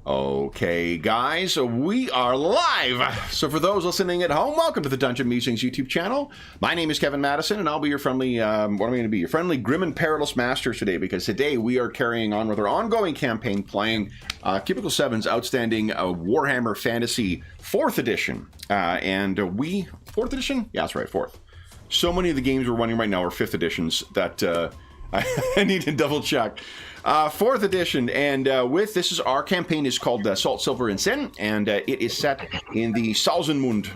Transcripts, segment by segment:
Okay, guys, we are live. So for those listening at home, welcome to the Dungeon Musings YouTube channel. My name is Kevin Madison, and I'll be your friendly, what am I going to be? Your friendly Grim and Perilous Master today, because today we are carrying on with our ongoing campaign playing Cubicle 7's outstanding Warhammer Fantasy 4th edition. And 4th edition? Yeah, that's right, 4th. So many of the games we're running right now are 5th editions that I need to double check. 4th edition, and this is our campaign is called Salt, Silver, and Sin, and it is set in the Salzenmund,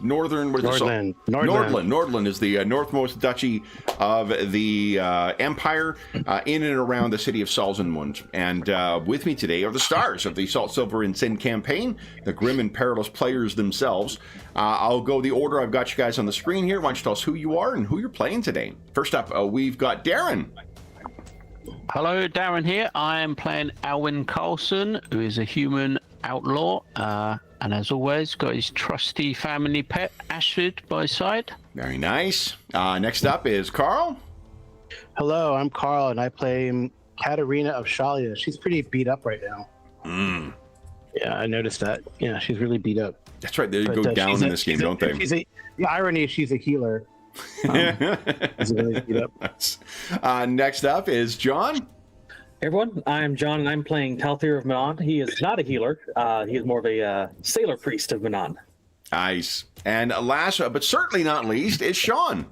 northern, what is it? Nordland is the northmost duchy of the empire, in and around the city of Salzenmund. And with me today are the stars of the Salt, Silver, and Sin campaign, the grim and perilous players themselves. I'll go the order I've got you guys on the screen here. Why don't you tell us who you are and who you're playing today? First up, we've got Darren. Hello, Darren here. I am playing Alwyn Carlson, who is a human outlaw, and as always, got his trusty family pet, Ashford, by his side. Very nice. Next up is Carl. Hello, I'm Carl, and I play Katarina of Shalia. She's pretty beat up right now. Yeah, I noticed that. Yeah, she's really beat up. That's right. They go down in this game, don't they? The irony is she's a healer. She's really beat up. Next up is John. Hey everyone, I'm John, and I'm playing Talthir of Manon. He is not a healer. He is more of a sailor priest of Manon. Nice. And last, but certainly not least, is Sean.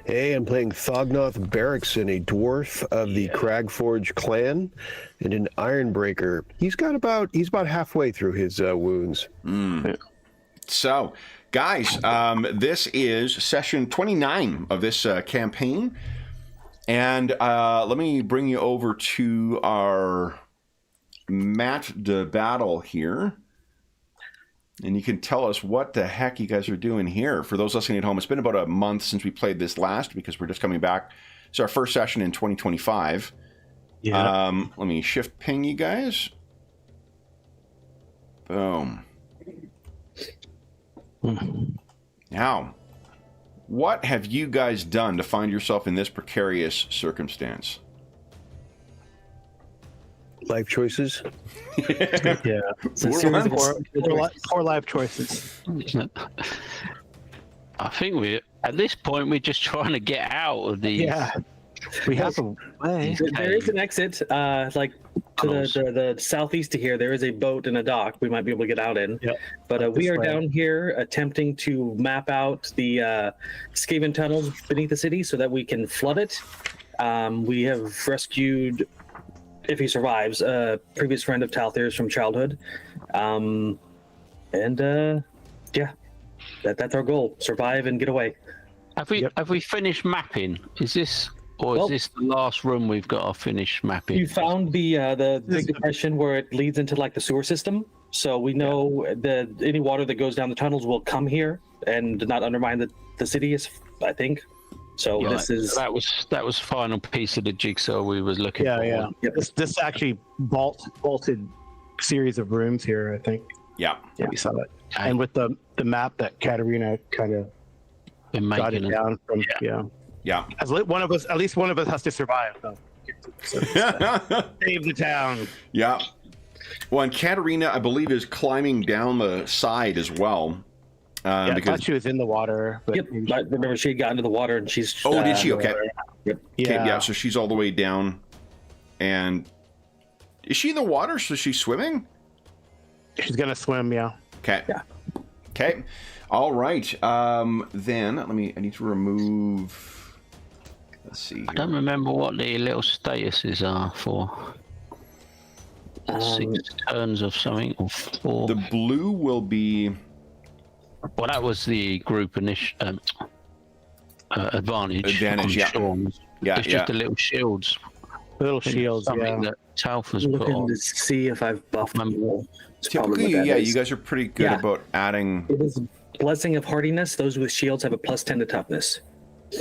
Hey, I'm playing Thognoth Barrickson, a dwarf of the Cragforge clan, and an Ironbreaker. He's about halfway through his wounds. So, guys, this is session 29 of this campaign. And let me bring you over to our Matt de Battle here. And you can tell us what the heck you guys are doing here. For those listening at home, it's been about a month since we played this last because we're just coming back. It's our first session in 2025. Yeah. Let me shift ping you guys. Boom. Now, what have you guys done to find yourself in this precarious circumstance? Life choices. Yeah. Poor life choices. I think at this point, we're just trying to get out of the... Yeah. We have a way. There is an exit, like to the southeast of here. There is a boat and a dock we might be able to get out in. Yep. But we are down here attempting to map out the Skaven tunnels beneath the city so that we can flood it. We have rescued, if he survives, a previous friend of Talthir's from childhood. Yeah, that's our goal. Survive and get away. Have we finished mapping? Is this the last room we've got to finish mapping? You found the big depression where it leads into like the sewer system, so we know that any water that goes down the tunnels will come here and not undermine the city. I think. So Yeah, this is that was final piece of the jigsaw we was looking for. Yeah. This actually bolted series of rooms here, I think. Yeah. Yeah, we saw that. And with the map that Katarina kind of Been got it making down from. Yeah. At least one of us has to survive. So. Save the town. Yeah. Well, and Katarina, I believe, is climbing down the side as well. I thought she was in the water. But Yep. I remember she got into the water and she's. Oh, did she? Okay. Yep. Okay, yeah, so she's all the way down. And is she in the water? So she's swimming? She's gonna swim. Yeah. Okay. Yeah. Okay. All right. Then I need to remove. Let's see here. I don't remember what the little statuses are for. 6 turns of something or 4. The blue will be. Well, that was the group advantage. Advantage, I'm yeah. sure. Yeah, It's just the little shields. Little shields. Something Yeah. that Talfa's put Looking on. to see if I've buffed them all. It's probably Typically, what that yeah, is. you guys are pretty good Yeah. about adding. It is Blessing of Hardiness. Those with shields have a +10 to toughness.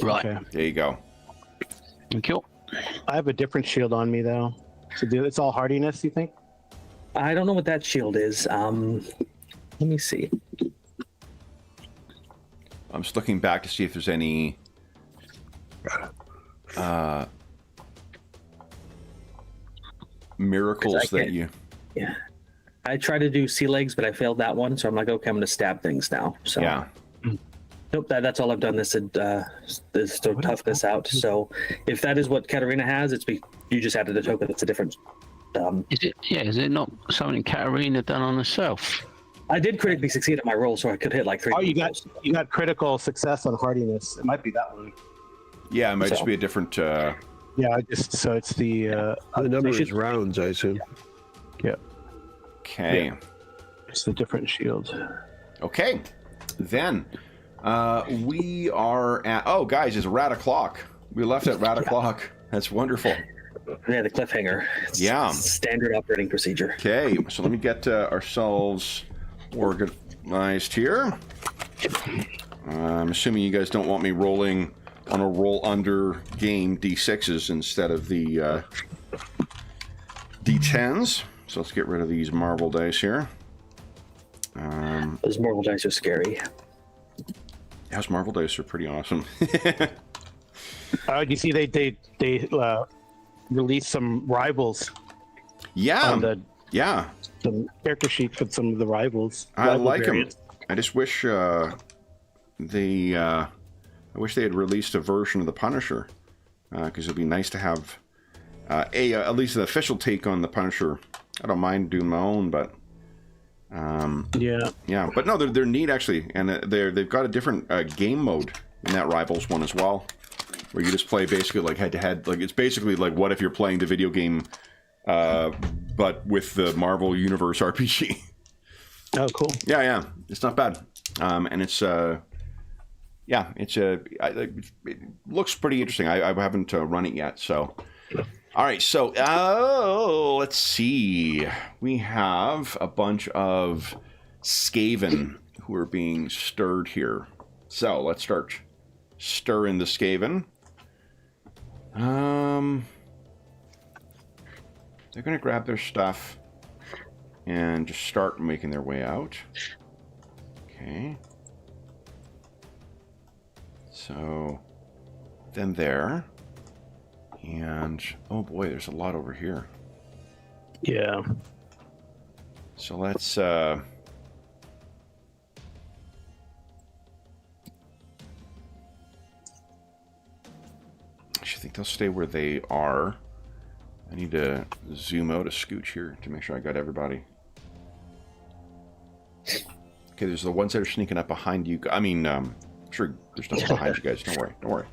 Right. Okay. There you go. Thank you. I have a different shield on me though. So it's all hardiness, you think? I don't know what that shield is. Let me see. I'm just looking back to see if there's any. miracles that you... Yeah. I tried to do sea legs, but I failed that one. So I'm like, okay, I'm going to stab things now. So Yeah. Nope, that's all I've done. Is to tough this out. So if that is what Katarina has, you just added a token that's a different. Is it not something Katarina done on herself? I did critically succeed at my roll, so I could hit like 3. Oh, you got critical success on hardiness. It might be that one. Yeah, it might just be a different... Yeah, so it's the number is rounds, I assume. Yeah. Okay. Yeah. It's the different shield. Okay. Then we are at... Oh, guys, it's rat o'clock. We left at rat o'clock. That's wonderful. Yeah, the cliffhanger. It's standard operating procedure. Okay, so let me get ourselves organized here. I'm assuming you guys don't want me rolling on a roll under game D6s instead of the D10s. So let's get rid of these marble dice here. Those marble dice are scary. Yes, marble dice are pretty awesome. You see, they released some rivals. Yeah, On the yeah. character sheet for some of the rivals. I like them. variants. I just wish I wish they had released a version of the Punisher, because it'd be nice to have at least an official take on the Punisher. I don't mind doing my own, but yeah. But no, they're neat actually, and they've got a different game mode in that Rivals one as well, where you just play basically like head to head. Like it's basically like what if you're playing the video game, but with the Marvel Universe RPG. Oh, cool. Yeah, it's not bad, and it's it looks pretty interesting. I haven't run it yet, so. All right, so let's see. We have a bunch of Skaven who are being stirred here. So let's start stirring the Skaven. They're going to grab their stuff and just start making their way out. Okay. So then there. And, oh boy, there's a lot over here. Yeah. So let's, I think they'll stay where they are. I need to zoom out a scooch here to make sure I got everybody. Okay, there's the ones that are sneaking up behind you. I mean, sure, there's nothing behind you guys. Don't worry.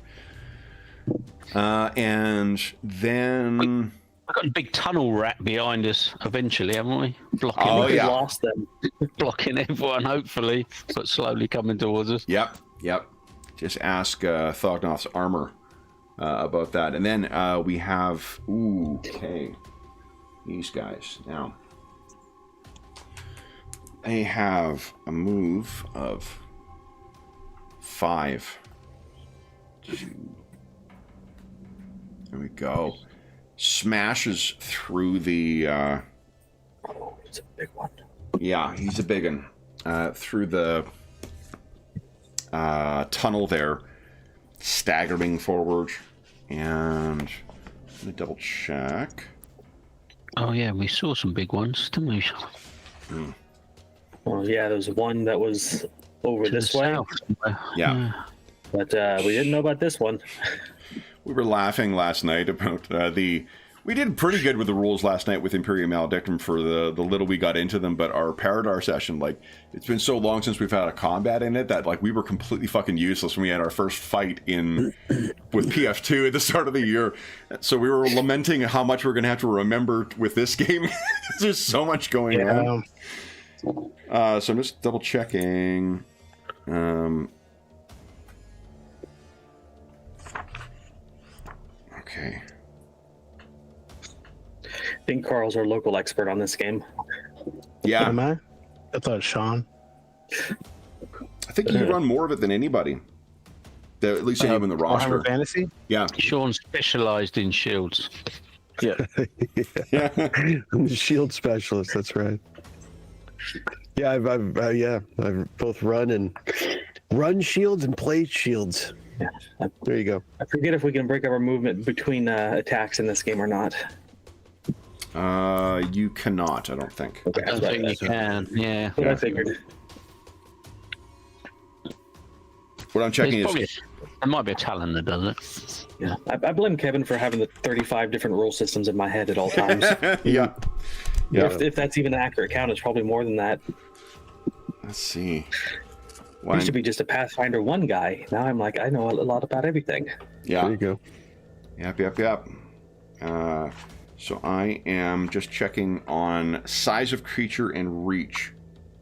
And then... We've got a big tunnel rat behind us eventually, haven't we? Blocking Lost them. blocking everyone, hopefully, but slowly coming towards us. Yep. Just ask Thognoth's armor about that. And then we have... Ooh, okay. These guys. Now, they have a move of 5. There we go. Smashes through the... Oh, it's a big one. Yeah, he's a big one. Through the tunnel there, staggering forward. And let me double check. Oh yeah, we saw some big ones, didn't we? Well, yeah, there was one that was over this way. Yeah. But we didn't know about this one. We were laughing last night about we did pretty good with the rules last night with Imperium Maledictum for the little we got into them, but our Paradar session, like, it's been so long since we've had a combat in it that, like, we were completely fucking useless when we had our first fight with PF2 at the start of the year. So we were lamenting how much we're going to have to remember with this game. There's so much going on. So I'm just double checking. Okay. I think Carl's our local expert on this game. Yeah. Am I? I thought it was Sean. I think you run more of it than anybody. At least you in the roster. Warhammer Fantasy? Yeah. Sean specialised in shields. Yeah. I'm the shield specialist. That's right. Yeah, I've both run shields and played shields. Yeah. There you go. I forget if we can break up our movement between attacks in this game or not. You cannot, I don't think. Okay, I don't think you can. Yeah. What I figured. What I'm checking There's is... probably, there might be a talent that does it. Yeah, I blame Kevin for having the 35 different rule systems in my head at all times. yeah. Yeah. If that's even an accurate count, it's probably more than that. Let's see. I used to be just a Pathfinder 1 guy. Now I'm like, I know a lot about everything. Yeah. There you go. Yep. So I am just checking on size of creature and reach,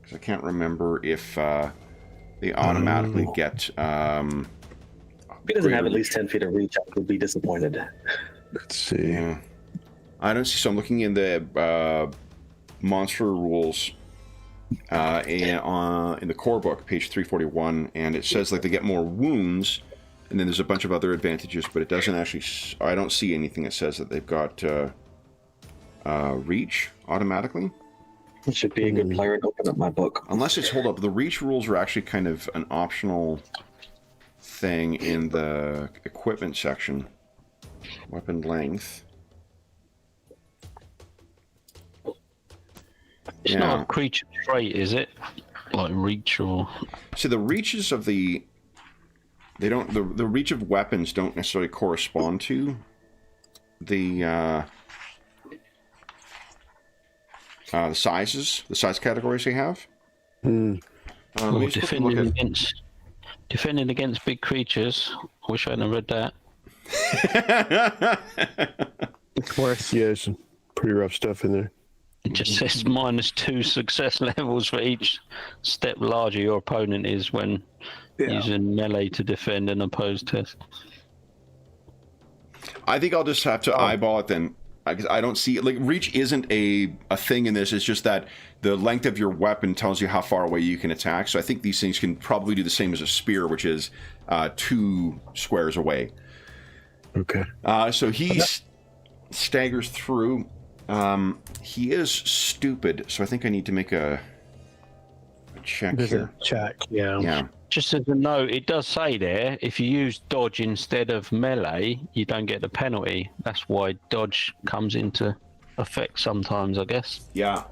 because I can't remember if they automatically get. If he doesn't have at least 10 feet of reach, I would be disappointed. Let's see. Yeah. I don't see. So I'm looking in the monster rules in the core book, page 341, and it says like they get more wounds, and then there's a bunch of other advantages, but it doesn't actually. I don't see anything that says that they've got reach automatically. It should be a good player to open up my book. Unless it's hold up. The reach rules are actually kind of an optional thing in the equipment section. Weapon length. It's not a creature trait, is it? Like reach or... See, the reaches of the reach of weapons don't necessarily correspond to the sizes, the size categories they have. Defending against big creatures. Wish I hadn't read that. Of course. Yeah, some pretty rough stuff in there. It just says -2 success levels for each step larger your opponent is when using melee to defend an opposed test. I think I'll just have to eyeball it then, because I don't see like reach isn't a thing in this. It's just that the length of your weapon tells you how far away you can attack. So I think these things can probably do the same as a spear, which is 2 squares away. Okay. So he staggers through. He is stupid, so I think I need to make a check here. Check, yeah. Just as a note, it does say there, if you use dodge instead of melee, you don't get the penalty. That's why dodge comes into effect sometimes, I guess. Yeah.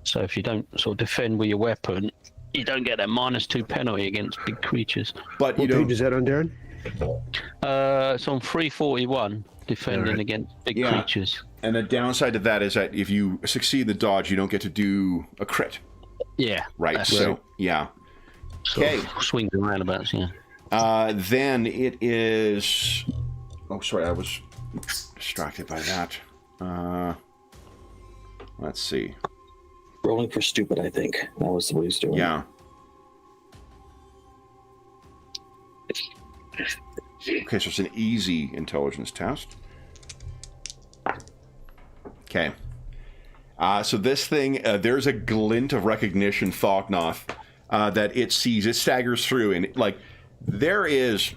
So if you don't sort of defend with your weapon, you don't get that -2 penalty against big creatures. But What page is that on, Darren? It's on 341, defending against big creatures. And the downside to that is that if you succeed the dodge, you don't get to do a crit. Yeah. Right. So, yeah. Okay. Swings and roundabouts, yeah. Then it is... Oh, sorry, I was distracted by that. Let's see. Rolling for stupid, I think. That was what he's doing. Yeah. Okay, so it's an easy intelligence test. Okay. So this thing, there's a glint of recognition, Thognoth, that it sees. It staggers through, and like there is,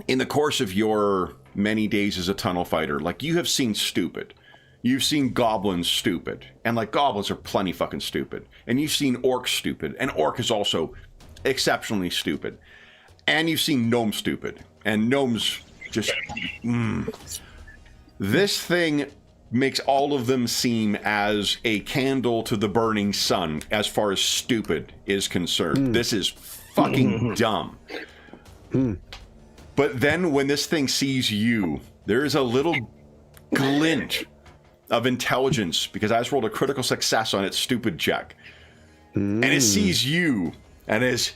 in the course of your many days as a tunnel fighter, like you have seen stupid. You've seen goblins stupid, and like goblins are plenty fucking stupid. And you've seen orcs stupid, and orc is also exceptionally stupid. And you've seen gnomes stupid, and gnomes just... This thing makes all of them seem as a candle to the burning sun as far as stupid is concerned. This is fucking dumb. But then when this thing sees you, there is a little glint of intelligence, because I just rolled a critical success on its stupid check. And it sees you, and it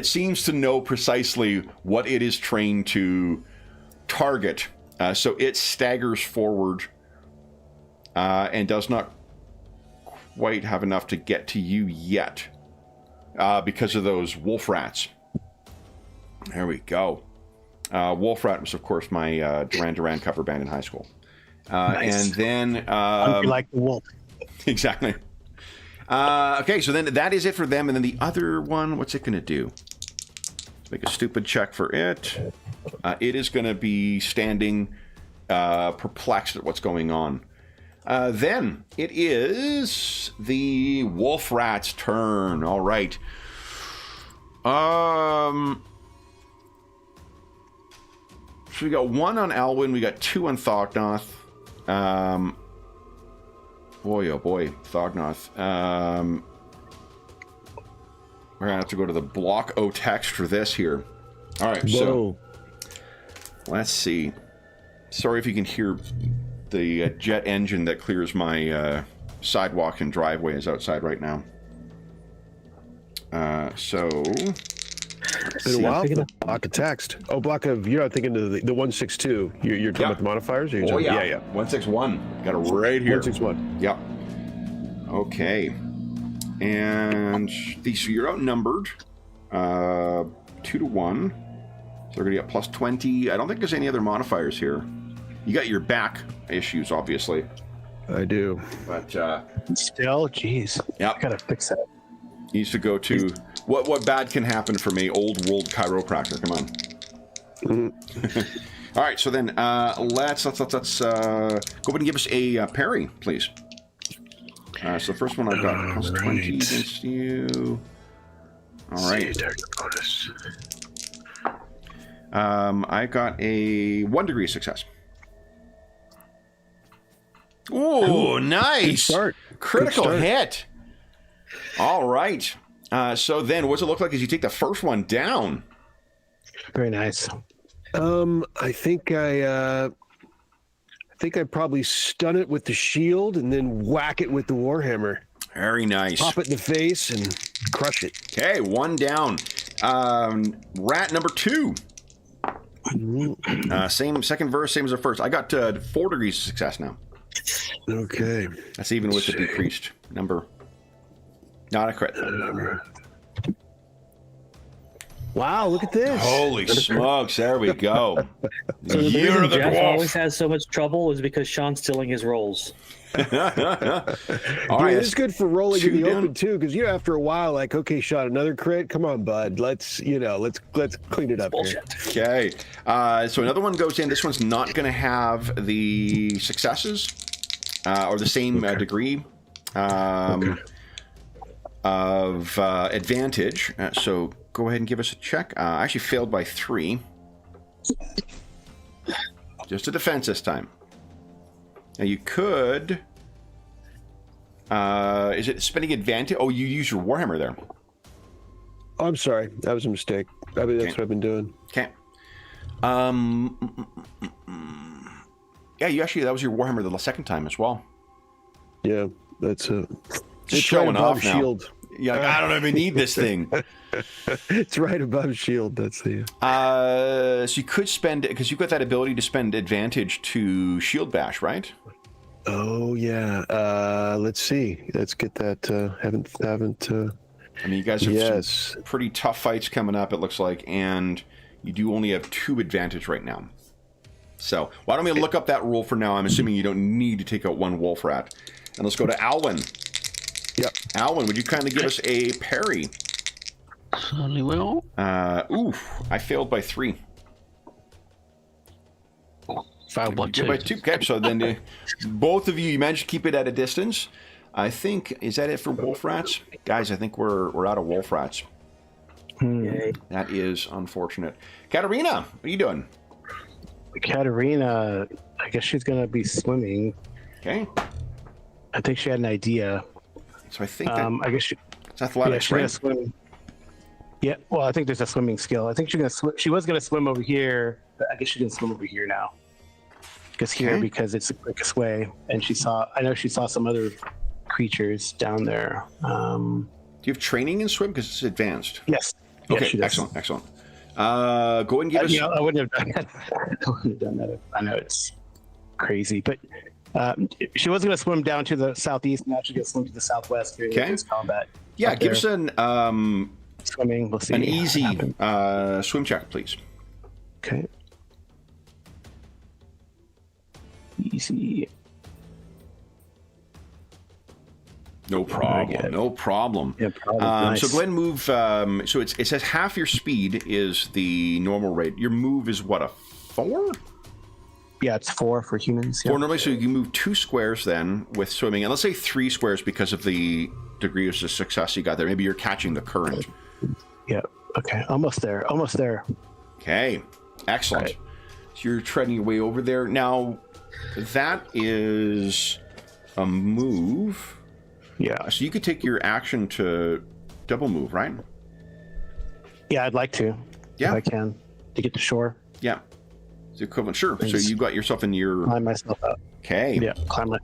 seems to know precisely what it is trained to target. So it staggers forward and does not quite have enough to get to you yet because of those wolf rats. There we go. Wolf rat was, of course, my Duran Duran cover band in high school. Nice. And then... like the wolf. Exactly. Okay, so then that is it for them. And then the other one, what's it going to do? Let's make a stupid check for it. It is going to be standing perplexed at what's going on. Then it is the wolf rat's turn. All right. So we got 1 on Alwyn. We got 2 on Thognoth. Boy, oh boy, Thognoth. We're gonna have to go to the block O text for this here. All right, so let's see. Sorry if you can hear the jet engine that clears my sidewalk and driveway is outside right now. So been a while. Block of text. Oh, block of. You're not thinking of the 162. You're talking about the modifiers. Or you're yeah. 161. Got it right here. 161. Yep. Okay. And these, so you're outnumbered 2 to 1. So they're gonna get plus 20. I don't think there's any other modifiers here. You got your back issues, obviously. I do. But still, jeez. Yep. I gotta fix that. Needs to go to what bad can happen for me, old world chiropractor. Come on. All right, so then let's go ahead and give us a parry, please. So the first one I've got plus 20 against you. All right. I got a 1 degree of success. Ooh, nice. Good start. Critical Good start. hit. All right. So then what's it look like as you take the first one down? Very nice. I think I probably stun it with the shield and then whack it with the Warhammer. Very nice. Pop it in the face and crush it. Okay, 1 down. Rat number 2. Same second verse, same as the first. I got 4 degrees of success now. Okay. That's even with the decreased number. Not a crit. Wow, look at this. Holy smokes, there we go. So the Year reason of the Jeff dwarf. always has so much trouble is because Sean's stealing his rolls. All right, It's good for rolling in 2 the down. open too, because after a while, like, okay, shot another crit. Come on, bud. Let's clean it up here. Bullshit. Okay, so another one goes in. This one's not going to have the successes or the same degree of advantage. So go ahead and give us a check. I actually failed by 3. Just a defense this time. Now you could. Is it spending advantage? Oh, you use your Warhammer there. Oh, I'm sorry. That was a mistake. I mean, that's what I've been doing. Okay. Yeah, you actually, that was your Warhammer the second time as well. Yeah, that's it. Just showing above off now. Shield. Yeah, like, I don't even need this thing. It's right above shield. That's the. So you could spend, because you've got that ability to spend advantage to shield bash, right? Oh yeah. Let's see. Let's get that. Haven't. I mean, you guys have some pretty tough fights coming up, it looks like, and you do only have 2 advantage right now. So why don't we look up that rule for now? I'm assuming you don't need to take out 1 wolf rat. And let's go to Alwyn. Yep. Alwyn, would you kindly give us a parry? Certainly will. I failed by 3. Failed by 2. By 2. Okay, so then both of you managed to keep it at a distance. I think, is that it for wolf rats? Guys, I think we're out of wolf rats. Yay. That is unfortunate. Katarina, what are you doing? Katarina, I guess she's gonna be swimming. Okay. I think she had an idea. So I think that I guess it's athletics, she's gonna right? swim. Yeah, well, I think there's a swimming skill. I think she's gonna swim. She was gonna swim over here, but I guess she can swim over here now. Because it's like a sway, and I know she saw some other creatures down there. Do you have training in swim? Because it's advanced. Yes. Okay, she does. excellent. Go ahead and give us... I wouldn't have done that. I wouldn't have done that. I know it's crazy, but she was going to swim down to the southeast, and now she's going to swim to the southwest during this combat. Yeah, give us an swimming. We'll see. An easy swim check, please. Okay. Easy. No problem. No problem. Yeah, nice. So go ahead and move. So it says half your speed is the normal rate. Your move is what, a 4? Yeah, it's 4 for humans. 4 normally, so you can move 2 squares then with swimming, and let's say 3 squares because of the degree of success you got there. Maybe you're catching the current. Yeah. Okay. Almost there. Almost there. Okay. Excellent. Right. So you're treading your way over there. Now, that is a move. Yeah. So you could take your action to double move, right? Yeah, I'd like to. Yeah. If I can. To get to shore. Yeah. It's equivalent. Sure. So Thanks. you got yourself in your... Climb myself up. Okay. Yeah, climb it.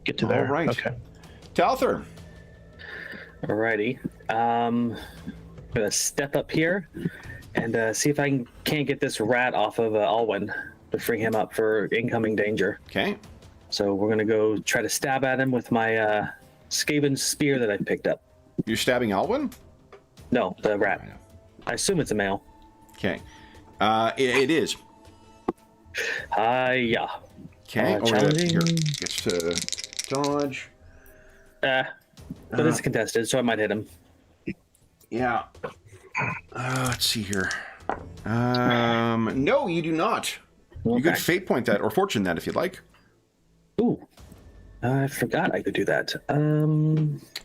Get to there. All right. Okay. Talther. Alrighty. I'm gonna step up here and see if I can't get this rat off of Alwyn to free him up for incoming danger. Okay. So we're gonna go try to stab at him with my Skaven spear that I picked up. You're stabbing Alwyn? No, the rat. I assume it's a male. Okay. It is. Yeah. Okay. Challenging. Here. Gets to dodge. But it's contested, so I might hit him. Yeah. Let's see here. No, you do not. You Okay. could fate point that or fortune that if you'd like. Ooh. I forgot I could do that.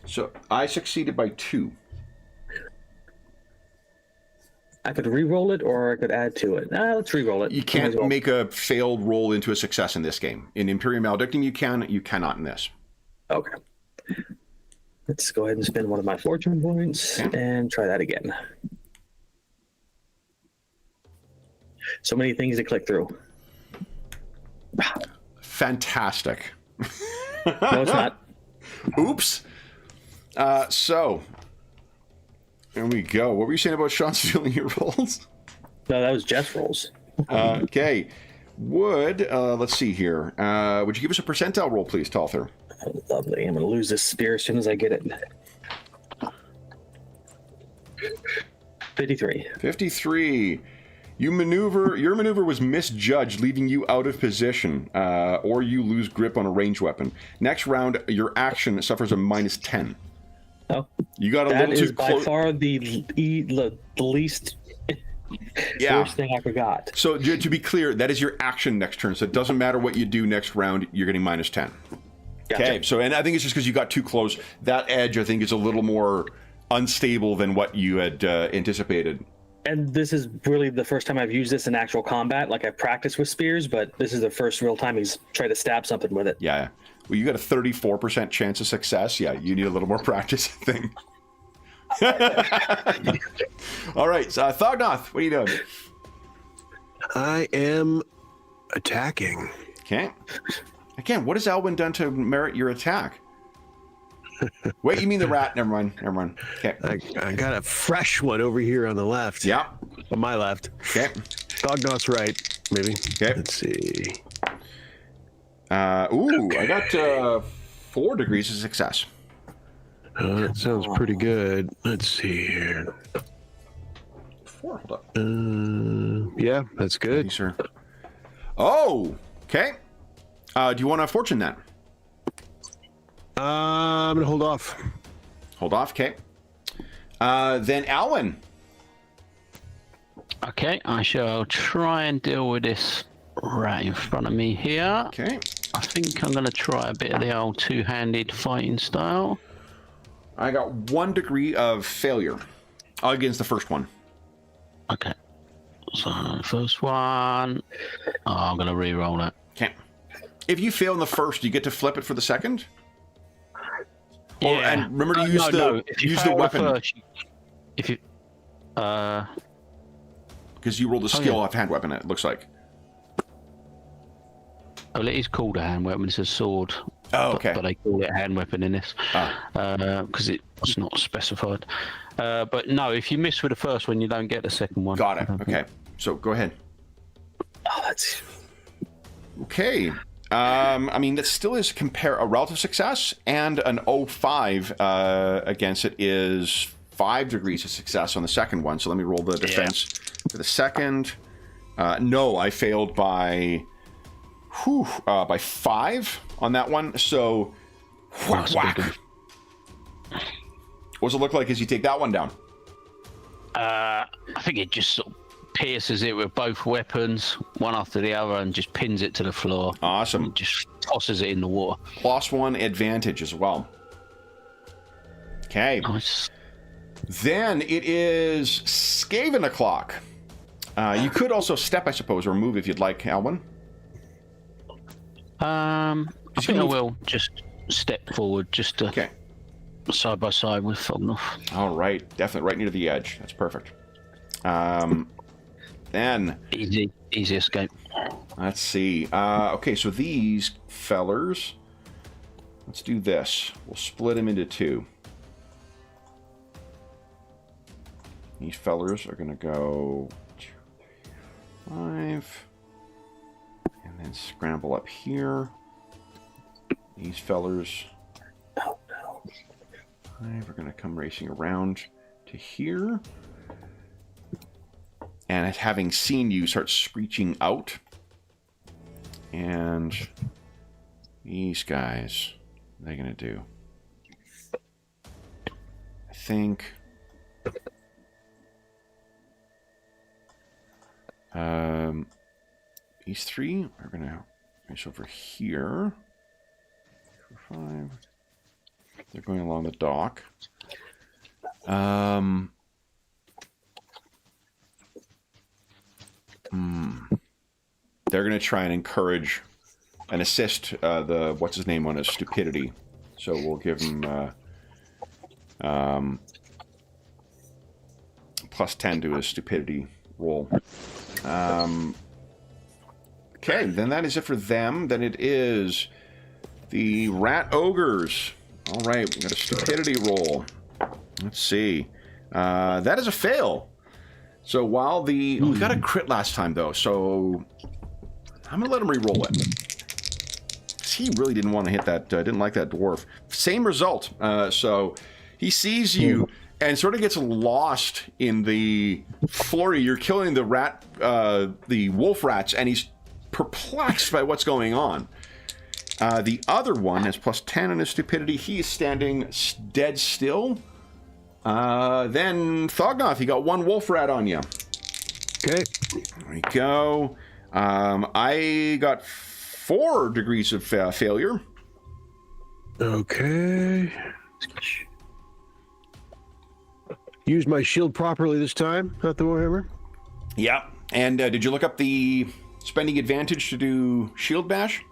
So I succeeded by 2. I could re-roll it, or I could add to it. Let's re-roll it. You Might can't as well. make a failed roll into a success in this game. In Imperium Maledictum, you can. You cannot in this. Okay. Let's go ahead and spend one of my fortune points and try that again. So many things to click through. Fantastic. No, it's not. Oops. So there we go. What were you saying about Sean stealing your rolls? No, that was Jeff's rolls. Okay. Let's see here. Would you give us a percentile roll, please, Talther? Lovely. I'm going to lose this spear as soon as I get it. 53. 53. Your maneuver was misjudged, leaving you out of position, or you lose grip on a ranged weapon. Next round, your action suffers a -10. Oh, You got a that little is too by close. far the least Yeah. worst thing I forgot. So to be clear, that is your action next turn. So it doesn't matter what you do next round, you're getting -10. Gotcha. Okay, so and I think it's just because you got too close. That edge, I think, is a little more unstable than what you had anticipated. And this is really the first time I've used this in actual combat. Like, I've practiced with spears, but this is the first real time he's tried to stab something with it. Yeah. Well, you got a 34% chance of success. Yeah, you need a little more practice, I think. All right, so Thognoth, what are you doing? I am attacking. Okay. Again, what has Alwyn done to merit your attack? Wait, you mean the rat? Never mind. Okay. I got a fresh one over here on the left. Yeah. On my left. Okay. Thognoth's right, maybe. Okay. Let's see. I got 4 degrees of success. That sounds pretty good. Let's see here. 4, hold up. Yeah, that's Thank you, good. sir. Oh, okay. Do you want to fortune that? I'm gonna hold off. Hold off, okay. Then Alwyn. Okay, I shall try and deal with this right in front of me here. Okay. I think I'm going to try a bit of the old two-handed fighting style. I got 1 degree of failure against the first one. Okay. So, first one. I'm going to re-roll that. Okay. If you fail in the first, you get to flip it for the second? And remember to use If you use fail the weapon. First, if you... Because you rolled a skill off hand weapon, it looks like. Well, it is called a hand weapon. It's a sword. Oh, okay. But they call it a hand weapon in this. Because it's not specified. But no, if you miss with the first one, you don't get the second one. Got it. Okay. So go ahead. Oh, that's... Okay. I mean, that still is a relative success, and an 05 against it is 5 degrees of success on the second one. So let me roll the defense for the second. No, I failed by 5 on that one. So whack, whack. What does it look like as you take that one down? I think it just sort of pierces it with both weapons, one after the other, and just pins it to the floor. Awesome. And just tosses it in the water. +1 advantage as well. Okay. Nice. Then it is Skaven o'clock. You could also step, I suppose, or move if you'd like, Alwyn. I think I will just step forward, just to Okay. side by side with Fognoff. All right. Definitely right near the edge. That's perfect. Then Easy escape. let's see. Okay, so these fellers. Let's do this. We'll split them into two. These fellers are going to go 2, 5. And then scramble up here. These fellers. 5 are going to come racing around to here. And having seen you, start screeching out. And these guys, what are they going to do? I think... these 3 are going to race over here. 4, 5. They're going along the dock. They're going to try and encourage and assist the what's his name on his stupidity. So we'll give him +10 to his stupidity roll. Okay, then that is it for them. Then it is the rat ogres. All right, we got a stupidity roll. Let's see. That is a fail. So while the... we got a crit last time, though, so I'm going to let him re-roll it. He really didn't want to hit that, didn't like that dwarf. Same result. So he sees you and sort of gets lost in the flurry. You're killing the rat, the wolf rats, and he's perplexed by what's going on. The other one has +10 in his stupidity. He is standing dead still. Then Thognoth, you got 1 wolf rat on you. Okay. There we go. I got 4 degrees of failure. Okay. Use my shield properly this time, not the Warhammer. Yeah. And did you look up the spending advantage to do shield bash?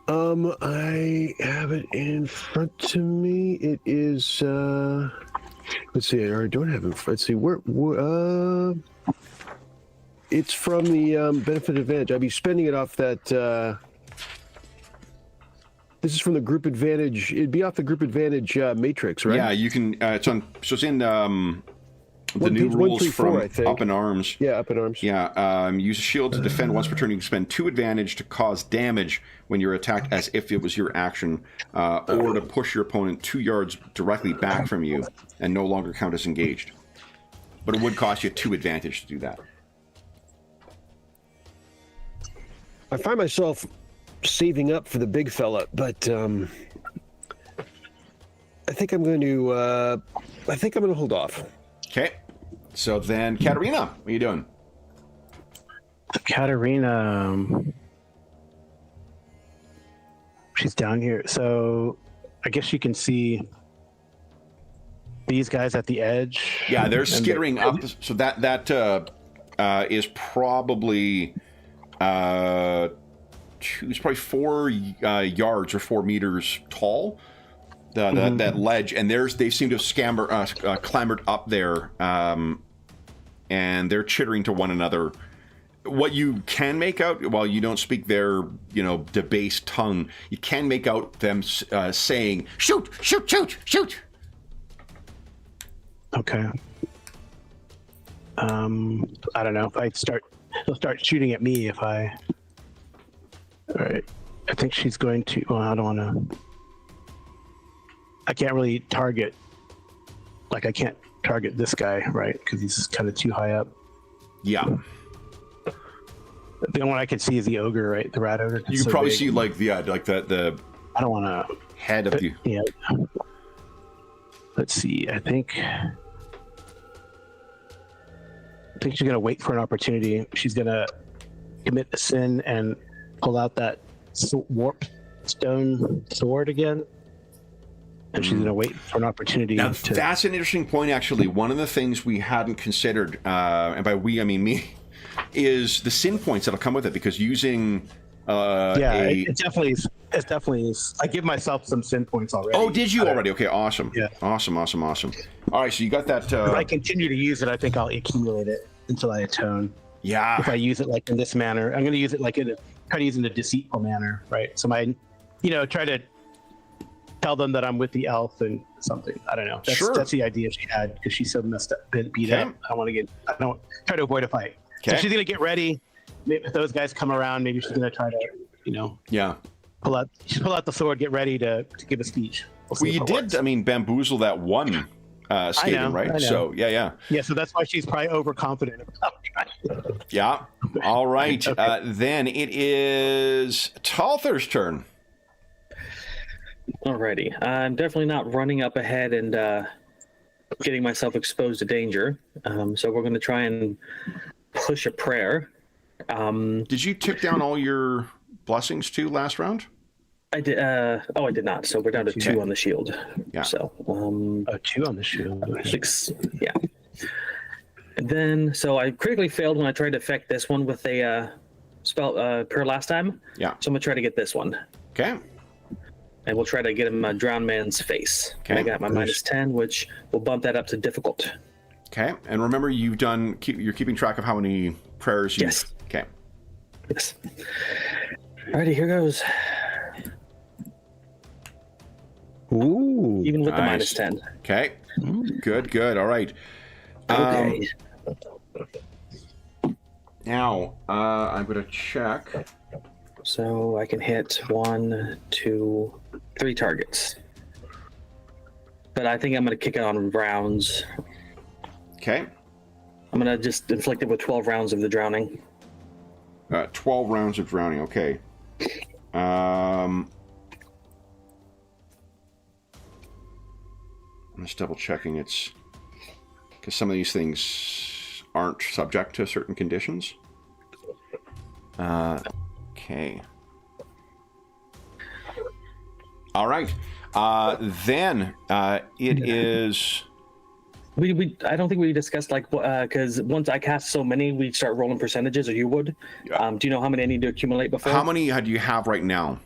I have it in front of me. It is, let's see, I don't have it. Let's see, where it's from the benefit advantage. I'll be spending it off that, this is from the group advantage. It'd be off the group advantage matrix, right? Yeah, you can, it's on, so it's in the new page rules 134, from I think. Up in Arms. Yeah, up in arms. Yeah, use a shield to defend once per turn. You can spend 2 advantage to cause damage when you're attacked as if it was your action, or to push your opponent 2 yards directly back from you and no longer count as engaged. But it would cost you 2 advantage to do that. I find myself saving up for the big fella, but I think I'm going to hold off. Okay, so then Katarina, what are you doing? Katarina, she's down here. So I guess you can see these guys at the edge. Yeah, they're skittering up. So that is probably it's probably 4 yards or 4 meters tall. That ledge, and they seem to have clambered up there, and they're chittering to one another. What you can make out, while you don't speak their, debased tongue, you can make out them saying, "Shoot! Shoot! Shoot! Shoot!" Okay. I don't know if he'll start shooting at me if I. All right. I think she's going to. Well, I don't want to. I can't really target. Like, I can't target this guy, right? Because he's kind of too high up. Yeah. The only one I can see is the ogre, right? The rat ogre. You can probably see the I don't want to. head of the. Yeah. Let's see. I think she's gonna wait for an opportunity. She's gonna commit a sin and pull out that warp stone sword again. And she's going to wait for an opportunity. Now, that's an interesting point, actually. One of the things we hadn't considered, and by we, I mean me, is the sin points that'll come with it, because using It definitely is. It definitely is. I give myself some sin points already. Oh, did you already? Okay, awesome. Yeah. Awesome. All right, so you got that. If I continue to use it, I think I'll accumulate it until I atone. Yeah. If I use it like in this manner, I'm going to use it like try to use it in a deceitful manner, right? So try to tell them that I'm with the elf and something. I don't know. That's the idea she had because she's so messed up, beat up. I don't try to avoid a fight. So she's going to get ready. Maybe if those guys come around, maybe she's going to try to, pull out the sword, get ready to give a speech. Well, you did, bamboozle that one skating, right? I know. So, yeah. Yeah, so that's why she's probably overconfident about it. Yeah. All right. Okay. Then it is Talther's turn. Alrighty. I'm definitely not running up ahead and getting myself exposed to danger. So we're going to try and push a prayer. Did you tick down all your blessings too last round? I did. I did not. So we're down to 2 on the shield. Yeah. So 2 on the shield. 6. Yeah. And then, so I critically failed when I tried to affect this one with a spell prayer last time. Yeah. So I'm gonna try to get this one. Okay. And we'll try to get him a drowned man's face. Okay. And I got my -10, which will bump that up to difficult. Okay. And remember, you're keeping track of how many prayers you. Yes. Okay. Yes. Alrighty, here goes. Ooh. Even with nice. the -10. Okay. Good. All right. Okay. Now, I'm going to check. So I can hit 1, 2, 3 targets. But I think I'm going to kick it on rounds. Okay. I'm going to just inflict it with 12 rounds of the drowning. 12 rounds of drowning. Okay. I'm just double checking. It's because some of these things aren't subject to certain conditions. Okay. All right. Then it is. I don't think we discussed because once I cast so many, we start rolling percentages, or you would. Yeah. Do you know how many I need to accumulate before? How many do you have right now?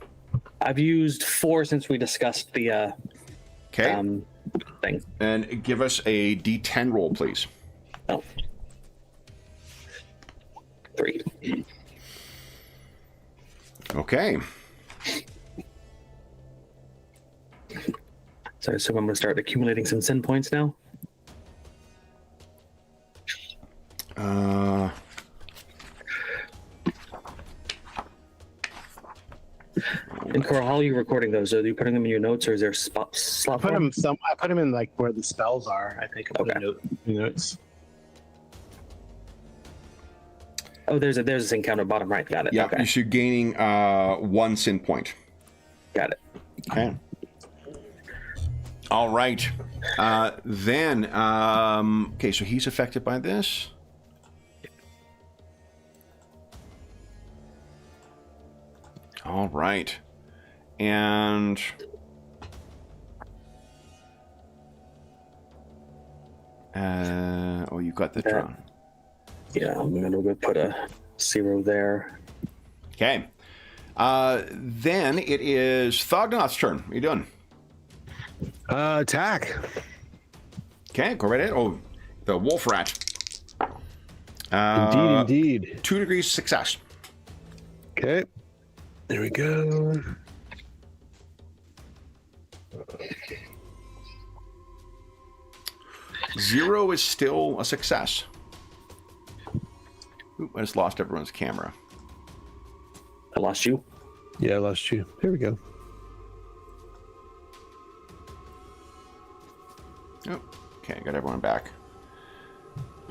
I've used 4 since we discussed the thing. And give us a D10 roll, please. Oh. 3. Okay. So I'm going to start accumulating some sin points now. And Coral, how are you recording those? Are you putting them in your notes, or is there slot? I put them in like where the spells are. I think. I put notes. Oh, there's a sin counter bottom right. Got it. Yeah, okay. you're gaining 1 sin point. Got it. Okay. All right. Then, okay, so he's affected by this. All right. And you got the drone. Yeah, I'm gonna go put a 0 there. Okay. Then it is Thognoth's turn. What are you doing? Attack. Okay, go right ahead. Oh, the wolf rat. Indeed. 2 degrees success. Okay. There we go. Zero is still a success. Oop, I just lost everyone's camera. I lost you. Yeah, I lost you. Here we go. Oh, okay, got everyone back.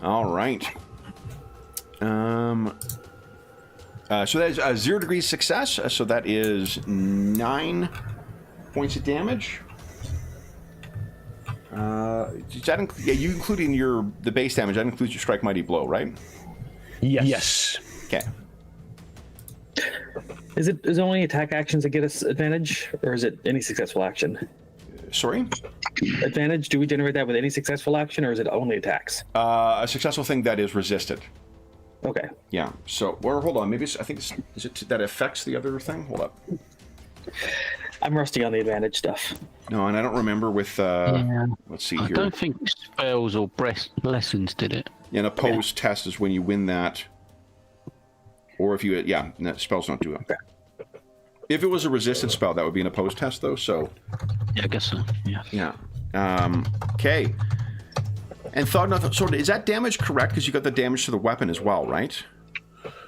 All right. So that is 0 degrees success. So that is 9 points of damage. Does that you include in the base damage. That includes your strike mighty blow, right? Yes. Okay. Is it only attack actions that get us advantage, or is it any successful action? Sorry? Advantage, do we generate that with any successful action, or is it only attacks? A successful thing that is resisted. Okay. Yeah. So, or hold on. Maybe I think is it that affects the other thing? Hold up. I'm rusty on the advantage stuff. No, and I don't remember with. Yeah. Let's see I here. don't think spells or lessons did it. Yeah, an opposed test is when you win that. Or if you, no, spells don't do it. Okay. If it was a resisted spell, that would be an opposed test, though. So. Yeah, I guess so. Yeah. Yeah. Okay. And Thognoth, so is that damage correct? Because you got the damage to the weapon as well, right?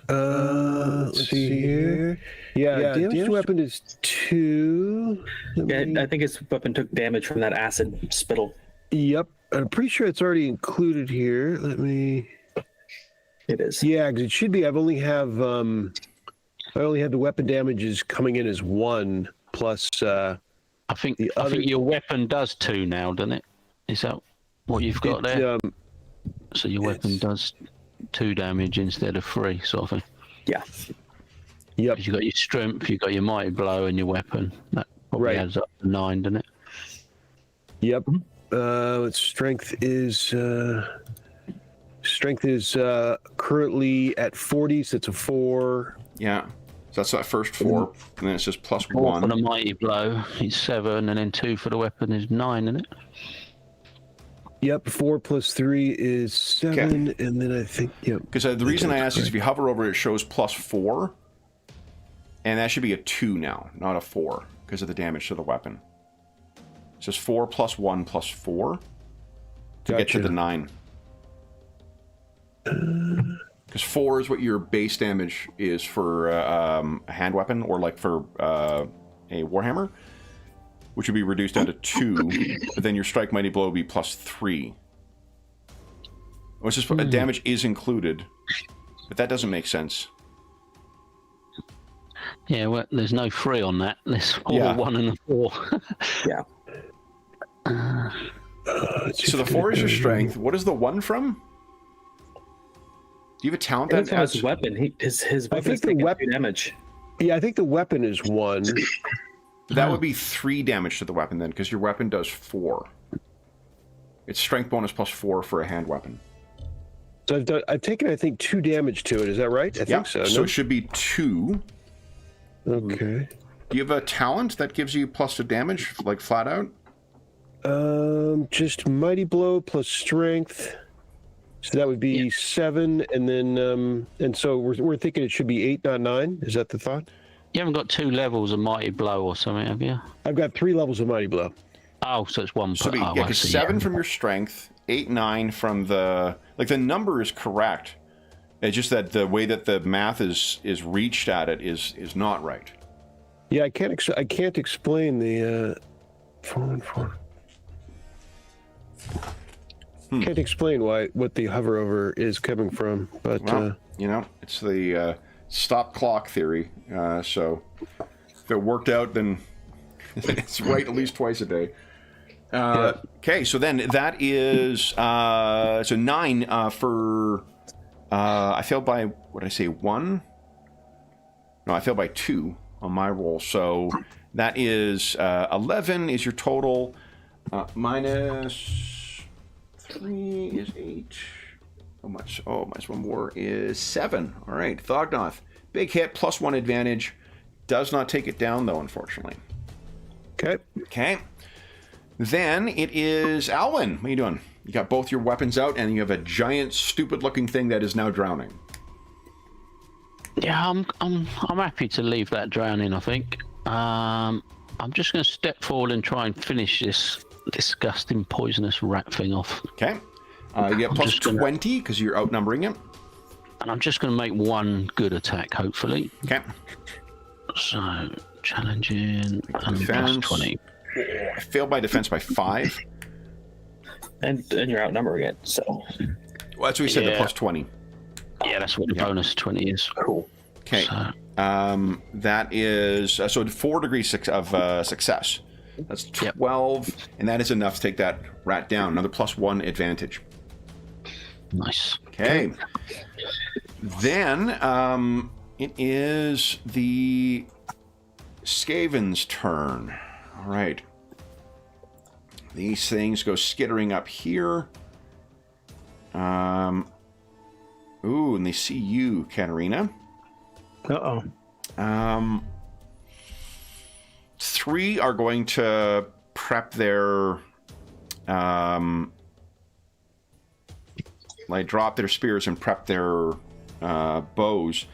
Let's see here. Yeah, damage to weapon is 2. I think his weapon took damage from that acid spittle. Yep. I'm pretty sure it's already included here. Let me... It is. Yeah, because it should be. I only have the weapon damages coming in as 1 plus... I think your weapon does 2 now, doesn't it? Is that what you've got there? So your weapon does 2 damage instead of 3, sort of thing. Yeah. Yep. You got your strength, you got your mighty blow, and your weapon. That probably adds up to 9, doesn't it? Yep. Strength is currently at 40, so it's a 4. Yeah. So that's that first 4, and then it says plus 4 1. for the mighty blow is 7, and then 2 for the weapon is 9, isn't it? Yep, 4 plus 3 is 7, and then I think, yep. Because the reason I asked is if you hover over it, it shows plus 4, and that should be a 2 now, not a 4, because of the damage to the weapon. It says 4 plus 1 plus 4 to get to the 9. Because 4 is what your base damage is for a hand weapon, or like for a Warhammer, which would be reduced down to 2, but then your strike mighty blow would be plus 3. Which is damage is included, but that doesn't make sense. Yeah, well, there's no 3 on that. There's all 1 and a 4. Yeah. So the 4 is your strength. What is the 1 from? Do you have a talent That's that adds... his weapon. His weapon is the taking weapon 2 damage. Yeah, I think the weapon is 1. That would be 3 damage to the weapon then, because your weapon does 4. It's strength bonus plus 4 for a hand weapon. So I've taken, I think, 2 damage to it. Is that right? I think so. So it should be 2. Okay. Do you have a talent that gives you plus to damage, like flat out? Just mighty blow plus strength. So that would be 7, and then and so we're thinking it should be 8, not 9. Is that the thought? You haven't got 2 levels of mighty blow or something, have you? I've got 3 levels of mighty blow. Oh, so it's 1 So per... yeah, because 7 from your strength, 8, 9 from the... Like, the number is correct. It's just that the way that the math is reached at it is not right. Yeah, I can't explain the 4 and 4. Can't explain what the hover over is coming from, but Well, it's the stop clock theory. So if it worked out, then it's right at least twice a day. Okay, so then that is so 9 for. I failed by what did I say 1? No, I failed by 2 on my roll. So that is 11 is your total. Minus 3 is 8. How much? Oh, minus 1 more is 7. All right, Thognoth. Big hit, plus 1 advantage. Does not take it down, though, unfortunately. Okay. Then it is Alwyn. What are you doing? You got both your weapons out, and you have a giant, stupid-looking thing that is now drowning. Yeah, I'm happy to leave that drowning, I think. I'm just going to step forward and try and finish this disgusting poisonous rat thing off. Okay. You get plus 20 because you're outnumbering it. And I'm just going to make 1 good attack, hopefully. Okay. So, challenging and Defense. plus 20. I failed by defense by 5. And you're outnumbering it, so... Well, that's what we said, the plus 20. Yeah, that's what the bonus 20 is. Cool. Okay. So, that is... so 4 degrees of success. That's 12, and that is enough to take that rat down. Another plus 1 advantage. nice. Okay. Then it is the Skaven's turn. All right. These things go skittering up here. Ooh, and they see you, Katarina. Uh-oh. 3 are going to prep their... like, drop their spears and prep their bows.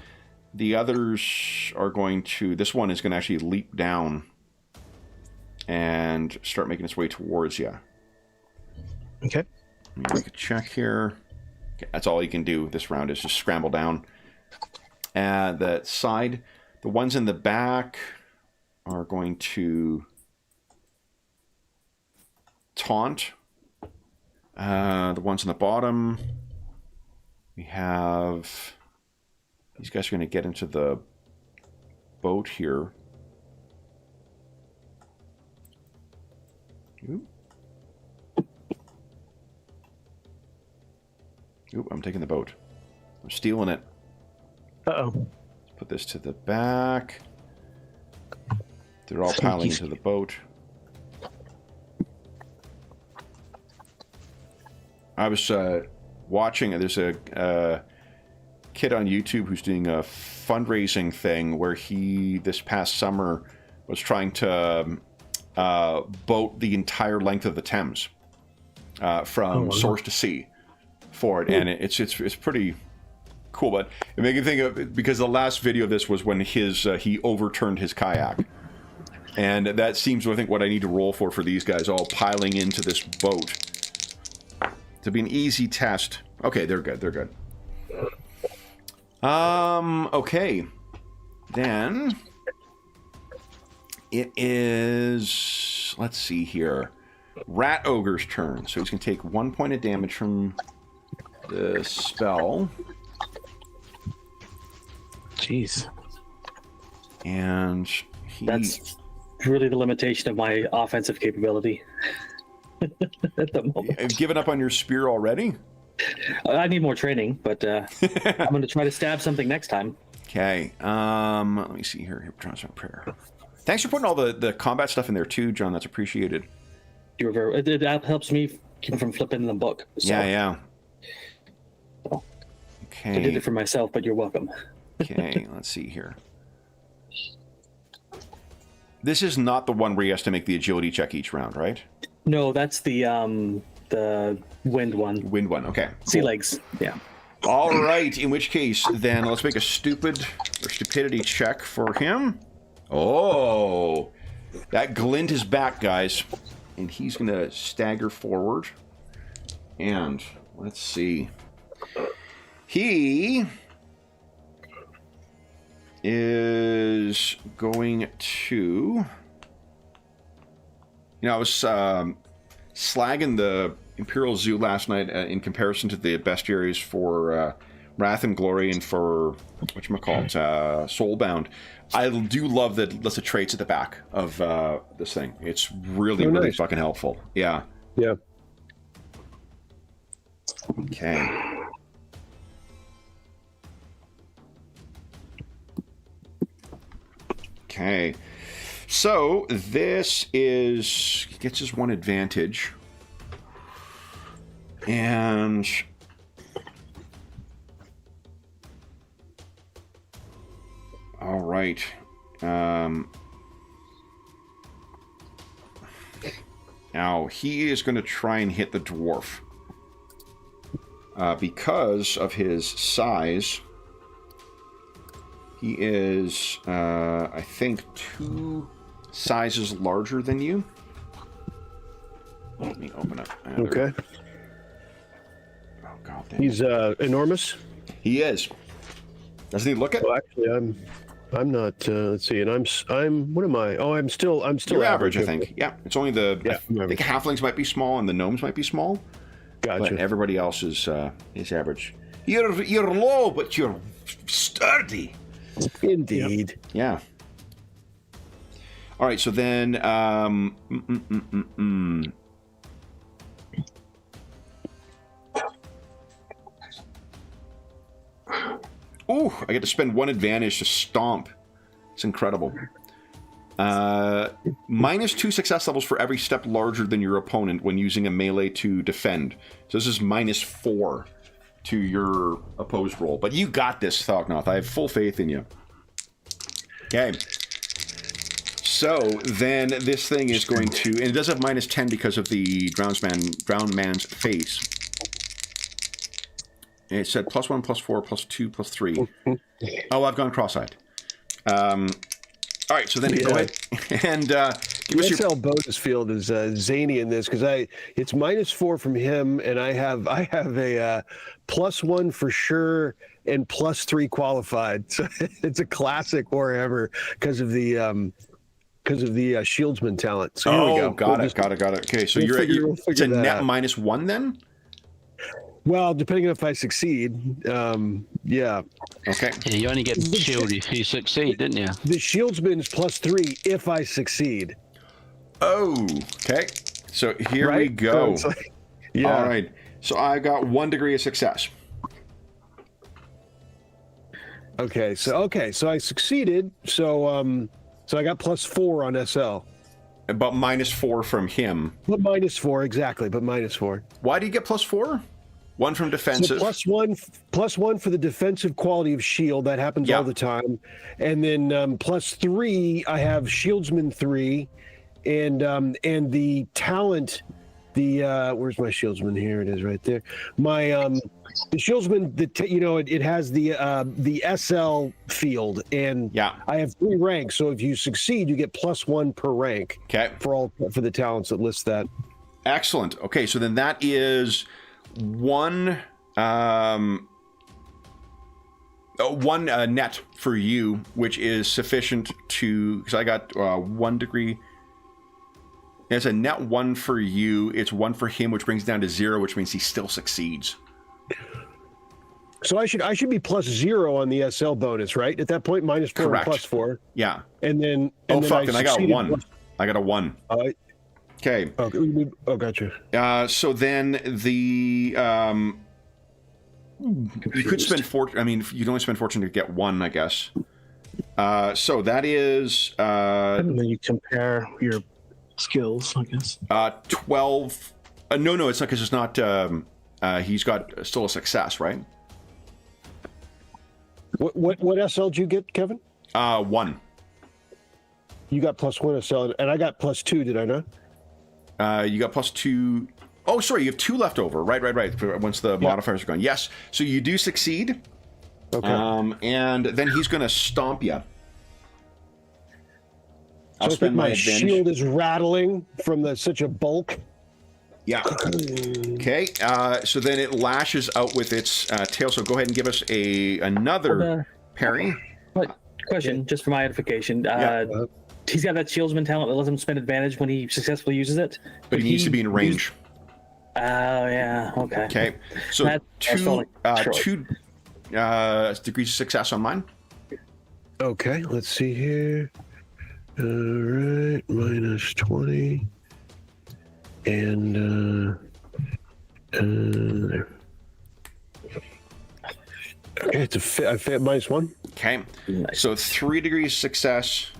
The others are going to... This one is going to actually leap down and start making its way towards you. Okay. Let me make a check here. Okay, that's all you can do this round is just scramble down. The side, the ones in the back are going to taunt. The ones in the bottom, we have... These guys are going to get into the boat here. Ooh. Ooh, I'm taking the boat. I'm stealing it. Uh-oh. Let's put this to the back. They're all piling into the boat. I was watching, there's a kid on YouTube who's doing a fundraising thing where he, this past summer, was trying to boat the entire length of the Thames from source to sea for it. And it's pretty cool. But it made me think of, because the last video of this was when he overturned his kayak. And that seems, I think, what I need to roll for these guys all piling into this boat. To be an easy test. Okay, they're good. They're good. Okay. Then it is, let's see here, Rat Ogre's turn. So he's going to take 1 point of damage from the spell. Jeez. And That's really the limitation of my offensive capability. At the moment. You've given up on your spear already? I need more training, but I'm going to try to stab something next time. Okay. Let me see here. Transfer prayer. Thanks for putting all the combat stuff in there too, John. That's appreciated. You're very. It helps me keep from flipping the book. So. Yeah. Okay. I did it for myself, but you're welcome. Okay. Let's see here. This is not the one where he has to make the agility check each round, right? No, that's the wind one. Wind one. Okay. Sea Cool. legs. Yeah. All right. In which case, then let's make a stupidity check for him. Oh, that glint is back, guys, and he's gonna stagger forward. And let's see. He is going to... You know, I was slagging the Imperial Zoo last night in comparison to the bestiaries for Wrath and Glory and for, whatchamacallit, Soulbound. I do love the list of traits at the back of this thing. It's really, really nice. fucking helpful. Yeah. Yeah. Okay. Okay. So this is gets us one advantage, and all right. Now he is going to try and hit the dwarf because of his size. He is, I think, 2 sizes larger than you. Let me open up. Okay. Oh god damn. He's enormous. He is. Doesn't he look it? Well, actually, I'm not. Let's see, and I'm. What am I? Oh, I'm still You're average, I think. Yeah, it's only the. Yeah, I think halflings might be small and the gnomes might be small. Gotcha. But everybody else is average. You're low, but you're sturdy. Indeed. Yeah. All right, so then, Ooh, I get to spend 1 advantage to stomp. It's incredible. Minus 2 success levels for every step larger than your opponent when using a melee to defend. So this is minus 4 to your opposed roll. But you got this, Thognoth. I have full faith in you. Okay. So then this thing is going to, and it does have -10 because of the drowned man's face. And it said +1, +4, +2, +3. Oh, I've gone cross-eyed. All right, so then go ahead and give us SL bonus field is zany in this because it's -4 from him, and I have a +1 for sure and +3 qualified. So it's a classic Warhammer because of the shieldsman talent. So here we go. Got it. Okay, so it's a net -1 then. Well, depending on if I succeed, yeah. Okay. Yeah, you only get shield if you succeed, didn't you? The shieldsman's +3 if I succeed. Oh, okay. So here we go. So yeah. All right. So I got 1 degree of success. Okay. So I succeeded. So I got +4 on SL. But -4 from him. But -4 exactly. But -4. Why do you get +4? 1 from defensive. So +1 for the defensive quality of shield. That happens all the time. And then +3, I have shieldsman 3, and the talent. Where's my shieldsman? Here it is, right there. My the shieldsman. It has the SL field, and I have 3 ranks. So if you succeed, you get +1 per rank. Okay. For the talents that list that. Excellent. Okay, so then that is one net for you, which is sufficient to, because I got 1 degree. It's a net 1 for you. It's 1 for him, which brings it down to 0, which means he still succeeds. So I should be +0 on the SL bonus, right? At that point, -4 Correct. and +4. Yeah. And then And I got 1. I got a 1. Okay. Oh, gotcha. So then the you could spend fortune. I mean, you'd only spend fortune to get 1, I guess. So that is. And then you compare your skills, I guess. 12. No, it's not, because it's not. He's got still a success, right? What SL did you get, Kevin? 1. You got +1 SL, and I got +2. Did I not? You got +2. Oh, sorry, you have 2 left over. Right. Once the modifiers are gone. Yes. So you do succeed. Okay. And then he's going to stomp you. So I think my shield is rattling from such a bulk. Yeah. Okay. So then it lashes out with its tail. So go ahead and give us another parry. Question, just for my edification. He's got that shieldsman talent that lets him spend advantage when he successfully uses it. But he needs to be in range. Oh, yeah. Okay. Okay. So two degrees of success on mine. Okay. Let's see here. All right. -20. And there. Okay, it's I fit -1. Okay. Nice. So 3 degrees success.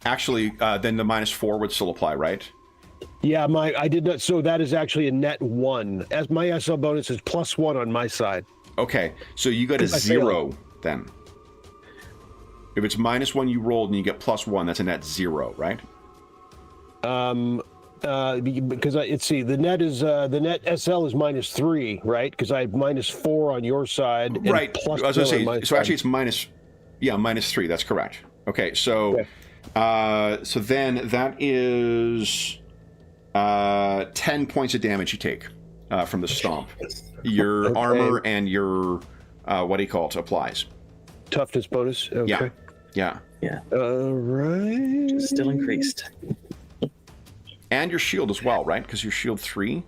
Actually, then the -4 would still apply, right? Yeah, I did not. So that is actually a net 1. As my SL bonus is +1 on my side. Okay, so you got a 0 then. If it's -1 you rolled and you get +1, that's a net 0, right? Because the net is the net SL is -3, right? Because I have -4 on your side, and right? +1 I was going to say. on my So side. actually, it's -3. That's correct. Okay, so so then that is 10 points of damage you take from the stomp. Your armor and your what do you call it applies. Toughness bonus. Okay. Yeah. All right. Still increased. And your shield as well, right? Because you're shield 3.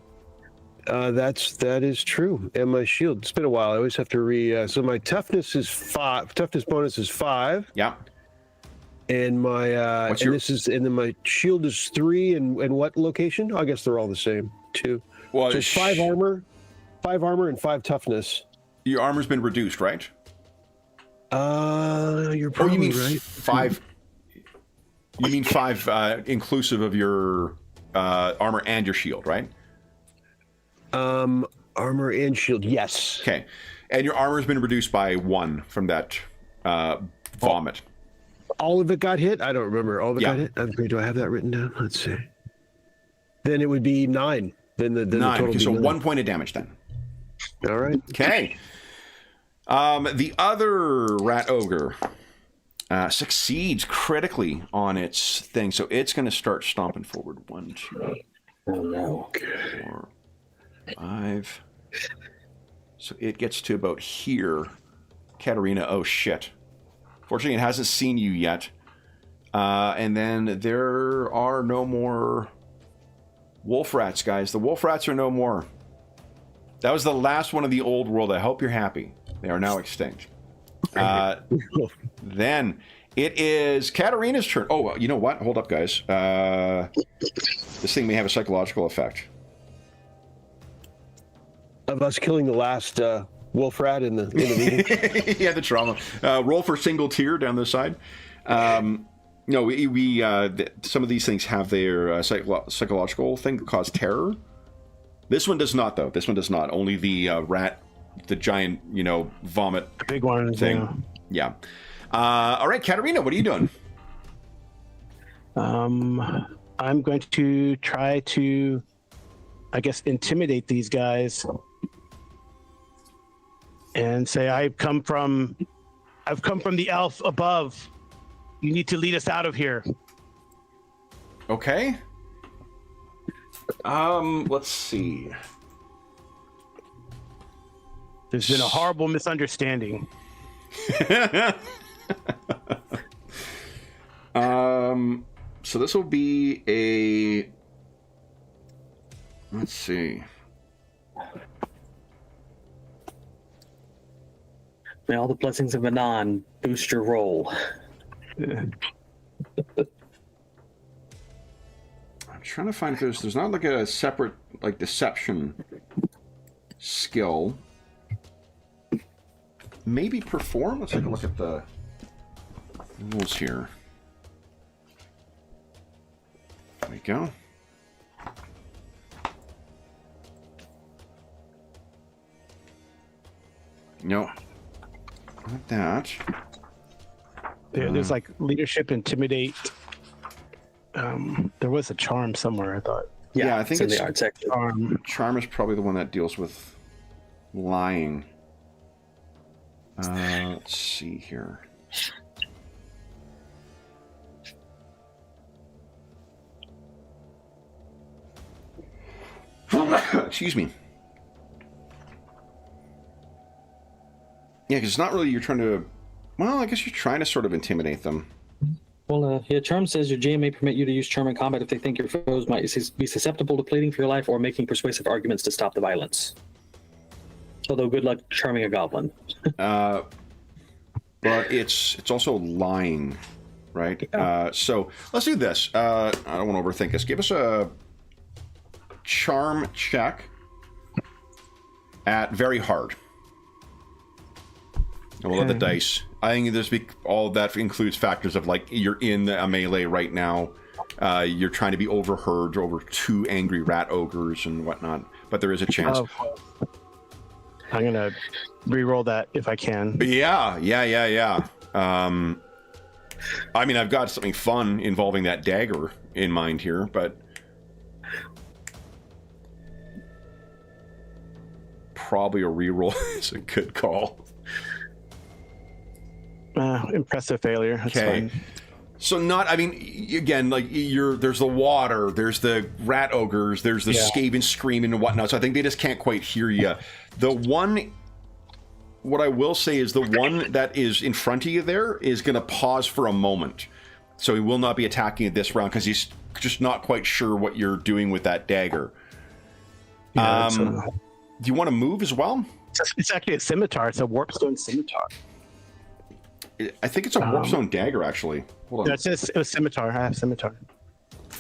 That is true. And my shield. It's been a while. I always have to so my toughness is 5. Toughness bonus is 5. Yeah. And my and then my shield is 3. And what location? I guess they're all the same. 2. Well, so it's 5 armor, and 5 toughness. Your armor's been reduced, right? You're probably you mean right. 5? You mean 5 inclusive of your armor and your shield, right? Armor and shield, yes. Okay. And your armor's been reduced by 1 from that vomit. All of it got hit? I don't remember. All of it Yeah. got hit? Okay, do I have that written down? Let's see. Then it would be 9. Then the 9. total would Okay, be so 9. 1 point of damage then. All right. Okay. The other rat ogre succeeds critically on its thing, so it's going to start stomping forward. 1, 2, Oh no. 4, 5. So it gets to about here. Katarina, oh shit. Fortunately, it hasn't seen you yet. And then there are no more wolf rats, guys. The wolf rats are no more. That was the last one of the old world. I hope you're happy. They are now extinct. Then it is Katarina's turn. Oh, you know what? Hold up, guys. This thing may have a psychological effect. Of us killing the last wolf rat in the meeting. Yeah, the trauma. Roll for single tier down the side. No, we some of these things have their psychological thing that cause terror. This one does not, though. This one does not. Only the rat, the giant, vomit The big one thing. Yeah. All right, Katarina, what are you doing? I'm going to try to, I guess, intimidate these guys and say, I've come from the elf above. You need to lead us out of here. Okay. Let's see. There's been a horrible misunderstanding. So this will be a. Let's see. May all the blessings of Anon boost your roll. I'm trying to find if there's not like a separate deception skill. Maybe perform. Let's take a look at the rules here. There we go. No, not that. There's like leadership, intimidate. There was a charm somewhere, I thought. Yeah, I think in it's the art section. Charm is probably the one that deals with lying. Let's see here. Excuse me. Yeah, because it's not really you're trying to. Well, I guess you're trying to sort of intimidate them. Well, charm says your GM may permit you to use charm in combat if they think your foes might be susceptible to pleading for your life or making persuasive arguments to stop the violence. Although good luck charming a goblin. But it's also lying, right? Yeah. So let's do this. I don't want to overthink this. Give us a charm check at very hard. And we'll let the dice. I think all of that includes factors of you're in a melee right now. You're trying to be overheard over 2 angry rat ogres and whatnot. But there is a chance. Oh, I'm gonna re-roll that if I can. Yeah. I mean, I've got something fun involving that dagger in mind here, but probably a reroll is a good call. Impressive failure. That's fine. So again, there's the water, there's the rat ogres, there's the Skaven screaming and whatnot. So I think they just can't quite hear you. What I will say is the one that is in front of you there is going to pause for a moment. So he will not be attacking you this round because he's just not quite sure what you're doing with that dagger. Yeah, do you want to move as well? It's actually a scimitar. It's a warpstone scimitar. I think it's a warpstone dagger, actually. Hold on. That's just a scimitar. I have scimitar.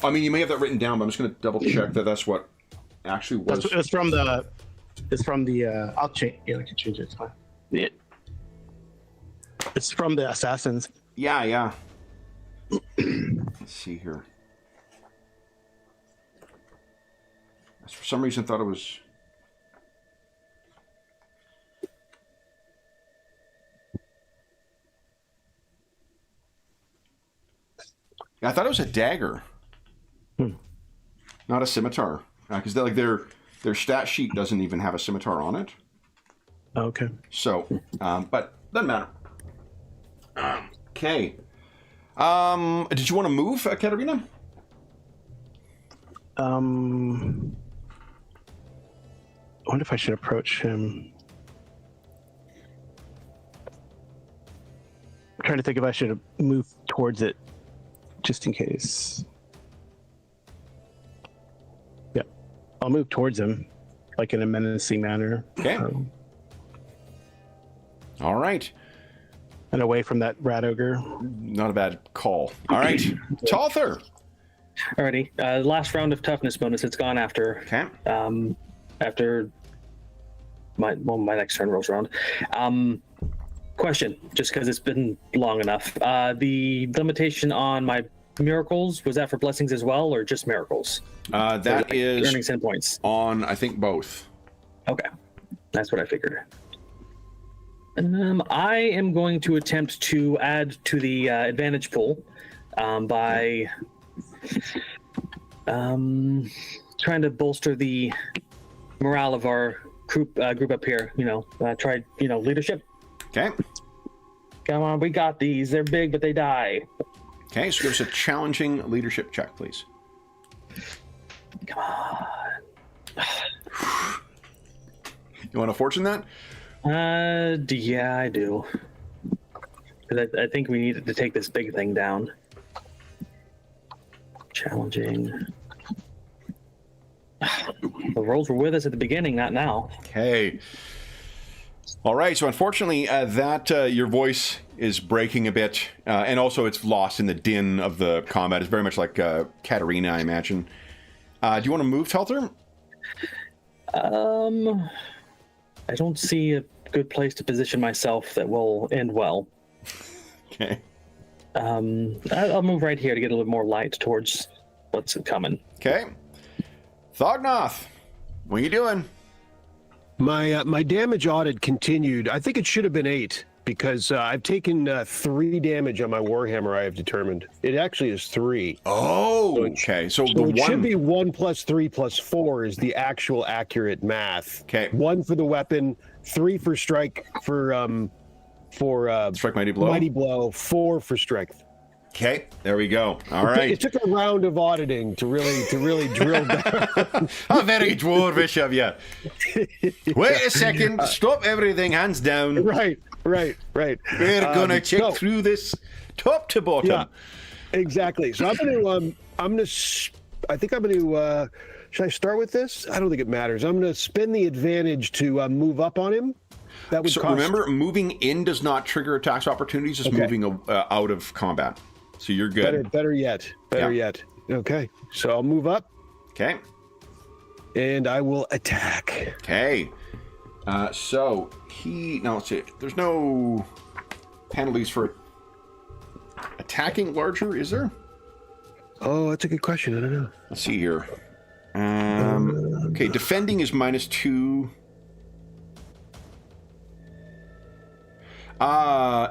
I mean, you may have that written down, but I'm just going to double check that that's what actually was. It's from the. I'll change. Yeah, I can change it. It's fine. It's from the assassins. Yeah. Let's see here. For some reason, I thought it was. I thought it was a dagger, not a scimitar, because their stat sheet doesn't even have a scimitar on it. Okay. So, but doesn't matter. Okay. Did you want to move, Katerina? I wonder if I should approach him. I'm trying to think if I should move towards it, just in case. Yeah, I'll move towards him, like in a menacing manner. Okay. All right. And away from that rat ogre. Not a bad call. All right. Talther. Alrighty. Last round of toughness bonus. It's gone after. Okay. After my next turn rolls around. Question, just because it's been long enough. The limitation on my miracles, was that for blessings as well, or just miracles? That is earning 10 points. On, I think, both. Okay. That's what I figured. I am going to attempt to add to the advantage pool by trying to bolster the morale of our group up here. Try leadership. Okay. Come on, we got these. They're big, but they die. Okay, so give us a challenging leadership check, please. Come on. You want to fortune that? Yeah, I do. Because I think we needed to take this big thing down. Challenging. The rolls were with us at the beginning, not now. Okay. All right, so unfortunately, your voice is breaking a bit, and also it's lost in the din of the combat. It's very much like Katerina, I imagine. Do you want to move, Telter? I don't see a good place to position myself that will end well. Okay. I'll move right here to get a little more light towards what's coming. Okay. Thognoth, what are you doing? My damage audit continued. I think it should have been 8 because I've taken 3 damage on my Warhammer. I have determined it actually is 3. Oh, okay. So the it one should be 1 + 3 + 4 is the actual accurate math. Okay. 1 for the weapon, 3 for strike for strike mighty blow. Mighty blow, 4 for strength. Okay, there we go. All right. It took a round of auditing to really drill down. How very dwarvish of you. Wait a second. Stop everything. Hands down. Right. We're gonna check through this top to bottom. Yeah, exactly. So I think I'm gonna. Should I start with this? I don't think it matters. I'm gonna spend the advantage to move up on him. That would so cost... remember, moving in does not trigger attacks opportunities. Just moving out of combat. So you're good. Better yet. Okay. So I'll move up. Okay. And I will attack. Okay. So now let's see. There's no penalties for attacking larger, is there? Oh, that's a good question. I don't know. Let's see here. Okay, defending is -2.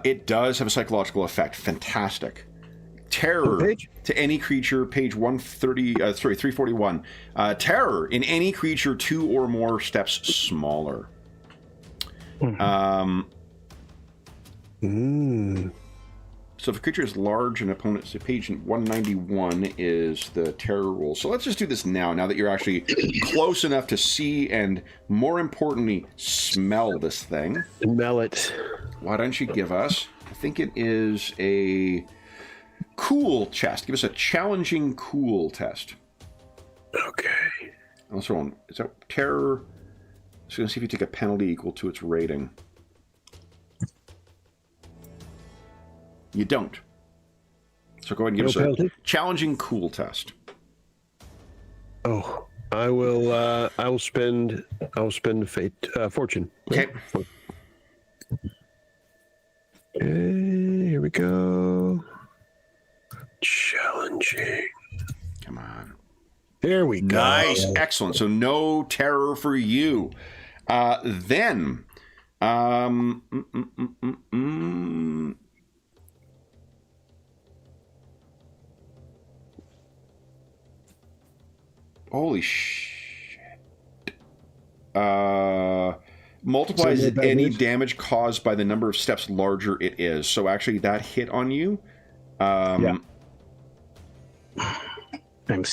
It does have a psychological effect. Fantastic. Terror to any creature, page 341. Terror in any creature 2 or more steps smaller. So if a creature is large, an opponent's page 191 is the terror rule. So let's just do this now that you're actually close enough to see and, more importantly, smell this thing. Smell it. Why don't you give us, I think it is a cool test. Give us a challenging cool test. Okay. Also on, is that terror? Just going to see if you take a penalty equal to its rating. You don't. So go ahead and give us a challenging cool test. Oh, I will spend fate fortune. Okay. Okay, here we go. Challenging. Come on. There we go. Nice. Excellent. So no terror for you. Then Holy shit. Multiplies So no any damage? damage caused by the number of steps larger it is. So actually that hit on you Times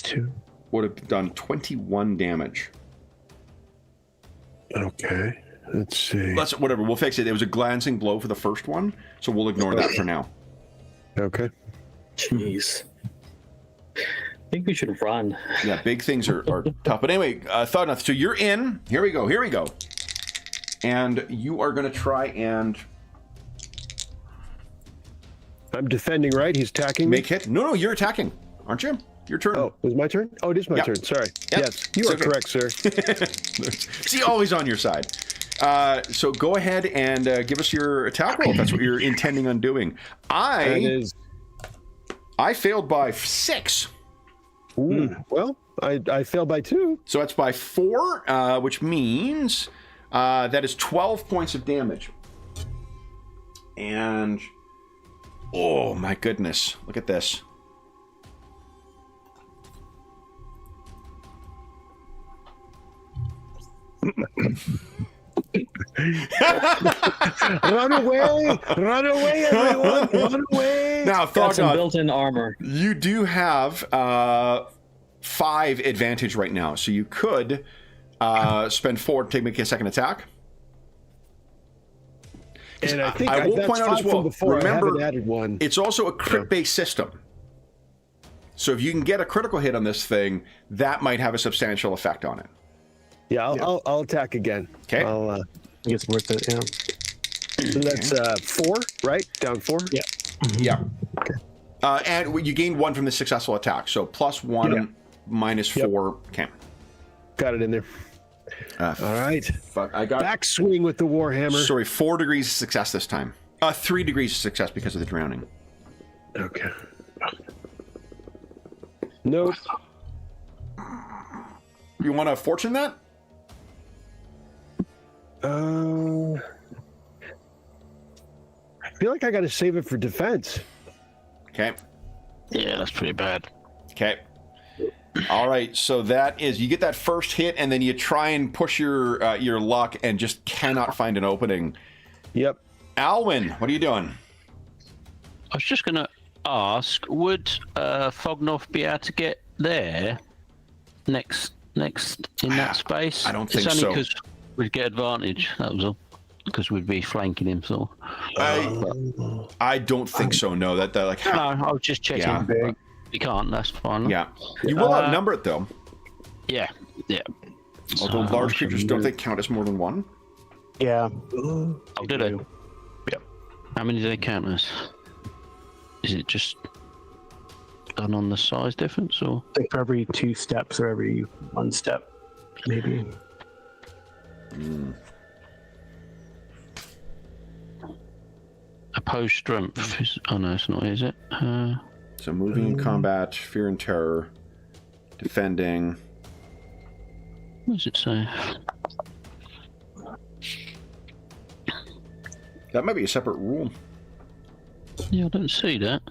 2. would have done 21 damage. Okay. Let's see. Let's whatever, we'll fix it. It was a glancing blow for the first one, so we'll ignore that for now. Okay. Jeez. I think we should run. Yeah, big things are tough. But anyway, thought enough. So you're in. Here we go. And you are going to try and I'm defending, right? He's attacking me? make hit. No, you're attacking, aren't you? Your turn. Oh, it was my turn? Oh, it is my Yep. turn. Sorry. Yep. Yes, you It's are okay. correct, sir. See, always on your side. So go ahead and give us your attack roll if that's what you're intending on doing. That is... I failed by 6. Ooh, well, I failed by 2. So that's by 4, which means that is 12 points of damage. And oh my goodness, look at this. Run away, everyone! Run away! Now, Got some Thought built-in armor. you do have 5 advantage right now, so you could spend 4 to make a second attack. And I think I will that's point out as 5 well, from before. remember, I haven't added one. It's also a crit-based system. So if you can get a critical hit on this thing, that might have a substantial effect on it. Yeah, I'll attack again. Okay. I think it's worth it, yeah. So that's 4, right? Down 4? Yeah. Yeah. And you gain 1 from the successful attack. So plus 1, Yeah. minus 4. Okay. Got it in there. All right. Fuck, I got... Backswing with the Warhammer. Sorry, 4 degrees of success this time. 3 degrees of success because of the drowning. Okay. Nope. You want to fortune that? I feel like I got to save it for defense. Okay. Yeah, that's pretty bad. Okay. All right. So that is, you get that first hit, and then you try and push your luck, and just cannot find an opening. Yep. Alwyn, what are you doing? I was just going to ask, would Fognoff be able to get there next in that space? I don't think it's so. only because we'd get advantage, that was all. Because we'd be flanking him, so. I don't think so. No, that like. No, I was just checking. Yeah. But you can't, that's fine. Yeah. You will outnumber it though. Yeah. Although large creatures don't they count as more than 1? Yeah. Oh, do they? Yep. How many do they count as? Is it just done on the size difference, or? I think for every 2 steps or every 1 step, maybe. Opposed strength is... Oh no, it's not, is it? So moving in combat, fear and terror, defending. What does it say? That might be a separate rule. Yeah, I don't see that.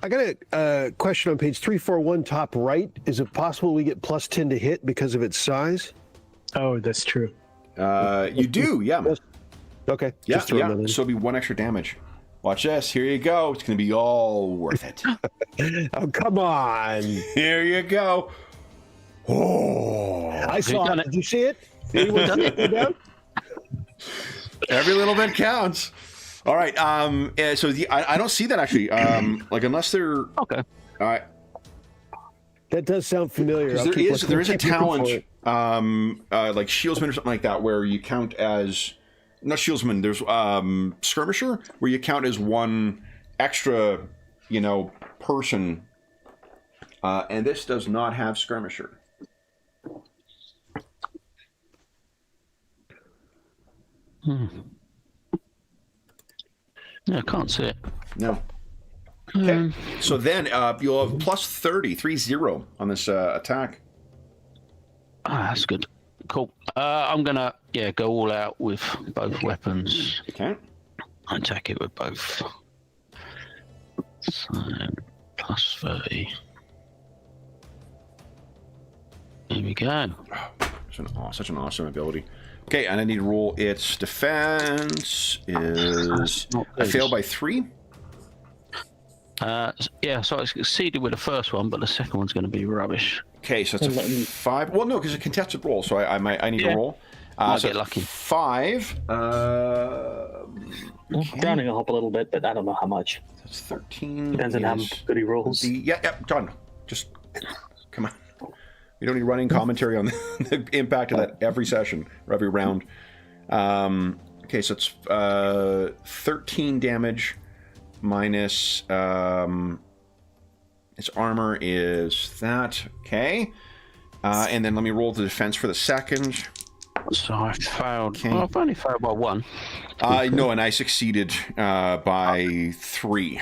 I got a question on page 341, top right. Is it possible we get plus 10 to hit because of its size? Oh, that's true. You do, yeah. Okay. Yeah, just throwing that in. So it'll be 1 extra damage. Watch this. Here you go. It's going to be all worth it. Oh, come on. Here you go. Oh. I saw done it. it. Did you see it? Anyone see it go down? Every little bit counts. All right. So I don't see that actually. Like unless they're. Okay. All right. That does sound familiar. I'll There keep is looking- a keep looking for talent, it. like Shieldsman or something like that, where you count as not Shieldsman. There's Skirmisher, where you count as 1 extra, person. And this does not have Skirmisher. Yeah, I can't see it. No. Okay. So then you'll have plus 30 on this attack. That's good. Cool. I'm gonna go all out with both weapons. Okay. Attack it with both. So plus 30. we go. Such an awesome ability. Okay, and I need to roll its defense is... I failed by 3. Yeah, so I succeeded with the first one, but the second one's going to be rubbish. Okay, so it's a 5. Well, no, because it's a contested roll, so I need to roll. Might so get lucky. 5. Drowning will help a little bit, but I don't know how much. That's 13. Depends on how good he rolls. Yeah, John, just come on. We don't need running commentary on the impact of that every session or every round. Okay, so it's 13 damage minus its armor is that. Okay. And then let me roll the defense for the second. So I failed. Okay. Well, I've only failed by 1. No, and I succeeded by 3.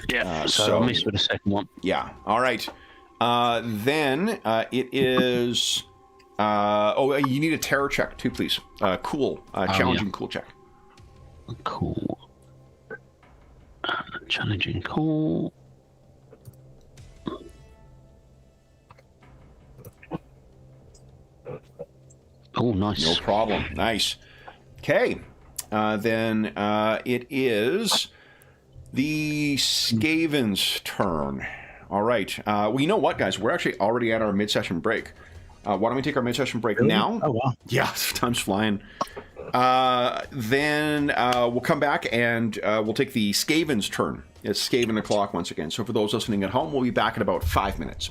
Yeah, so I missed with the second one. Yeah. All right. Then it is. You need a terror check too, please. Cool. Challenging cool check. Cool. Challenging cool. Oh, nice. No problem. Nice. Okay. Then it is the Skaven's turn. All right. Well, you know what, guys? We're actually already at our mid-session break. Why don't we take our mid-session break now? Oh, wow. Yeah, time's flying. Then we'll come back and we'll take the Skaven's turn. It's Skaven the clock once again. So for those listening at home, we'll be back in about 5 minutes.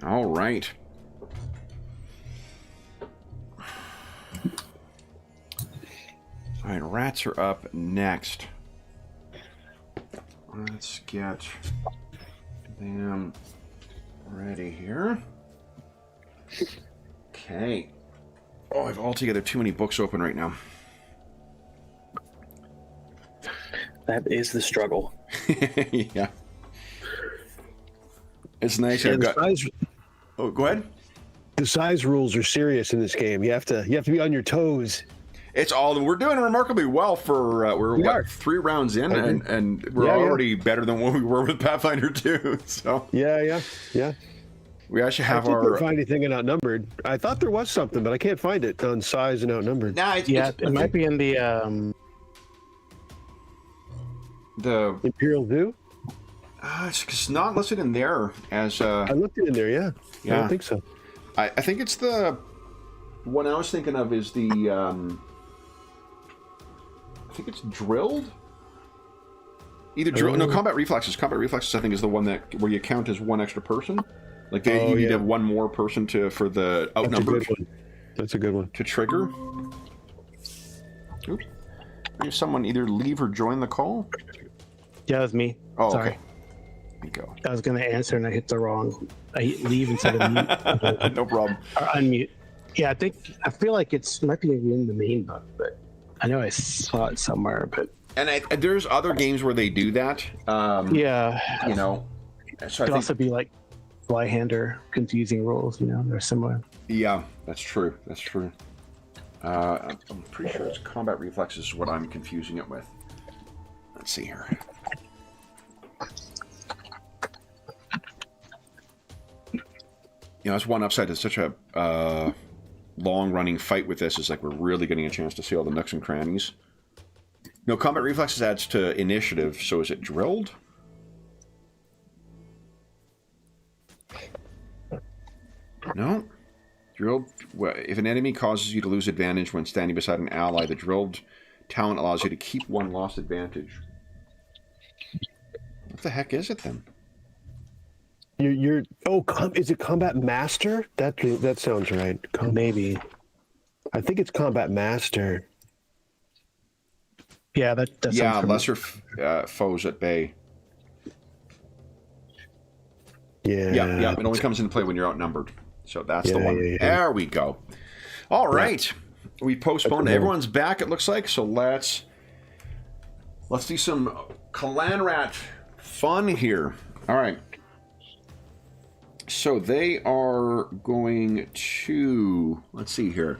All right. All right, rats are up next. Let's get them ready here. Okay. Oh, I've altogether too many books open right now. That is the struggle. Yeah. It's nice. Yeah, I've got... Oh, go ahead. The size rules are serious in this game. You have to be on your toes. It's all we're doing remarkably well for we're 3 rounds in, and we're already better than what we were with Pathfinder 2. So yeah. We actually have I can't find anything in Outnumbered. I thought there was something, but I can't find it on size and Outnumbered. Nah, it might be in the Imperial Zoo. It's not listed in there as. I looked it in there. Yeah. I don't think so. I think it's the one I was thinking of is the. I think it's drilled. Either drill. No, combat reflexes. Combat reflexes, I think, is the one that where you count as one extra person. Like you need to have one more person for the outnumbered. That's a good one to trigger. Oops. Maybe someone either leave or join the call. Yeah, that was me. Oh, sorry. Okay. There you go. I was going to answer and I hit the wrong. I hit leave instead of mute. No problem. Or unmute. Yeah, I feel like it might be in the main book, but I know I saw it somewhere. But there's other games where they do that. Yeah. You know, so it could also be like Flyhander confusing rules. You know, they're similar. Yeah, that's true. That's true. I'm pretty sure it's combat reflexes is what I'm confusing it with. Let's see here. You know, that's one upside to such a long-running fight with this is like we're really getting a chance to see all the nooks and crannies. No, combat reflexes adds to initiative, so is it drilled? No. Drilled. Well, if an enemy causes you to lose advantage when standing beside an ally, the drilled talent allows you to keep one lost advantage. What the heck is it then? Is it Combat Master? That sounds right. Maybe. I think it's Combat Master. Yeah, that yeah, lesser foes at bay. Yeah. It only comes into play when you're outnumbered. So that's the one. Yeah. There we go. All right. We postponed. Everyone's back, it looks like. So let's do some Clanrat fun here. All right. So they are going to... Let's see here.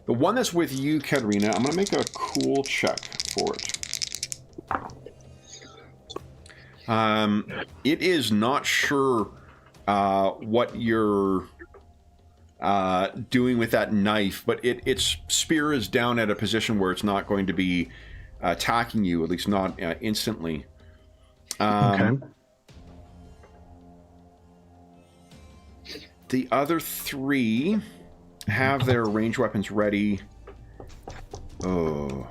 The one that's with you, Katerina, I'm going to make a cool check for it. It is not sure what you're doing with that knife, but its spear is down at a position where it's not going to be attacking you, at least not instantly. Okay. The other 3 have their ranged weapons ready. Oh.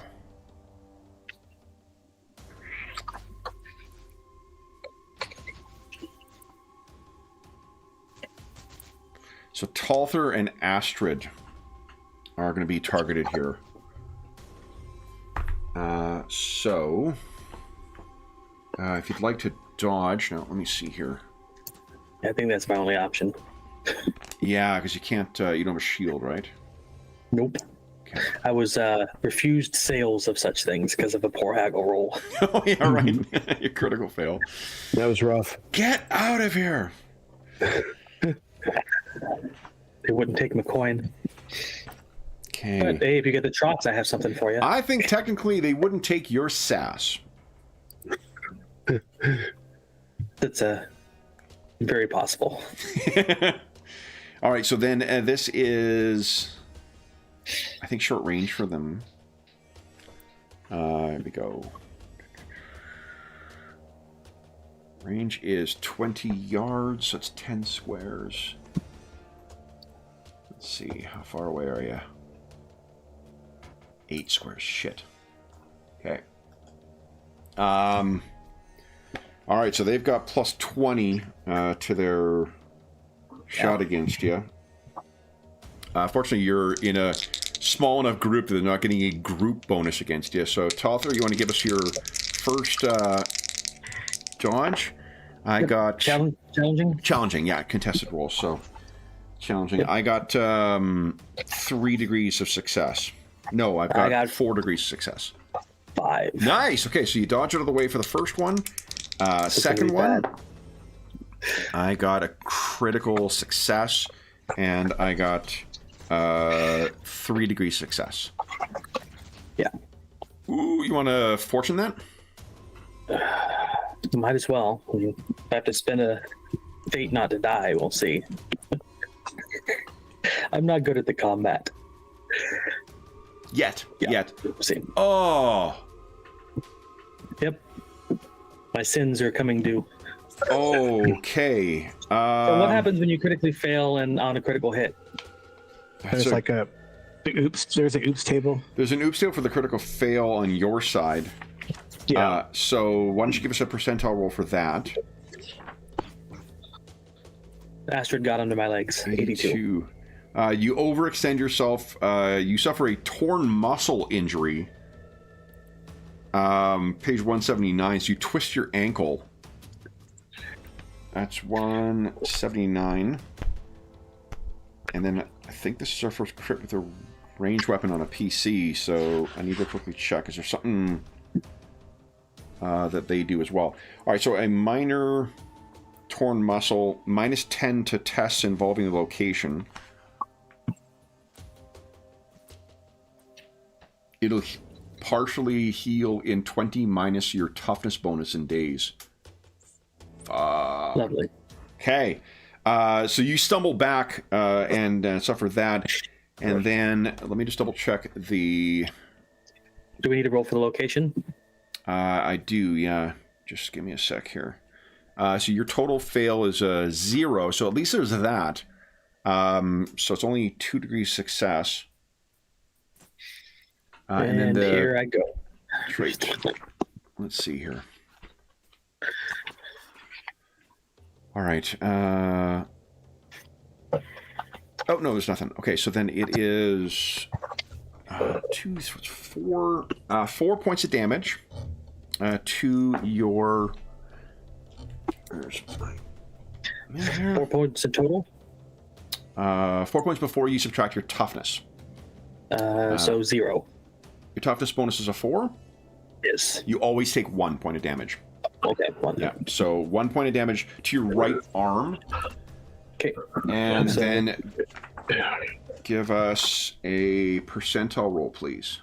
So Talther and Astrid are going to be targeted here. If you'd like to dodge... Now, let me see here. I think that's my only option. Yeah, because you can't... you don't have a shield, right? Nope. Okay. I was refused sales of such things because of a poor haggle roll. Oh, yeah, right. Your critical fail. That was rough. Get out of here! They wouldn't take my coin. Okay. But hey, if you get the trots, I have something for you. I think technically they wouldn't take your sass. That's very possible. All right, so then this is, I think, short range for them. Here we go. Range is 20 yards, so it's 10 squares. Let's see, how far away are you? 8 squares, shit. Okay. All right, so they've got plus 20 to their shot against you. Fortunately, you're in a small enough group that they're not getting a group bonus against you. So, Talther, you want to give us your first dodge? I got... Challenging? Challenging, yeah. Contested roll, so... Challenging. Yep. I got 3 degrees of success. No, I got 4 degrees of success. 5. Nice! Okay, so you dodge out of the way for the first one. Second one, I got a critical success, and I got 3 degrees success. Yeah. Ooh, you want to fortune that? Might as well. We have to spend a fate not to die. We'll see. I'm not good at the combat. Yet. We'll see. Oh. Yep. My sins are coming due. Okay. So what happens when you critically fail and on a critical hit? There's like a oops. There's an oops table. There's an oops table for the critical fail on your side. Yeah. So why don't you give us a percentile roll for that? Astrid got under my legs. 82. You overextend yourself. You suffer a torn muscle injury. Page 179. So you twist your ankle. That's 179. And then I think this is our first crit with a ranged weapon on a PC. So I need to quickly check. Is there something that they do as well? All right. So a minor torn muscle, -10 to tests involving the location. It'll partially heal in 20 minus your toughness bonus in days. Lovely. Okay. So you stumble back and suffer that. And then let me just double check the... Do we need to roll for the location? I do, yeah. Just give me a sec here. So your total fail is 0. So at least there's that. So it's only 2 degrees success. And then here I go. Trait. Let's see here. All right. Oh, no, there's nothing. Okay, so then it is 4 points of damage to your... There's my... 4 points in total? 4 points before you subtract your toughness. So 0. Your toughness bonus is a 4? Yes. You always take 1 point of damage. Okay, 1. Yeah, so 1 point of damage to your right arm. Okay. And then give us a percentile roll, please.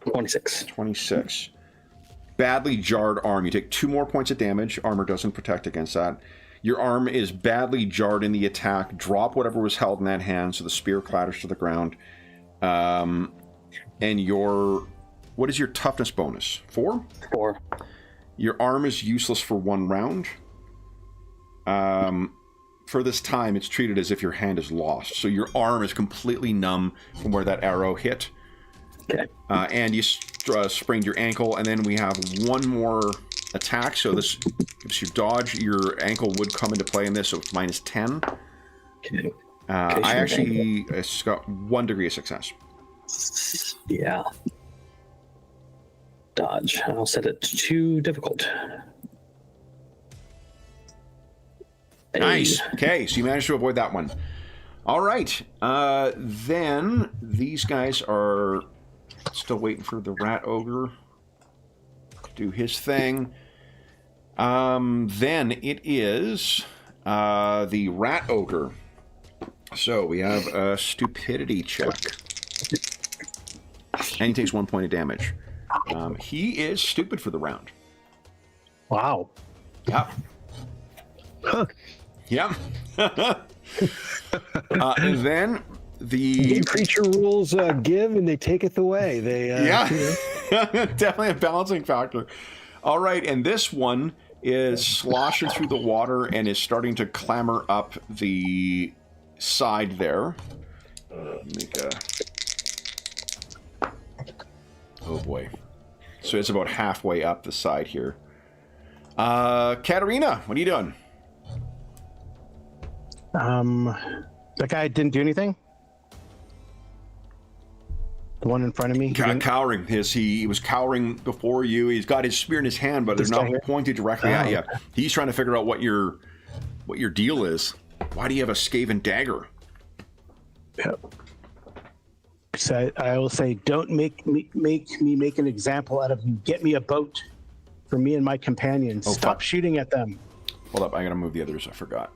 26. 26. Badly jarred arm. You take 2 more points of damage. Armor doesn't protect against that. Your arm is badly jarred in the attack. Drop whatever was held in that hand so the spear clatters to the ground. And your... What is your toughness bonus? 4? 4. Your arm is useless for 1 round. For this time, it's treated as if your hand is lost. So your arm is completely numb from where that arrow hit. Okay. And you sprained your ankle, and then we have 1 more attack. So this gives you dodge. Your ankle would come into play in this, so it's -10. Okay. I actually got 1 degree of success. Yeah. Dodge. I'll set it to too difficult. Nice. Okay, so you managed to avoid that one. All right. Then these guys are still waiting for the rat ogre to do his thing. Then it is the rat ogre. So we have a stupidity check. And he takes 1 point of damage. He is stupid for the round. Wow. Yep. Huh. Yep. And then the creature rules give and they taketh away. They yeah, definitely a balancing factor. All right, and this one is sloshing through the water and is starting to clamber up the side there. Make a... Oh boy. So it's about halfway up the side here. Katarina, what are you doing? That guy didn't do anything. The one in front of me. Cowering. He was cowering before you. He's got his spear in his hand, but it's not pointed directly at you. He's trying to figure out what your deal is. Why do you have a Skaven dagger? Yep. So I will say, don't make me make an example out of you. Get me a boat for me and my companions. Stop shooting at them. Hold up, I gotta move the others. I forgot.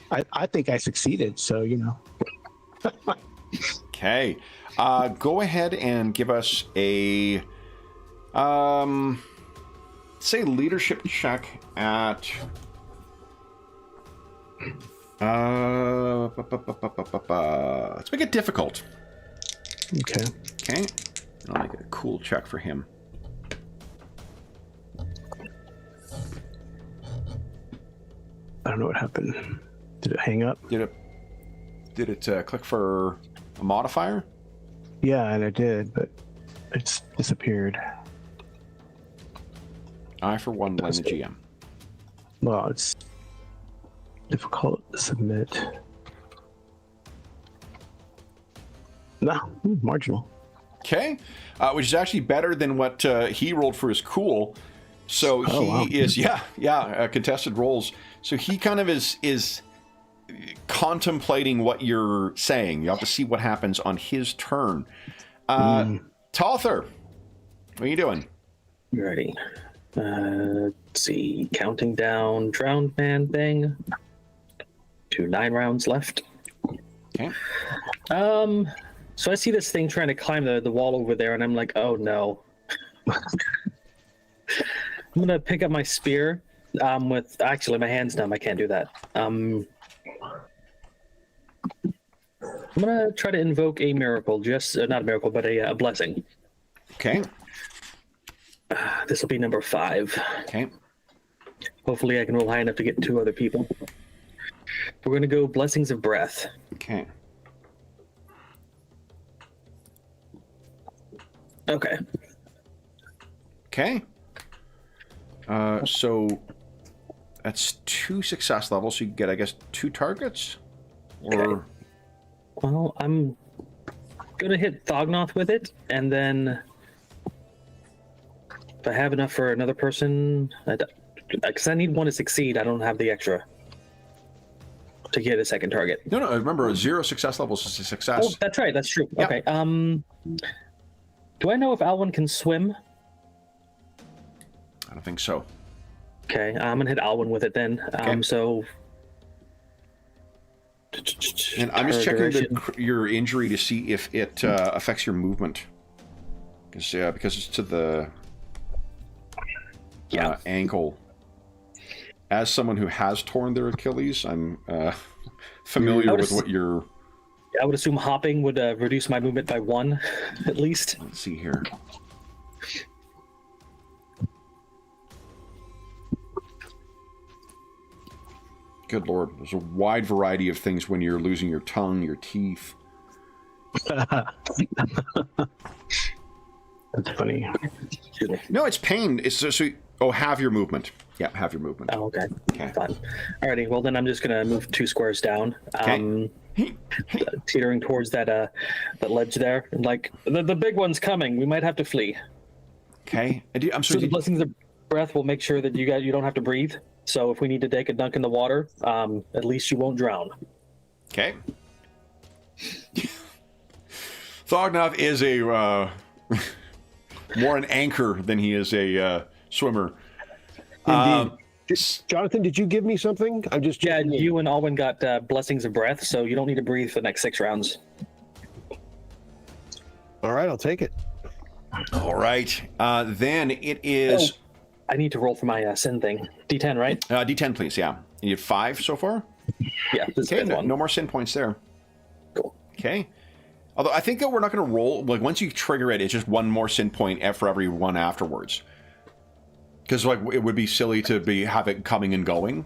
I think I succeeded, so you know. Okay, go ahead and give us a say leadership check at let's make it difficult. Okay. I'll make it a cool check for him. I don't know what happened. Did it hang up? Did it click for a modifier? Yeah, and it did, but it's disappeared. I, for one, blame the GM. Well, it's difficult to submit. No, marginal. Okay, which is actually better than what he rolled for his cool. So he is, contested rolls. So he kind of is contemplating what you're saying. You have to see what happens on his turn. Talther, what are you doing? Ready. Let's see. Counting down drowned man thing. To 9 rounds left. Okay. So I see this thing trying to climb the wall over there, and I'm like, oh no. I'm gonna pick up my spear. With actually my hand's numb. I can't do that. I'm gonna try to invoke a miracle, just not a miracle, but a blessing. Okay. This will be number 5. Okay. Hopefully, I can roll high enough to get 2 other people. We're gonna go blessings of breath. Okay. Okay. Okay. So that's 2 success levels. So you get, I guess, 2 targets. Or Okay. Well, I'm gonna hit Thognoth with it, and then if I have enough for another person, because I need one to succeed, I don't have the extra to get a second target. no. Remember, 0 success levels is a success. Oh, that's right. That's true. Yeah. Okay. Do I know if Alwyn can swim? I don't think so. Okay, I'm gonna hit Alwyn with it then. Okay. So. And I'm just checking your injury to see if it affects your movement. Because it's to the ankle. As someone who has torn their Achilles, I'm familiar with what you're... I would assume hopping would reduce my movement by 1, at least. Let's see here. Good Lord. There's a wide variety of things when you're losing your tongue, your teeth. That's funny. No, it's pain. It's have your movement. Yeah, have your movement. Oh, okay. Okay. Fine. Alrighty, well then I'm just gonna move 2 squares down. Okay. Teetering towards that ledge there. And like, the big one's coming. We might have to flee. Okay. I'm So sorry. the blessings of breath will make sure that you don't have to breathe. So if we need to take a dunk in the water, at least you won't drown. Okay. Thognoth is a more an anchor than he is a swimmer. Indeed. Jonathan, did you give me something? I'm just checking in. You and Alwyn got blessings of breath, so you don't need to breathe for the next 6 rounds. All right, I'll take it. All right. Then it is... Oh, I need to roll for my sin thing. D10, right? D10, please, yeah. You have 5 so far? Yeah, this Okay, is one. no more sin points there. Cool. Okay. Although I think that we're not going to roll... Like, once you trigger it, it's just 1 more sin point for every one afterwards. Because like it would be silly to have it coming and going.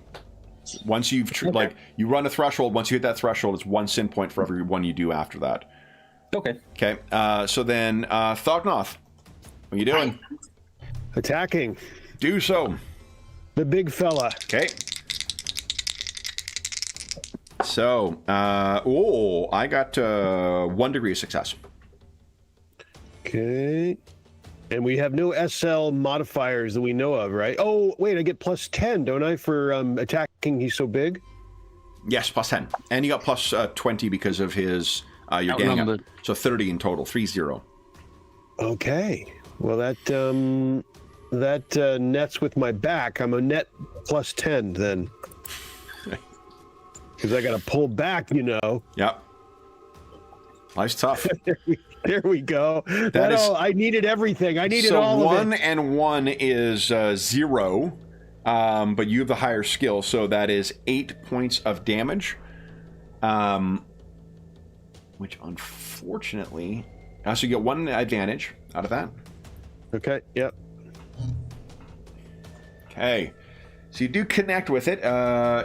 Once you've you run a threshold, once you hit that threshold, it's 1 sin point for every one you do after that. Okay. Okay. So then, Thognoth, what are you doing? Attacking Do so. the big fella. Okay. So, I got 1 degree of success. Okay. And we have no SL modifiers that we know of, right? Oh, wait, I get plus 10, don't I, for attacking? He's so big? Yes, plus 10. And you got plus 20 because of his your gang up. So 30 in total, 30. Okay. Well, that nets with my back. I'm a net plus 10 then. Because I got to pull back, you know. Yep. Life's tough. There we go. That is, I needed everything. I needed so all of it. 1 and 1 is 0, but you have the higher skill, so that is 8 points of damage. Which unfortunately, so you get 1 advantage out of that. Okay. Yep. Okay. So you do connect with it.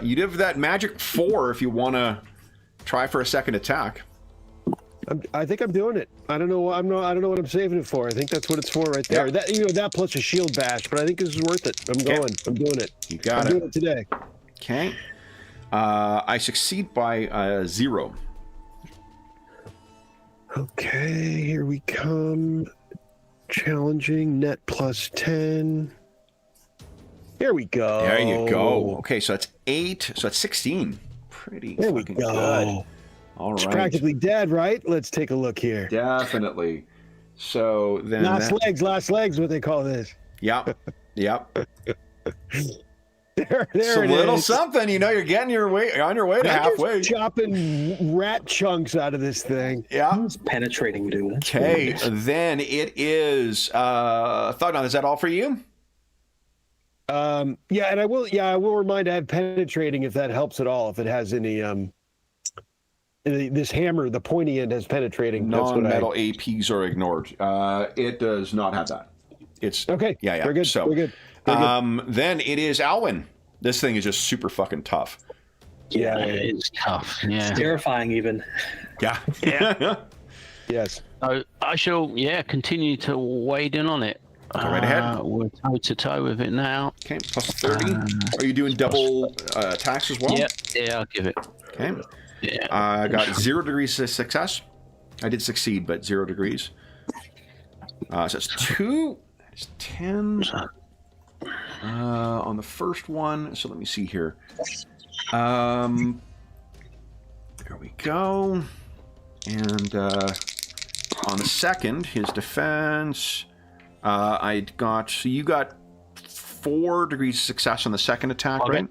You do have that magic 4 if you want to try for a second attack. I think I'm doing it. I don't know. I don't know what I'm saving it for. I think that's what it's for right there. Yep. That plus a shield bash. But I think this is worth it. I'm going. I'm doing it. You got I'm doing it today. Okay. I succeed by 0. Okay. Here we come. Challenging net plus 10. Here we go. There you go. Okay, so that's 8. So that's 16. Pretty there fucking we go. good. All right. It's practically dead, right? Let's take a look here. Definitely. So then Last legs, what they call this. Yep. There It's a it little is. something, you're getting on your way to I'm just halfway. chopping rat chunks out of this thing. Yeah. It's penetrating, dude. That's Okay, really nice. then it is Thugnon, is that all for you? Yeah, and I will remind I have penetrating if that helps at all. If it has any this hammer, the pointy end has penetrating. Non-metal APs are ignored. It does not have that. It's okay. Yeah. We're good. So, we're good. then it is Alwyn. This thing is just super fucking tough. Yeah, it's tough. Yeah. It's terrifying, even. Yeah. Yeah. Yes. So I shall, continue to wade in on it. Go right ahead. We're toe to toe with it now. Okay, plus 30. Are you doing double attacks as well? Yeah, I'll give it. Okay. Yeah. I got 0 degrees of success. I did succeed, but 0 degrees. So that's 2. That is 10. On the first one. So let me see here. There we go. And on the second, his defense, you got 4 degrees of success on the second attack, right?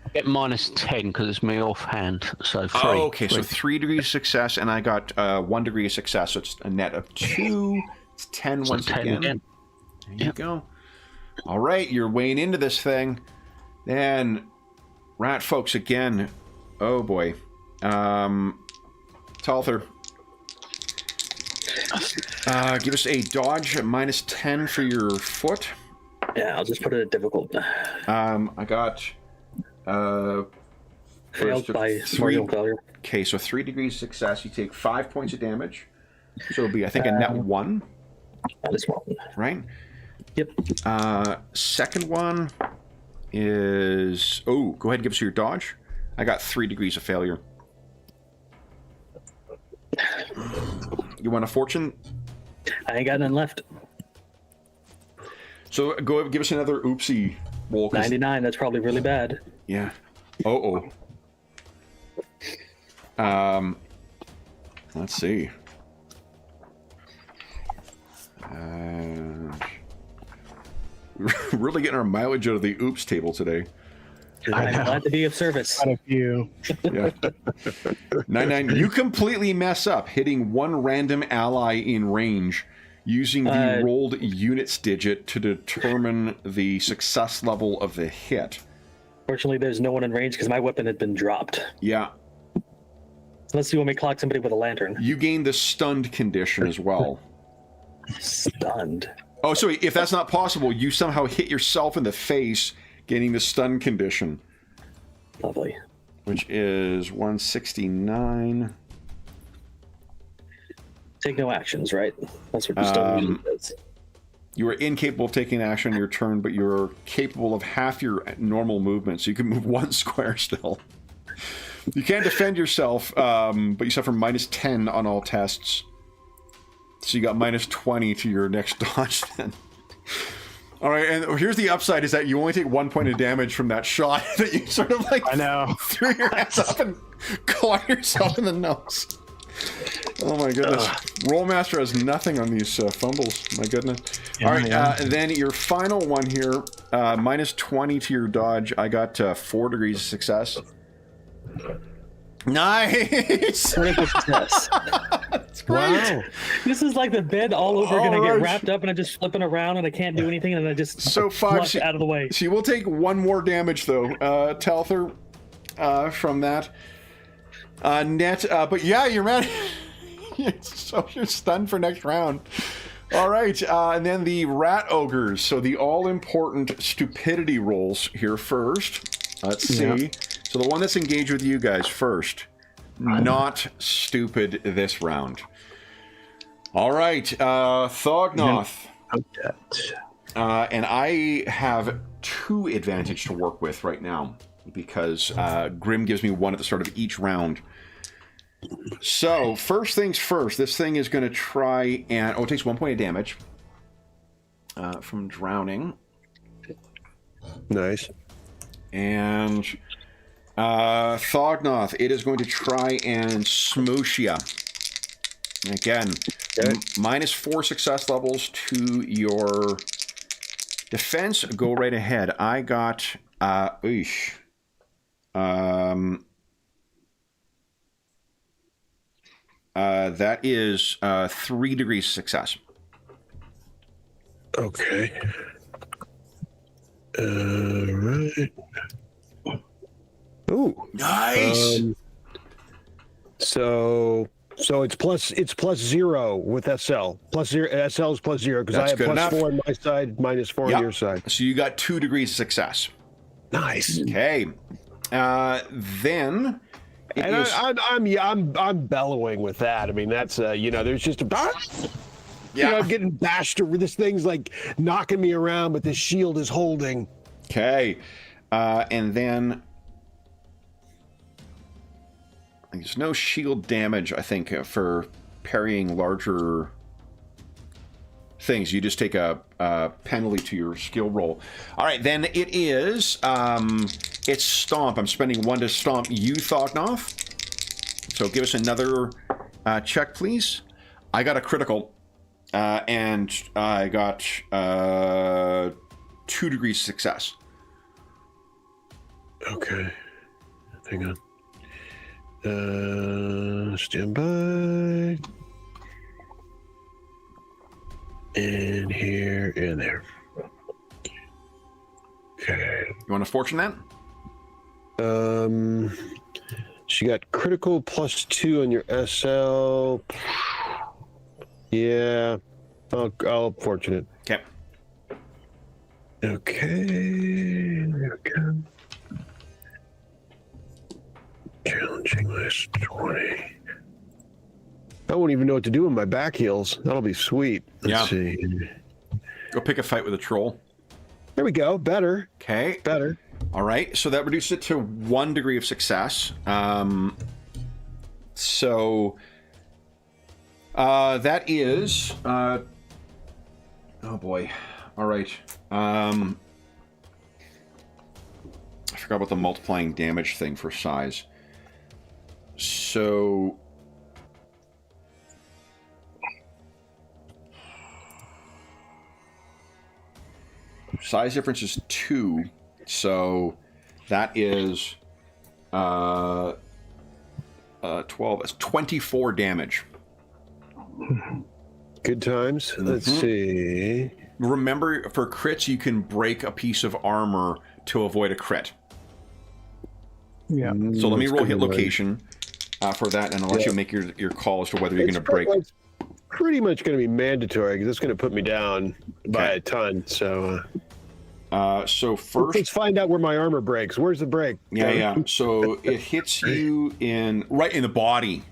I get minus 10 because it's me offhand, so 3. Oh, okay, so 3 degrees of success, and I got 1 degree of success, so it's a net of 2. It's 10 once 10 again. There you go. All right, you're weighing into this thing. Then, rat folks again. Oh boy. Talther. Give us a dodge at minus 10 for your foot. Yeah, I'll just put it at difficult. I got Failed by 3. marginal failure. Okay, so 3 degrees of success. You take 5 points of damage. So it'll be, I think, a net 1. That is 1. Right? Yep. Second one is... Oh, go ahead and give us your dodge. I got 3 degrees of failure. You want a fortune? I ain't got none left. So go ahead and give us another oopsie roll. 99, that's probably really bad. Yeah. Let's see. Really getting our mileage out of the oops table today. I'm glad to be of service. Quite a few. Yeah. 99. You completely mess up, hitting one random ally in range, using the rolled units digit to determine the success level of the hit. Fortunately, there's no one in range because my weapon had been dropped. Yeah. Let's see when we clock somebody with a lantern. You gain the stunned condition as well. Stunned. Oh, so if that's not possible, you somehow hit yourself in the face, gaining the stun condition. Lovely. Which is 169. Take no actions, right? That's what stun usually does. You are incapable of taking action on your turn, but you're capable of half your normal movement, so you can move 1 square still. You can't defend yourself, but you suffer -10 on all tests. So you got -20 to your next dodge then. All right, and here's the upside is that you only take 1 point of damage from that shot that you sort of like I know. threw your hands up and caught yourself in the nose. Oh my goodness. Rollmaster has nothing on these fumbles. My goodness. Yeah, all right, and then your final one here, -20 to your dodge. I got 4 degrees of success. Nice! Critical success. That's great. Wow. This is like the bed all over gonna All right. get wrapped up and I'm just flipping around and I can't do anything and I just So 5 flush out of the way. She will take 1 more damage though, Talther, from that. Net, but yeah, you're mad. So you're stunned for next round. All right, and then the rat ogres. So the all-important stupidity rolls here first. Let's see. Yeah. So the one that's engaged with you guys first. Not stupid this round. All right, Thognoth. And I have 2 advantage to work with right now because Grim gives me 1 at the start of each round. So, first things first, this thing is going to try and... Oh, it takes 1 point of damage from drowning. Nice. And Thognoth, it is going to try and smoosh ya. Again, Okay. -4 success levels to your defense. Go right ahead. I got... that is 3 degrees success. Okay. Right. Ooh. Nice. So it's +0 with SL. +0. SL is +0 because I That's have good enough. +4 on my side, -4 Yep. on your side. So you got 2 degrees of success. Nice. Okay. Then. it And is- I'm bellowing with that. I mean, that's there's just a Yeah. I'm getting bashed over. This thing's like knocking me around, but this shield is holding. Okay. And then there's no shield damage, I think, for parrying larger things. You just take a penalty to your skill roll. All right, then it is it's Stomp. I'm spending 1 to stomp you, Thognoth. So give us another check, please. I got a critical, and I got 2 degrees success. Okay. Hang on. Stand by. And here and there. Okay. You want to fortune that? She got critical +2 on your SL. Yeah. I'll fortune it. Okay. Okay. There we go. Challenging list 20. I won't even know what to do with my back heels. That'll be sweet. Let's see. Go pick a fight with a troll. There we go. Better. Okay. Better. All right. So that reduces it to 1 degree of success. So that is. Oh boy. All right. I forgot about the multiplying damage thing for size. So. Size difference is 2, so that is 12. It's 24 damage. Good times. Let's see. Remember, for crits, you can break a piece of armor to avoid a crit. Yeah. So let me That's roll good hit one. location for that, and I'll let you make your call as to whether you're going to break. It's pretty much going to be mandatory because it's going to put me down by Okay. a ton. So So first, let's find out where my armor breaks. Where's the break? yeah. So it hits you right in the body.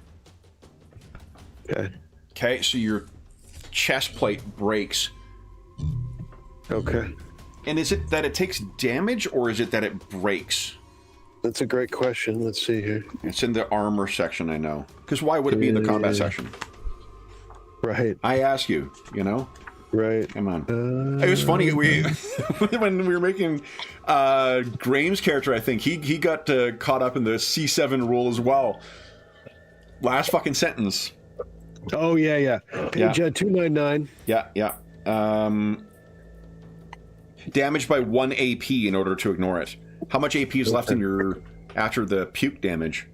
Okay. Okay, so your chest plate breaks. Okay. And is it that it takes damage, or is it that it breaks? That's a great question. Let's see here. It's in the armor section, I know. Because why would it be in the combat section? Right. I ask you, you know? Right. Come on. It was funny, when we were making Graham's character, I think, he got caught up in the C7 rule as well. Last fucking sentence. Oh, yeah. Page 299. Yeah. Damaged by 1 AP in order to ignore it. How much AP is left in your after the puke damage?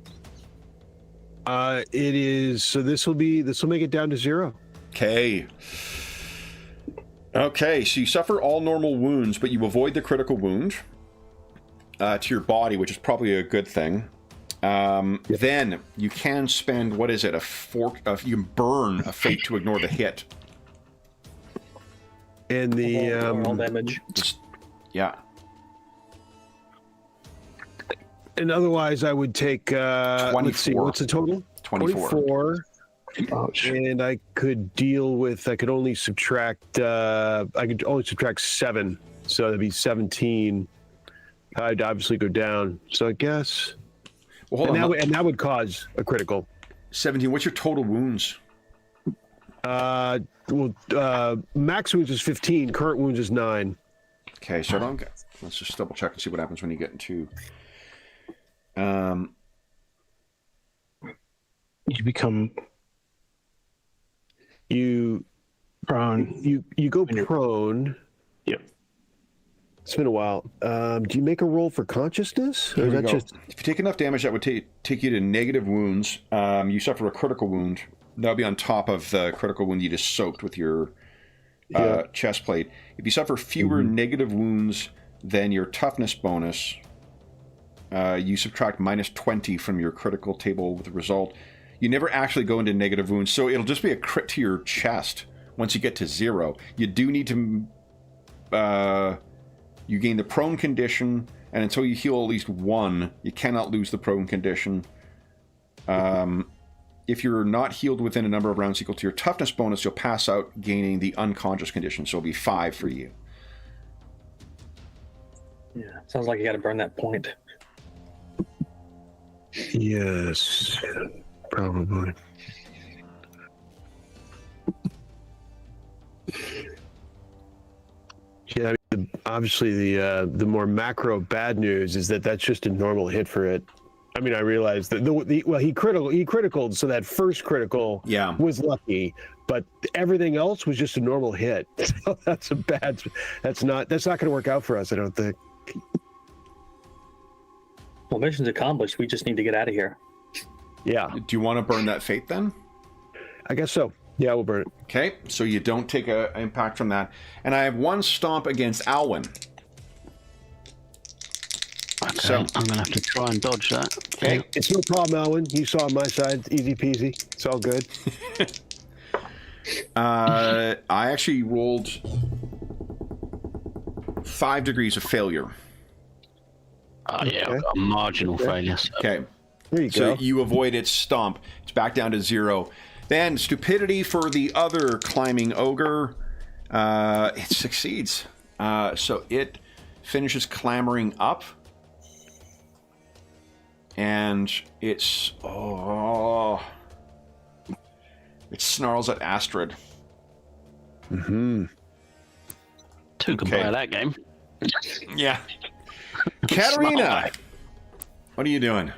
It is, so this will make it down to 0. Okay, so you suffer all normal wounds, but you avoid the critical wound to your body, which is probably a good thing. Then you can spend, what is it, you can burn a fate to ignore the hit. And the all damage. Yeah. And otherwise, I would take. 24. Let's see, what's the total? 24. And I could only subtract. I could only subtract 7, so that'd be 17. I'd obviously go down. So I guess. Well, hold on. And that would cause a critical. 17. What's your total wounds? Max wounds is 15. Current wounds is 9. Okay, so let's just double check and see what happens when you get into. You become prone. You go prone. Yep. It's been a while. Do you make a roll for consciousness? Or Here is we that go. just If you take enough damage, that would take you to negative wounds. You suffer a critical wound. That would be on top of the critical wound you just soaked with your chest plate. If you suffer fewer negative wounds than your toughness bonus, you subtract minus 20 from your critical table with the result. You never actually go into negative wounds, so it'll just be a crit to your chest once you get to 0. You do need to... you gain the prone condition, and until you heal at least 1, you cannot lose the prone condition. If you're not healed within a number of rounds equal to your toughness bonus, you'll pass out, gaining the unconscious condition, so it'll be 5 for you. Yeah, sounds like you got to burn that point. Yes, probably. Yeah, I mean, obviously the more macro bad news is that that's just a normal hit for it. I mean, I realized that he criticaled, so that first critical was lucky, but everything else was just a normal hit. So that's not going to work out for us, I don't think. Well, mission's accomplished. We just need to get out of here. Yeah. Do you want to burn that fate then? I guess so. Yeah, we'll burn it. Okay, so you don't take an impact from that. And I have 1 stomp against Alwyn. Okay, So I'm going to have to try and dodge that. Okay. It's no problem, Alwyn. You saw on my side. Easy peasy. It's all good. I actually rolled 5 degrees of failure. Oh, yeah, I've got a marginal failure. So. Okay. There you So go. you avoid its stomp. It's back down to 0. Then stupidity for the other climbing ogre. It succeeds. So it finishes clambering up. And it snarls at Astrid. Two can play that game. Yeah. Katerina, what are you doing?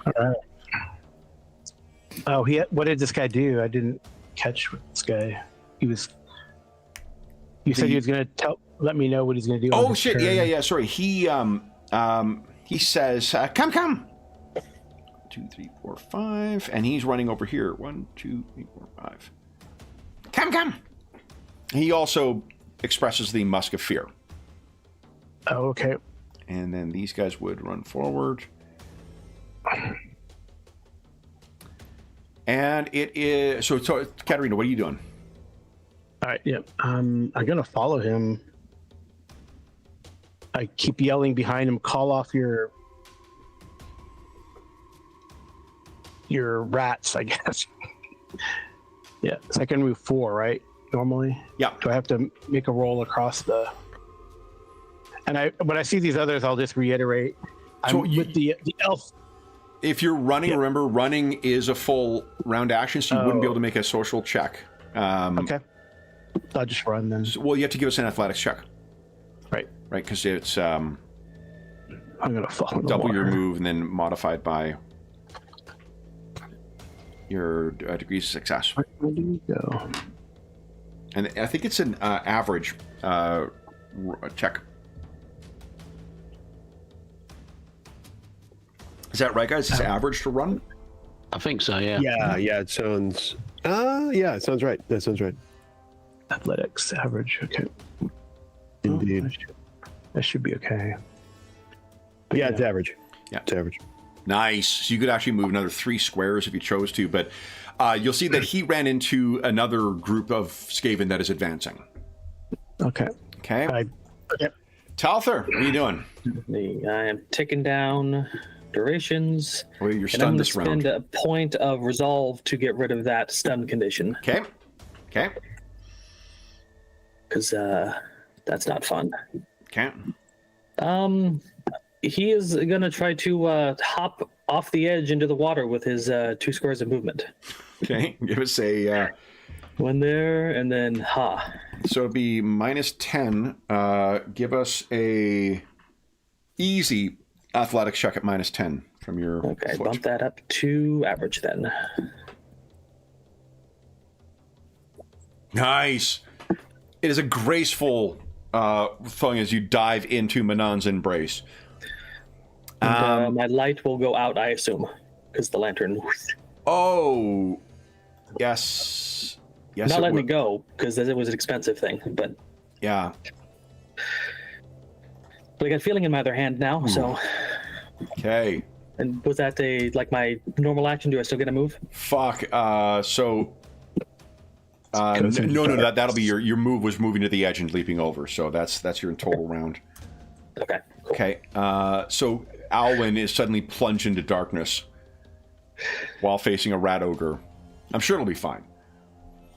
Oh, what did this guy do? I didn't catch what this guy. You said he was going to let me know what he's going to do. Oh shit! Yeah. Sorry. He says, "Come." 2, 3, 4, 5, and he's running over here. 1, 2, 3, 4, 5. Come. He also expresses the Musk of Fear. Oh, okay. And then these guys would run forward. And it is... So Katerina, what are you doing? All right, yeah. I'm going to follow him. I keep yelling behind him, call off your rats, I guess. Yeah, so I can move 4, right? Normally? Yeah. Do I have to make a roll across the... And when I see these others, I'll just reiterate. So with the elf. If you're running, remember, running is a full round action, so you wouldn't be able to make a social check. Okay. I'll just run then. Well, you have to give us an athletics check. Right. Right, because it's I'm gonna follow the double your water. move and then modified by your degrees of success. Where do we go? And I think it's an average check. Is that right, guys? Is it average to run? I think so, yeah. Yeah, it sounds. Yeah, it sounds right. That sounds right. Athletics average. Okay. Indeed. That should be okay. Yeah, it's average. Yeah, it's average. Nice. So you could actually move another 3 squares if you chose to, but you'll see that he ran into another group of Skaven that is advancing. Okay. Okay. Okay. Talther, what are you doing? I am taking down durations. Well, you're And I'm stunned going to this round. spend a point of resolve to get rid of that stun condition. Okay. Okay. Because that's not fun. Okay. He is going to try to hop off the edge into the water with his 2 squares of movement. Okay. Give us a. One there, and then ha. So it'd be -10. Give us a easy athletics check at -10 from your. Okay, foot. bump that up to average then. Nice. It is a graceful thing as you dive into Manon's embrace. And, my light will go out, I assume, because the lantern. Oh, yes. Yes. Not it let me would. go, because it was an expensive thing, but Yeah. I got feeling in my other hand now, so. Okay. And was that my normal action? Do I still get a move? Fuck. So. No. That'll be your move was moving to the edge and leaping over. So that's your total round. Okay. Cool. Okay. So Alwyn is suddenly plunged into darkness while facing a rat ogre. I'm sure it'll be fine.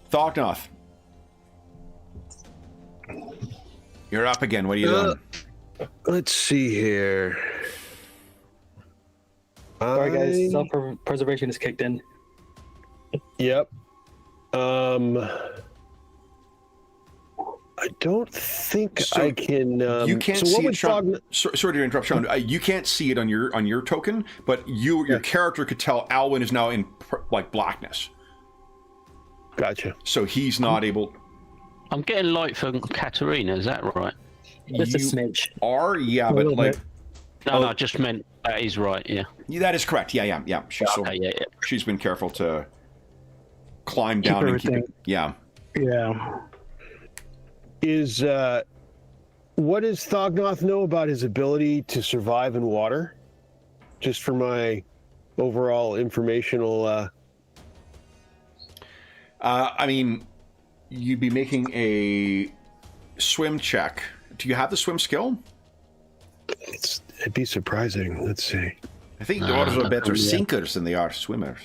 Thognoth. You're up again. What are you doing? Let's see here. Sorry, guys. Self-preservation is kicked in. Yep. I don't think So I can. You can't so see what it, would Sean. Sorry to interrupt, Sean. You can't see it on your token, but your character could tell Alwyn is now in blackness. Gotcha. So he's not able. I'm getting light from Katerina, is that right? Just a You smidge. are, yeah, but little like bit. No, I just meant that is right, yeah. that is correct. Yeah. Okay, yeah. She's been careful to climb down and keep it. everything. Yeah. Yeah. Is what does Thognoth know about his ability to survive in water? Just for my overall informational. I mean, you'd be making a swim check. Do you have the swim skill? It'd be surprising. Let's see. I think the otters are better sinkers than they are swimmers.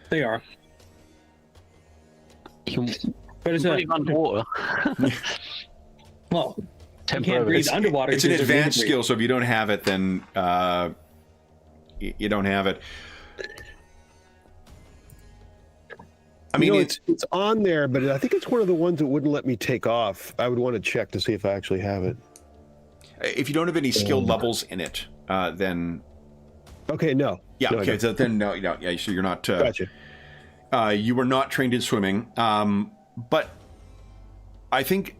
They are. You But it's can not. breathe underwater. Well, you can't Temporarily. breathe underwater. It's an because they're advanced breathing. skill, so if you don't have it, then you don't have it. I mean, it's on there, but I think it's one of the ones that wouldn't let me take off. I would want to check to see if I actually have it. if you don't have any skill levels in it, then Okay, no. yeah, No, I okay, don't. so then no, yeah, so you're not. Gotcha. You were not trained in swimming, but I think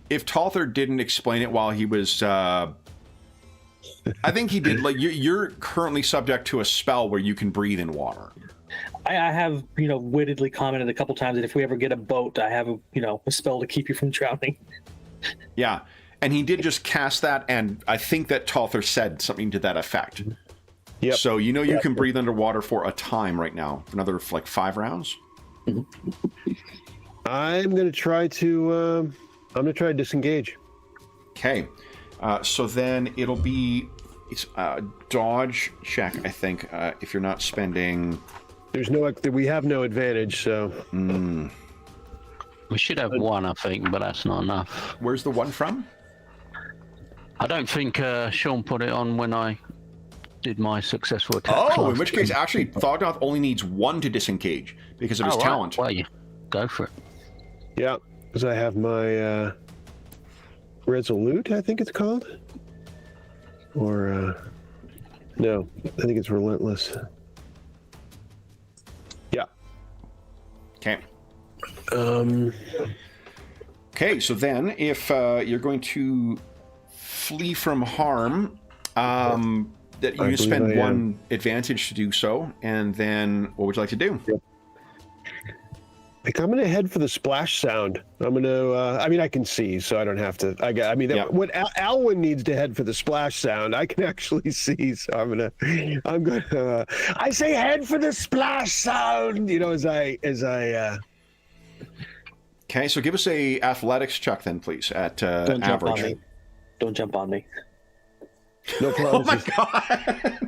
if Talther didn't explain it while he was, I think he did. Like you're currently subject to a spell where you can breathe in water. I have, wittedly commented a couple times that if we ever get a boat, I have a spell to keep you from drowning. Yeah, and he did just cast that, and I think that Talther said something to that effect. Yep. So you can breathe underwater for a time right now, for another 5 rounds. I'm gonna try to. Disengage. Okay, so then it'll be it's a dodge check, I think, if you're not spending. We have no advantage, so. We should have one, I think, but that's not enough. Where's the one from? I don't think Sean put it on when I did my successful attack. Oh, in which case, actually, Thognoth only needs 1 to disengage because of his talent. Well, you go for it. Yeah, because I have my Resolute, I think it's called. Or, no, I think it's Relentless. Yeah. Okay. Okay, so then if you're going to flee from harm, that you spend 1 advantage to do so, and then what would you like to do? Yep. I think I'm going to head for the splash sound. I'm going to, I mean, I can see, so I don't have to. What Alwyn needs to head for the splash sound, I can actually see, so I'm going to, I say head for the splash sound, as I. Okay, so give us a athletics check then, please, at Don't jump average. on me. Don't jump on me. No Oh problems. my god!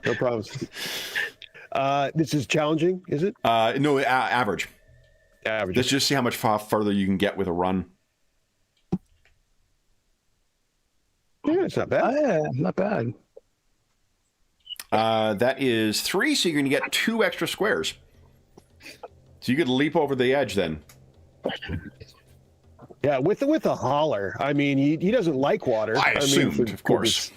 No problems. This is challenging, is it? No, average. Average. Let's just see how much further you can get with a run. Yeah, it's not bad. Not bad. That is 3, so you're going to get 2 extra squares. So you could leap over the edge then. Yeah, with a holler. I mean, he doesn't like water. I assumed, of course.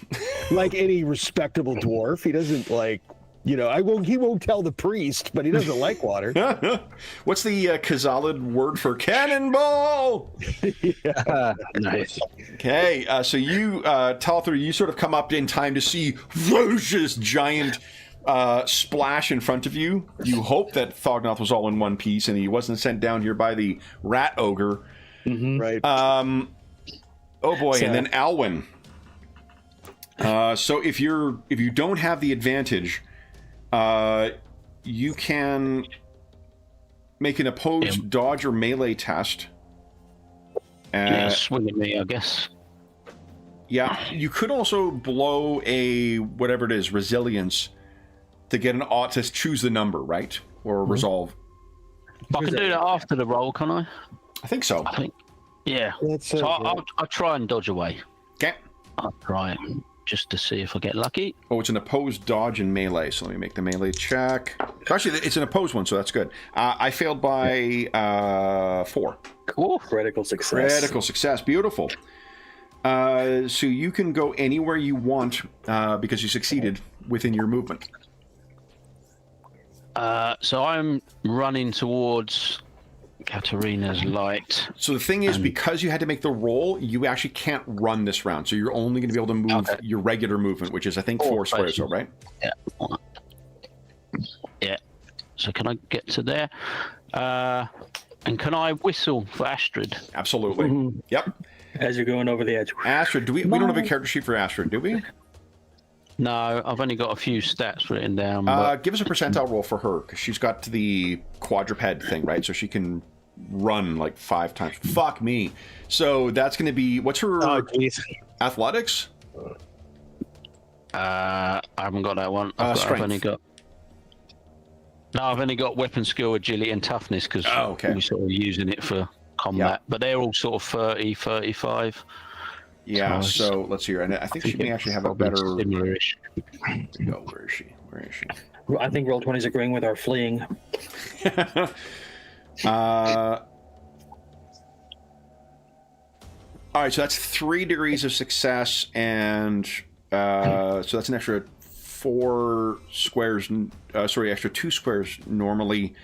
Like any respectable dwarf, he doesn't like. He won't tell the priest, but he doesn't like water. What's the Khazalid word for cannonball? Yeah. Nice. Okay, so you, Talthur, you sort of come up in time to see ferocious giant splash in front of you. You hope that Thognoth was all in one piece and he wasn't sent down here by the rat ogre. Mm-hmm. Right. Oh boy, and then Alwyn. So if you don't have the advantage, you can make an opposed dodge or melee test. Swing at me, I guess. Yeah, you could also blow a whatever it is, resilience, to get an to choose the number, right? Or resolve. I can do that after the roll, can I? I think so. I think. Yeah. So I'll try and dodge away. Okay. I'll try it just to see if I get lucky. Oh, it's an opposed dodge and melee. So let me make the melee check. Actually, it's an opposed one, so that's good. I failed by 4. Cool. Critical success. Critical success. Beautiful. So you can go anywhere you want because you succeeded within your movement. So I'm running towards Katarina's light. So the thing is, because you had to make the roll, you actually can't run this round. So you're only going to be able to move your regular movement, which is, I think, 4 squares, though, right? Yeah. Yeah. So can I get to there? And can I whistle for Astrid? Absolutely. Mm-hmm. Yep. As you're going over the edge. Astrid, we don't have a character sheet for Astrid, do we? No, I've only got a few stats written down. But... Give us a percentile roll for her, because she's got the quadruped thing, right? So she can run like 5 times. Fuck me. So that's going to be, what's her athletics? I haven't got that one. I've only got weapon skill, agility, and toughness, because we're sort of using it for combat. Yep. But they're all sort of 30, 35. Yeah, so let's see here. And I think she may actually have a better... Similar-ish. Where is she? Where is she? I think Roll20 is agreeing with our fleeing. All right, so that's 3 degrees of success, and so that's an extra 4 squares. Extra 2 squares normally.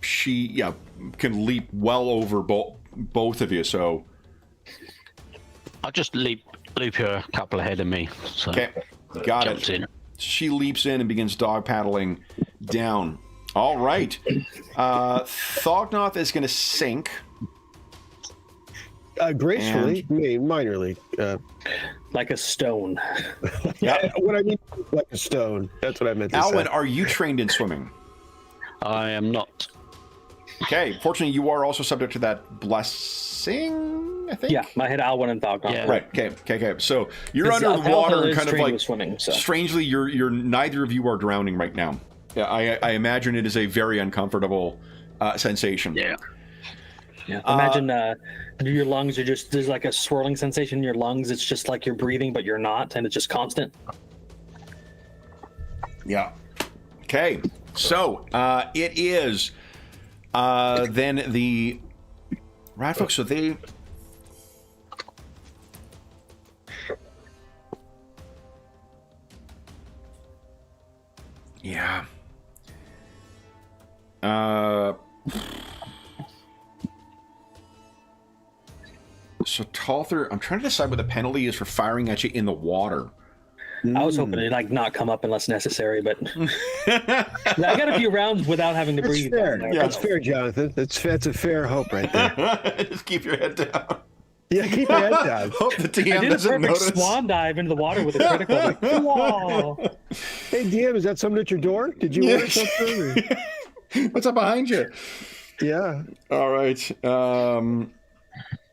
She can leap well over both of you. So I'll just leap her a couple ahead of me. So okay, got it. In. She leaps in and begins dog paddling down. All right, Thognoth is going to sink. Gracefully, minorly. Like a stone. Yeah. What I mean, like a stone. That's what I meant to say. Alwyn, are you trained in swimming? I am not. Okay. Fortunately, you are also subject to that blessing, I think? Yeah, I hit Alwyn and Thognoth. Yeah. Right. Okay. So you're under the water and kind of like swimming. So. Strangely, you're neither of you are drowning right now. Yeah, I imagine it is a very uncomfortable sensation. Yeah. Yeah. Imagine your lungs are just, there's like a swirling sensation in your lungs. It's just like you're breathing, but you're not, and it's just constant. Yeah. Okay. So it is then the rat folks. So they. Yeah. So Talther, I'm trying to decide what the penalty is for firing at you in the water. I was hoping it'd like not come up unless necessary, but I got a few rounds without having to That's breathe. fair. Yeah. That's fair, Jonathan. That's a fair hope right there. Just keep your head down. Yeah, keep your head down. Hope the I DM did a doesn't perfect notice. swan dive into the water with a critical. Like, whoa. Hey, DM, is that something at your door? Did you order something? Or- What's up behind you? Yeah. All right.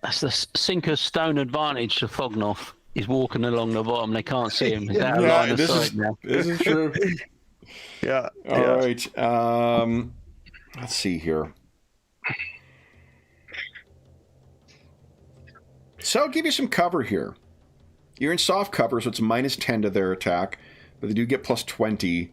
That's the sinker's stone advantage to Fognoff. He's walking along the bottom. They can't see him. He's out of line of sight now. This is true. Yeah. All right. Let's see here. So I'll give you some cover here. You're in soft cover, so it's minus 10 to their attack, but they do get plus 20.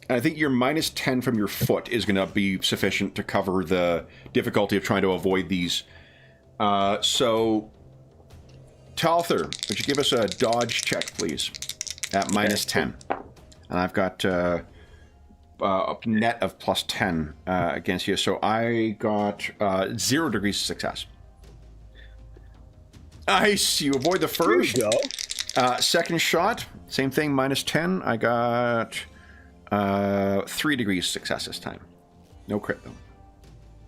I think your minus 10 from your foot is going to be sufficient to cover the difficulty of trying to avoid these. So, Talther, would you give us a dodge check, please? At minus 10. And I've got a net of plus 10 against you. So I got 0 degrees of success. Nice. You avoid the first. There you go. Second shot, same thing, minus 10. I got 3 degrees success this time. No crit,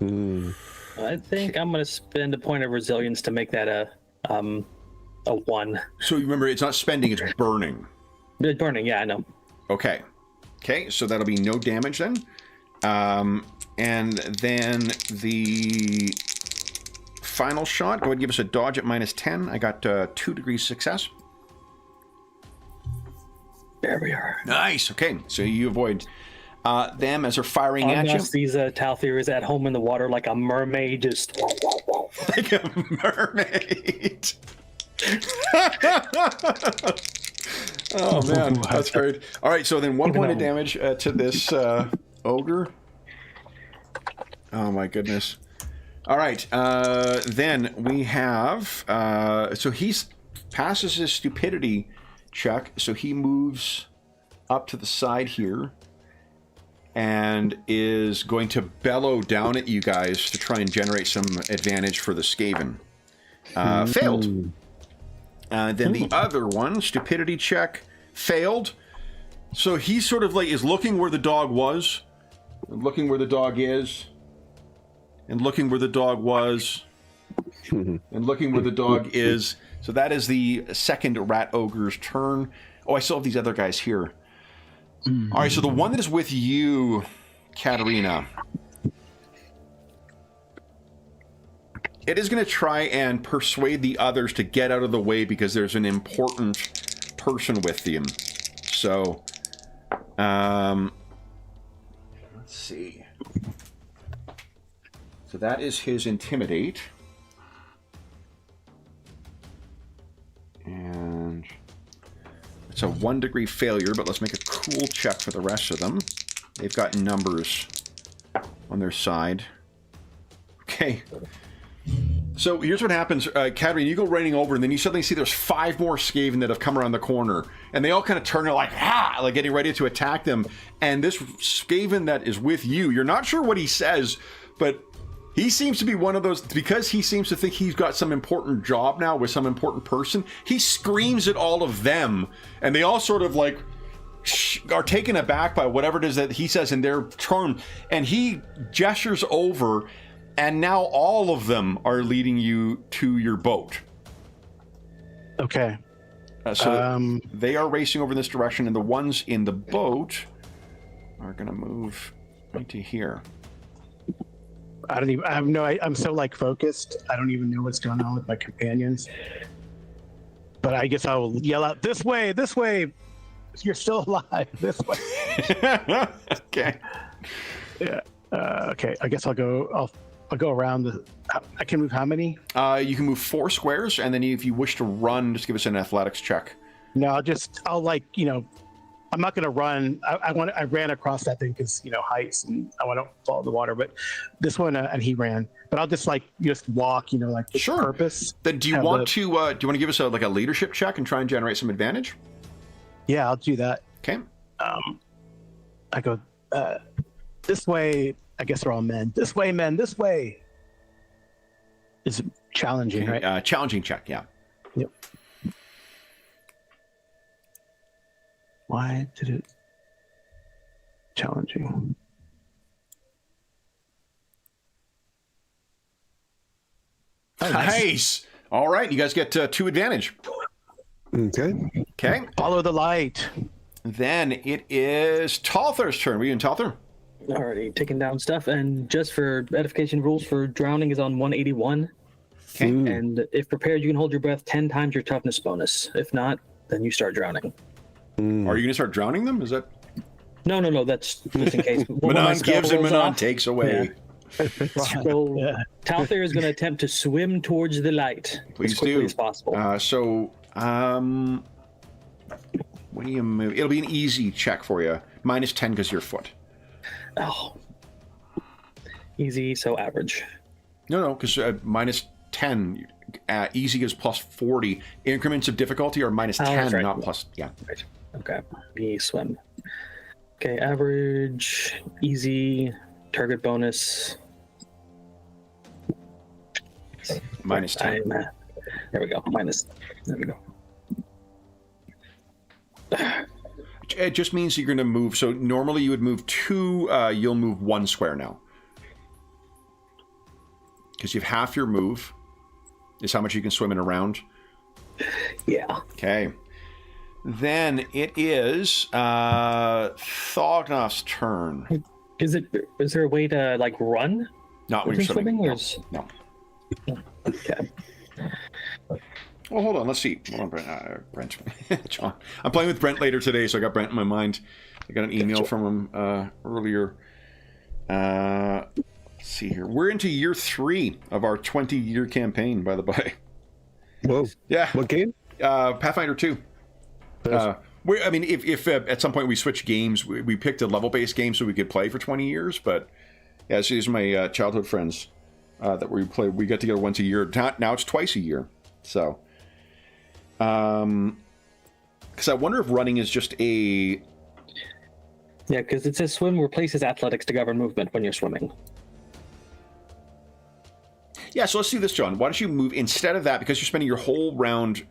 though. I think I'm going to spend a point of resilience to make that a 1. So remember, it's not spending, it's burning. It's burning, yeah, I know. Okay. Okay, so that'll be no damage then. And then the final shot, go ahead and give us a dodge at minus 10. I got 2 degrees success. There we are. Nice. Okay, so you avoid them as they're firing at you. Unless these Talther is at home in the water like a mermaid, just... Like a mermaid. Oh man, that's great. All right, so then 1 point of damage to this ogre. Oh my goodness. All right, then we have so he's passes his stupidity check, so he moves up to the side here and is going to bellow down at you guys to try and generate some advantage for the Skaven. Failed. Then the other one, stupidity check, failed. So he sort of like is looking where the dog was, and looking where the dog is, and looking where the dog was, and looking where the dog is. So that is the second rat ogre's turn. Oh, I still have these other guys here. All right, so the one that is with you, Katerina, it is going to try and persuade the others to get out of the way because there's an important person with them. So, let's see. So that is his intimidate. And it's a 1 degree failure, but let's make a cool check for the rest of them. They've got numbers on their side. Okay. So here's what happens, Katerina, you go running over, and then you suddenly see there's 5 more Skaven that have come around the corner, and they all kind of turn and like, like getting ready to attack them. And this Skaven that is with you, you're not sure what he says, but he seems to be one of those, because he seems to think he's got some important job now with some important person, he screams at all of them, and they all sort of like are taken aback by whatever it is that he says in their term, and he gestures over, and now all of them are leading you to your boat. Okay. So they are racing over in this direction, and the ones in the boat are going to move into here. I'm so like focused. I don't even know what's going on with my companions. But I guess I will yell out, this way, you're still alive, this way. Okay. Yeah. Okay. I guess I'll go around the. I can move how many? You can move 4 squares, and then if you wish to run, just give us an athletics check. No, I'll like, I'm not gonna run. I ran across that thing because heights, and I want to fall in the water. But this one, and he ran. But I'll just walk, like with Sure. purpose. Then do you want to give us a leadership check and try and generate some advantage? Yeah, I'll do that. Okay. I go this way. I guess they're all men. This way, men. This way. Is challenging, Okay, right? Challenging check, yeah. Yep. Why did it challenging? Oh, Nice. All right, you guys get 2 advantage. Okay. Okay. Follow the light. Then it is Talther's turn. Were you in Talther? Already taking down stuff, and just for edification, rules for drowning is on 181. Okay. And if prepared, you can hold your breath 10 times your toughness bonus. If not, then you start drowning. Are you going to start drowning them? Is that? No, that's just in case. One of my Manon spell gives and rolls Manon off. takes away. So Talther is going to attempt to swim towards the light Please as quickly do. as possible. When do you move? It'll be an easy check for you. -10 because your foot. Oh, easy, so average. No, because -10. Easy is +40. Increments of difficulty are -10, that's right. not plus. Yeah. Right. Okay. Me swim. Okay, average, easy, target bonus. -10. There we go. There we go. It just means you're going to move. So normally you would move 2. You'll move 1 square now. Because you have half your move. Is how much you can swim in a round. Yeah. Okay. Then it is Thognof's turn. Is there a way to run? Not when you're swimming. Or No. Okay. Well, hold on. Let's see. Hold on, Brent. John. I'm playing with Brent later today, so I got Brent in my mind. I got an email from him earlier. Let's see here. We're into year 3 of our 20-year campaign, by the way. Whoa. Yeah. What game? Pathfinder 2. If at some point we switch games, we picked a level-based game so we could play for 20 years. But yeah, so these are my childhood friends that we play. We get together once a year. Now it's twice a year. So, because I wonder if running is just a. Yeah, because it says swim replaces athletics to govern movement when you're swimming. Yeah, so let's do this, John. Why don't you move instead of that, because you're spending your whole round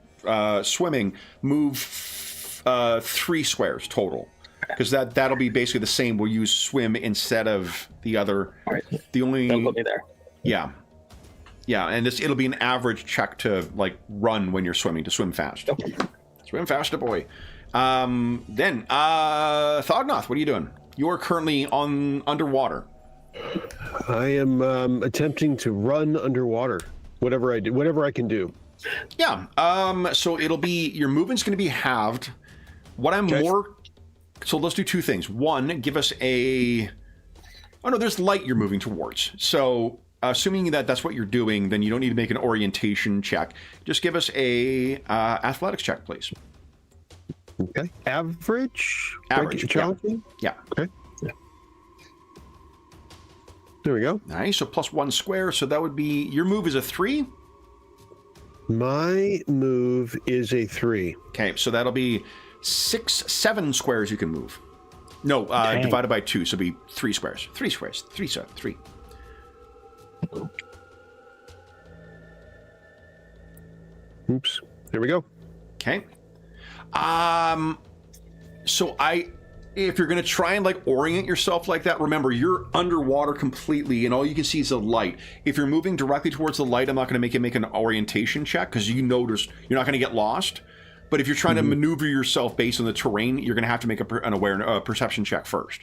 swimming, move 3 squares total, because that'll be basically the same. We'll use swim instead of the other. All right. The only. That'll put me there. Yeah, and it'll be an average check to run when you're swimming, to swim fast. Okay. Swim faster, boy. Then Thognoth, what are you doing? You are currently underwater. I am attempting to run underwater. Whatever I do, whatever I can do. Yeah. So it'll be, your movement's going to be halved. What I'm Okay. So let's do 2 things. One, give us a. Oh no, there's light you're moving towards. So assuming that's what you're doing, then you don't need to make an orientation check. Just give us a athletics check, please. Okay. Average. Average, Challenging. Yeah. Okay. There we go. Nice. So +1 square. So that would be, your move is a 3. My move is a 3. Okay. So that'll be 7 squares you can move. No, divided by 2. So it'll be 3 squares. 3 squares. 3. Oops. There we go. Okay. So if you're going to try and orient yourself like that, remember you're underwater completely and all you can see is the light. If you're moving directly towards the light, I'm not going to make you make an orientation check because you're not going to get lost. But if you're trying to maneuver yourself based on the terrain, you're going to have to make a perception check first.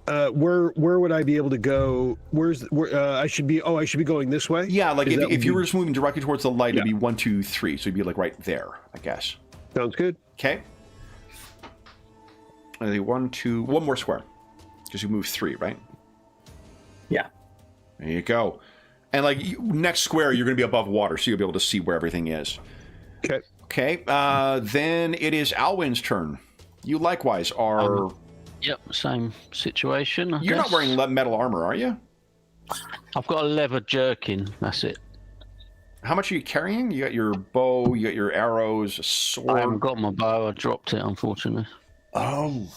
where would I be able to go? Where I should be? Oh, I should be going this way. Yeah, like if you were just moving directly towards the light, Yeah. it'd be 1, 2, 3. So you'd be like right there, I guess. Sounds good. Okay. I think 1, 2, one more square. Because you move 3, right? Yeah. There you go. And like next square, you're going to be above water, so you'll be able to see where everything is. Okay. Okay. Then it is Alwyn's turn. You likewise are. Yep, same situation. I You're not guess. wearing metal armor, are you? I've got a leather jerkin. That's it. How much are you carrying? You got your bow, you got your arrows, a sword. I haven't got my bow. I dropped it, unfortunately. Oh.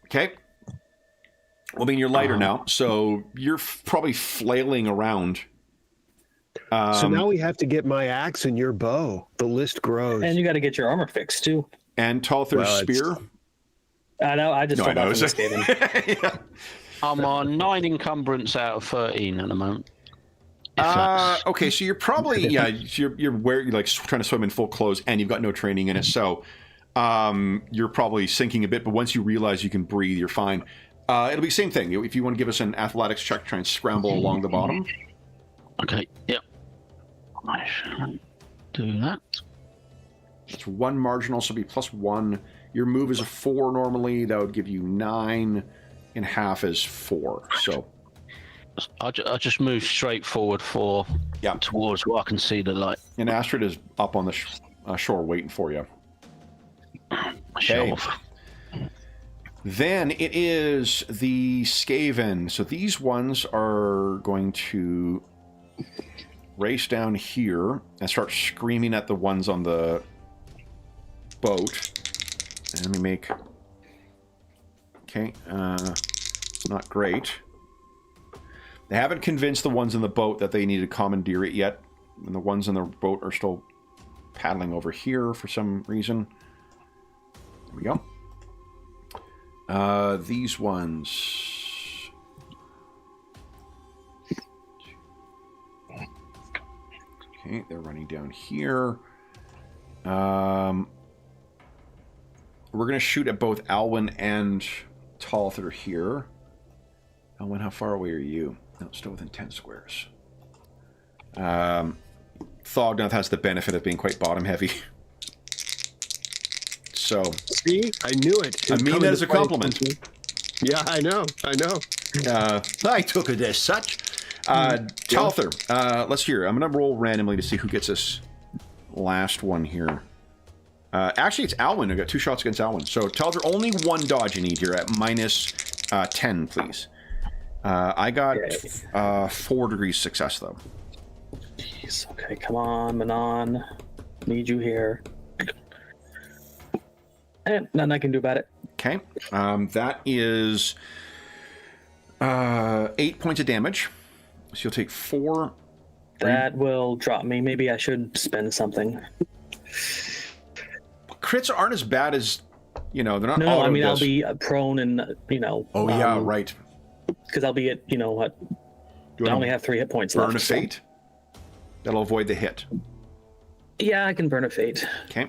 Okay. Well, I mean, you're lighter now, so you're probably flailing around. So now we have to get my axe and your bow. The list grows. And you got to get your armor fixed too. And Talther's spear. I know. I just No, I fell know. off in this game. Yeah. I'm on 9 encumbrance out of 13 at the moment. If that's- Okay, so you're probably you're like trying to swim in full clothes, and you've got no training in it, so you're probably sinking a bit. But once you realize you can breathe, you're fine. It'll be the same thing. If you want to give us an athletics check, try and scramble along the bottom. Okay, yep. I shall do that. It's 1 marginal, so it'll be +1. Your move is a 4 normally. That would give you 9, and half is 4. So I just move straight forward towards where I can see the light. and Astrid is up on the shore waiting for you. Show Okay. off. Then it is the Skaven. So these ones are going to race down here and start screaming at the ones on the boat. And let me make... Okay, not great. They haven't convinced the ones in the boat that they need to commandeer it yet. And the ones in the boat are still paddling over here for some reason. There we go. These ones. Okay, they're running down here. We're going to shoot at both Alwyn and Talther here. Alwyn, how far away are you? No, still within 10 squares. Thognath has the benefit of being quite bottom heavy. So, See, I knew it. I mean that as a compliment. Yeah, I know. I took it as such. Talther, let's hear. I'm going to roll randomly to see who gets this last one here. Actually, it's Alwyn. I got 2 shots against Alwyn. So, Talther, only 1 dodge you need here at -10, please. I got 4 degrees success, though. Jeez. Okay, come on, Manon. Need you here. And nothing I can do about it. Okay. That is 8 points of damage. So you'll take 4. That will drop me. Maybe I should spend something. Crits aren't as bad as, they're not No, auto I mean, I'll deaths. be prone and, Oh, yeah, right. Because I'll be at, what? You I wanna only have 3 hit points burn left. a fate? That'll avoid the hit. Yeah, I can burn a fate. Okay.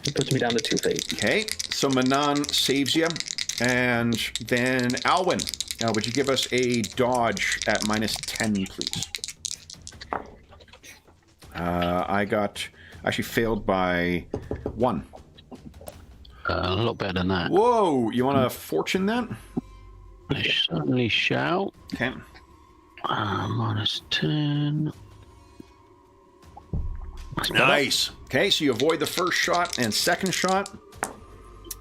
It puts me down to 2 fate. Okay. So Manon saves you. And then Alwyn, would you give us a dodge at -10, please? I actually failed by 1. A lot better than that. Whoa! You want to fortune that? I certainly shall. Okay. -10. That's better. Nice. Okay, so you avoid the first shot and second shot.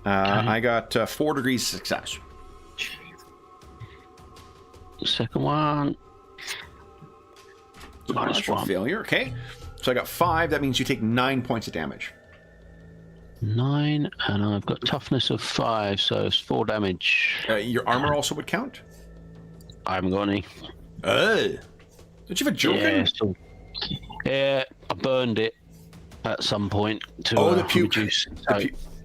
I got 4 degrees success. Second one. -1 failure. Okay. So I got 5. That means you take 9 points of damage. 9, and I've got toughness of 5, so it's 4 damage. Your armor also would count? I haven't got any. Don't you have a joking? Yeah, I burned it at some point to the puke. reduce. So,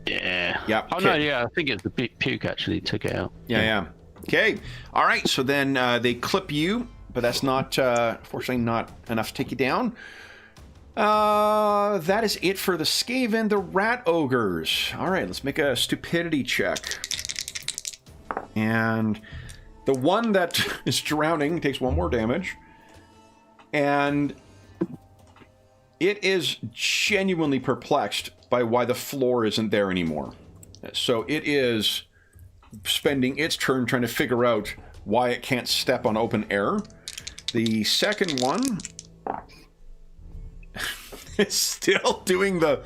yeah. Yeah, Oh, no, yeah, I think it's the puke actually took it out. Yeah. Okay. All right. So then they clip you, but that's not, fortunately, not enough to take you down. That is it for the Skaven, the Rat Ogres. All right, let's make a stupidity check. And the one that is drowning takes 1 more damage. And it is genuinely perplexed by why the floor isn't there anymore. So it is spending its turn trying to figure out why it can't step on open air. The second one is still doing the...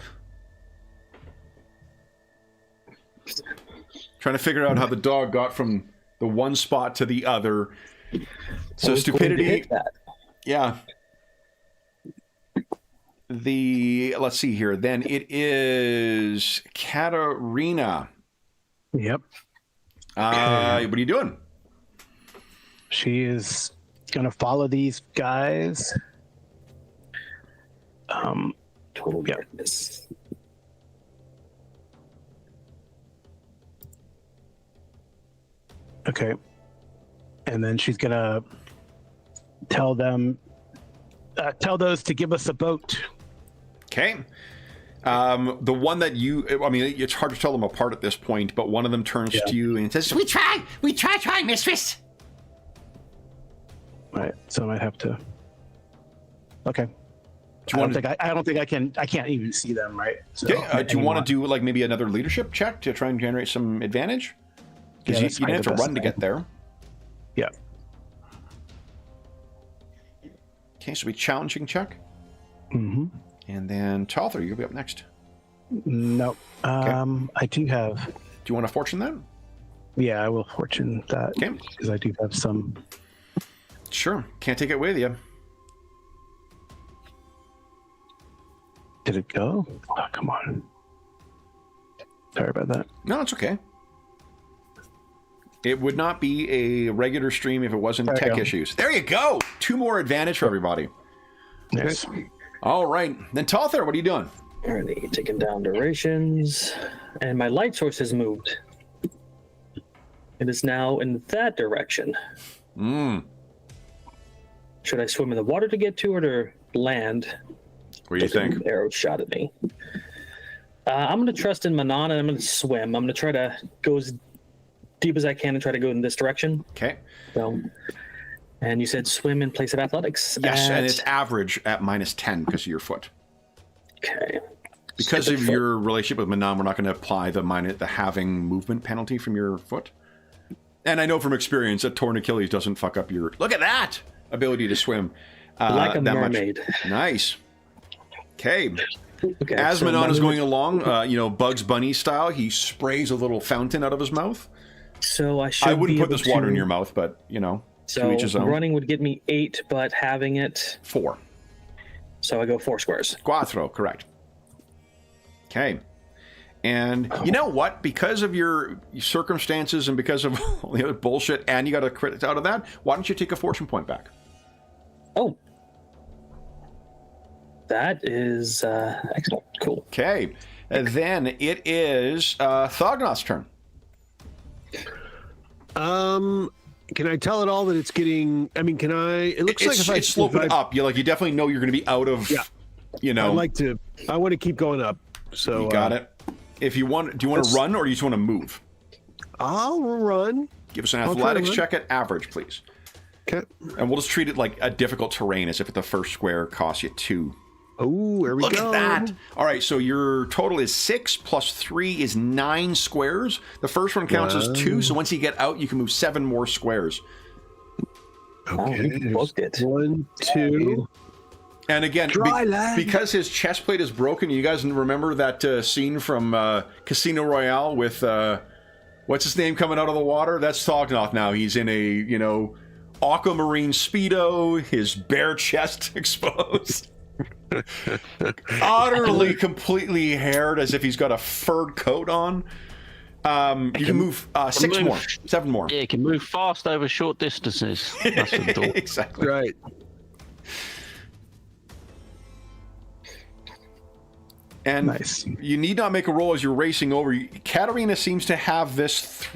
trying to figure out how the dog got from the one spot to the other. So stupidity... Yeah. Let's see here. Then it is Katarina. Yep. What are you doing? She is gonna follow these guys. Total darkness. Okay. And then she's gonna tell those to give us a boat. Okay. The one that I mean, it's hard to tell them apart at this point, but one of them turns to you and says, We try, mistress. Right. So I might have to. Okay. Do you I don't think I can. I can't even see them. Right. So, okay. Do you want to do like maybe another leadership check to try and generate some advantage? Because you didn't have to run to get there. Yeah. Okay, so we challenging check. Mm-hmm. And then Talther, you'll be up next. No. Okay. I do have. Do you want to fortune that? Yeah, I will fortune that. Okay. Because I do have some. Sure. Can't take it with you. Did it go? Oh, come on. Sorry about that. No, it's okay. It would not be a regular stream if it wasn't tech issues. There you go. 2 more advantage for everybody. Yes. All right. Then Talther, what are you doing? Already taking down durations, and my light source has moved. It is now in that direction. Should I swim in the water to get to it or land? What do you think? An arrow shot at me. I'm going to trust in Manon, and I'm going to swim. I'm going to try to go as deep as I can and try to go in this direction. Okay. So, and you said swim in place of athletics? Yes, and it's average at -10 because of your foot. Okay. Because of your relationship with Manon, we're not going to apply the halving movement penalty from your foot. And I know from experience that torn Achilles doesn't fuck up your... Look at that! Ability to swim. Like a that mermaid. Much. Nice. Okay. Okay, As Manon is going along, Bugs Bunny style, he sprays a little fountain out of his mouth. So I wouldn't put this water in your mouth, but, to each his own. Running would get me 8, but having it... 4. So I go 4 squares. Cuatro, correct. Okay. And you know what? Because of your circumstances and because of all the other bullshit, and you got a crit out of that, why don't you take a fortune point back? Oh. That is excellent. Cool. Okay. Then it is Thognoth's turn. Can I tell it all that it's getting? I mean, can I? It looks like if it's sloping up. You definitely know you're going to be out of. Yeah. I want to keep going up. So you got it. If you want, do you want to run or do you just want to move? I'll run. Give us an athletics check at average, please. Okay. And we'll just treat it like a difficult terrain, as if the first square costs you 2. Oh, there we go. Look at that. All right, so your total is 6 plus 3 is 9 squares. The first one counts as 2, so once you get out, you can move 7 more squares. Okay. Booked it. 1, 2. And again, because his chest plate is broken, you guys remember that scene from Casino Royale with, what's his name coming out of the water? That's Thognoth now. He's in a, aquamarine Speedo, his bare chest exposed. Utterly, completely haired, as if he's got a furred coat on. You can move 6 more, 7 more. Yeah, you can move fast over short distances. That's the thought. Exactly. Right. And nice. You need not make a roll as you're racing over. Katarina seems to have this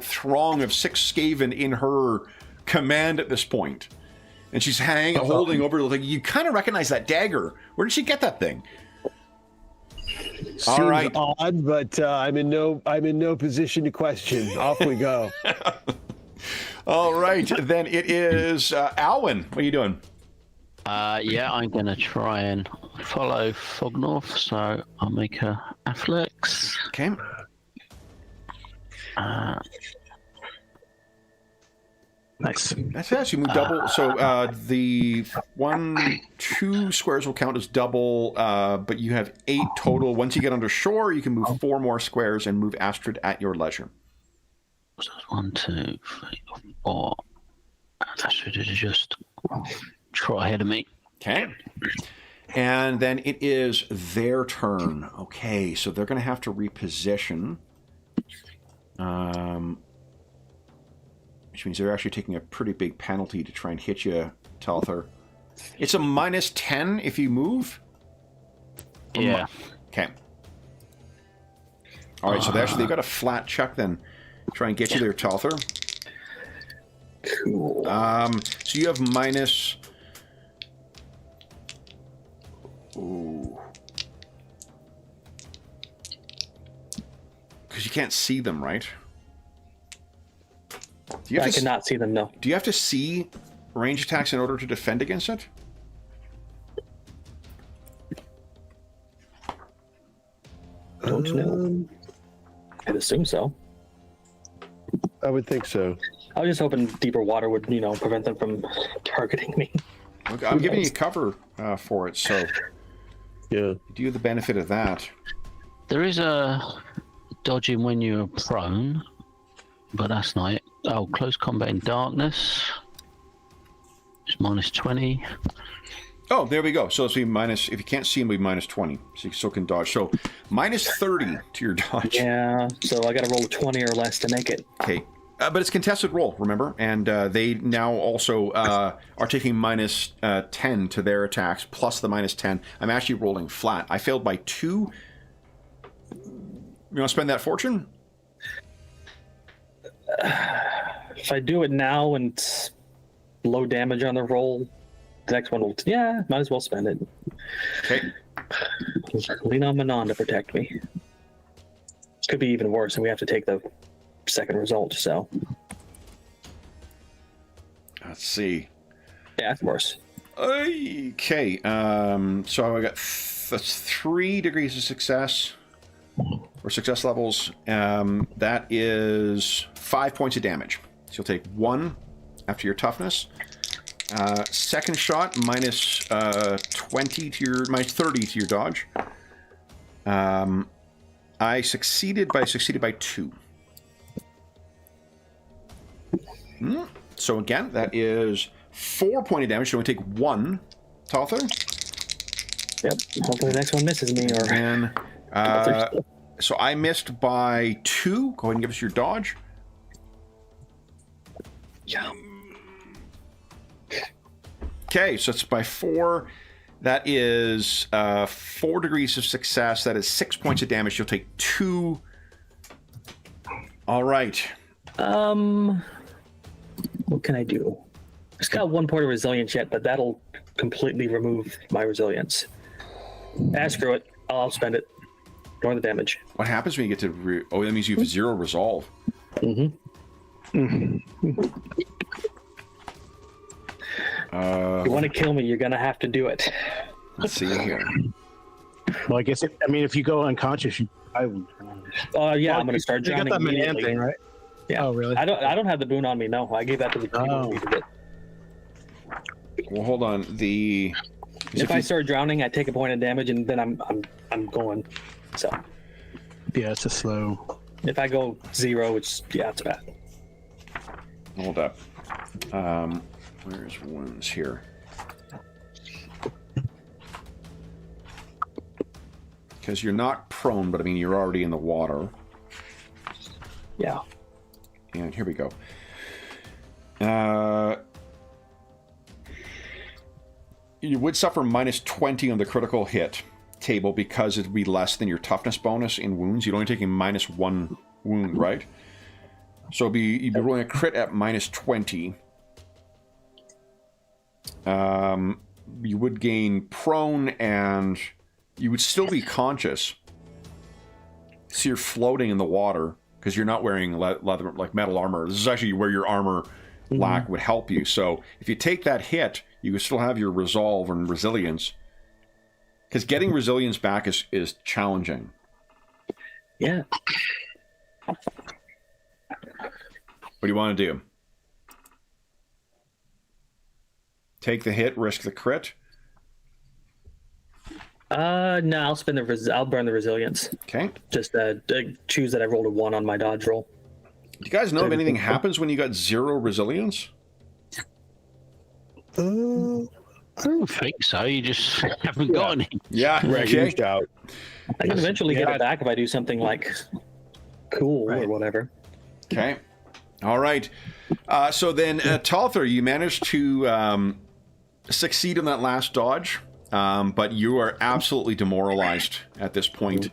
throng of 6 Skaven in her command at this point. And she's holding over, like, you kind of recognize that dagger. Where did she get that thing? Seems right. odd, but I'm in no position to question. Off we go. All right, then it is Alwyn. What are you doing? Yeah, I'm gonna try and follow Fognorth, so I'll make a athletics. Okay. Nice. That's it. So you move double. So the 2 squares will count as double, but you have 8 total. Once you get under shore, you can move 4 more squares and move Astrid at your leisure. So 1, 2, 3, 4. Astrid is just try ahead of me. Okay. And then it is their turn. Okay, so they're going to have to reposition. Which means they're actually taking a pretty big penalty to try and hit you, Talther. It's a -10 if you move? Yeah. Okay. All right, so they've got a flat chuck then. Try and get you there, Talther. Cool. So you have minus... Ooh. Because you can't see them, right? I cannot see them, no. Do you have to see range attacks in order to defend against it? Don't know. I'd assume so. I would think so. I was just hoping deeper water would, prevent them from targeting me. Okay, I'm giving you cover for it, so Yeah. you do have the benefit of that. There is a dodging when you're prone, but that's not it. Oh, close combat in darkness. It's -20. Oh, there we go. So it's be minus, if you can't see him, it'll be -20. So you still can dodge. So -30 to your dodge. Yeah, so I got to roll a 20 or less to make it. Okay. But it's contested roll, remember? And they now also are taking -10 to their attacks, plus the -10. I'm actually rolling flat. I failed by 2. You want to spend that fortune? If I do it now and it's low damage on the roll, the next one will... Yeah, might as well spend it. Okay. Lean on Manon to protect me. Could be even worse, and we have to take the second result, so... Let's see. Yeah, it's worse. Okay. So I got that's 3 degrees of success, or success levels. That is 5 points of damage. So you'll take 1 after your toughness. Second shot, -20 to your... -30 to your dodge. I succeeded by 2. So again, that is 4 point of damage. So we take 1, Talther. Yep. Hopefully the next one misses me, or... And so I missed by 2. Go ahead and give us your dodge. Yeah. Okay, so it's by 4. That is 4 degrees of success. That is 6 points of damage. You'll take 2. All right. What can I do? It's got 1 point of resilience yet, but that'll completely remove my resilience. Screw it. I'll spend it. Ignore the damage. What happens when you get to... Oh, that means you have 0 resolve. Mm-hmm. If you want to kill me, you're going to have to do it. Let's see here. Well, I guess if you go unconscious, I would. Yeah, I'm going to start You got drowning that Manan immediately. thing, right? Yeah. Oh, really? I don't have the boon on me. No, I gave that to the people who needed it. Well, hold on. If I start drowning, I take a point of damage, and then I'm going. So Yeah, it's a slow. if I go 0, it's bad. Hold up. Where's wounds here? Because you're not prone, but I mean you're already in the water. Yeah. And here we go. You would suffer -20 on the critical hit table because it'd be less than your toughness bonus in wounds. You're only taking -1 wound, right? So you'd be rolling a crit at -20. You would gain prone, and you would still be conscious. So you're floating in the water because you're not wearing leather, like metal armor. This is actually where your armor lack would help you. So if you take that hit, you can still have your resolve and resilience. Because getting resilience back is challenging. Yeah. What do you want to do? Take the hit, risk the crit? No, I'll spend I'll burn the resilience. Okay. Just choose that I rolled a 1 on my dodge roll. Do you guys know if anything happens when you got 0 resilience? I don't think so. You just haven't got any. Yeah. Used out. I can eventually get it back if I do something like cool or whatever. Okay. All right. So then, Talther, you managed to succeed in that last dodge, but you are absolutely demoralized at this point.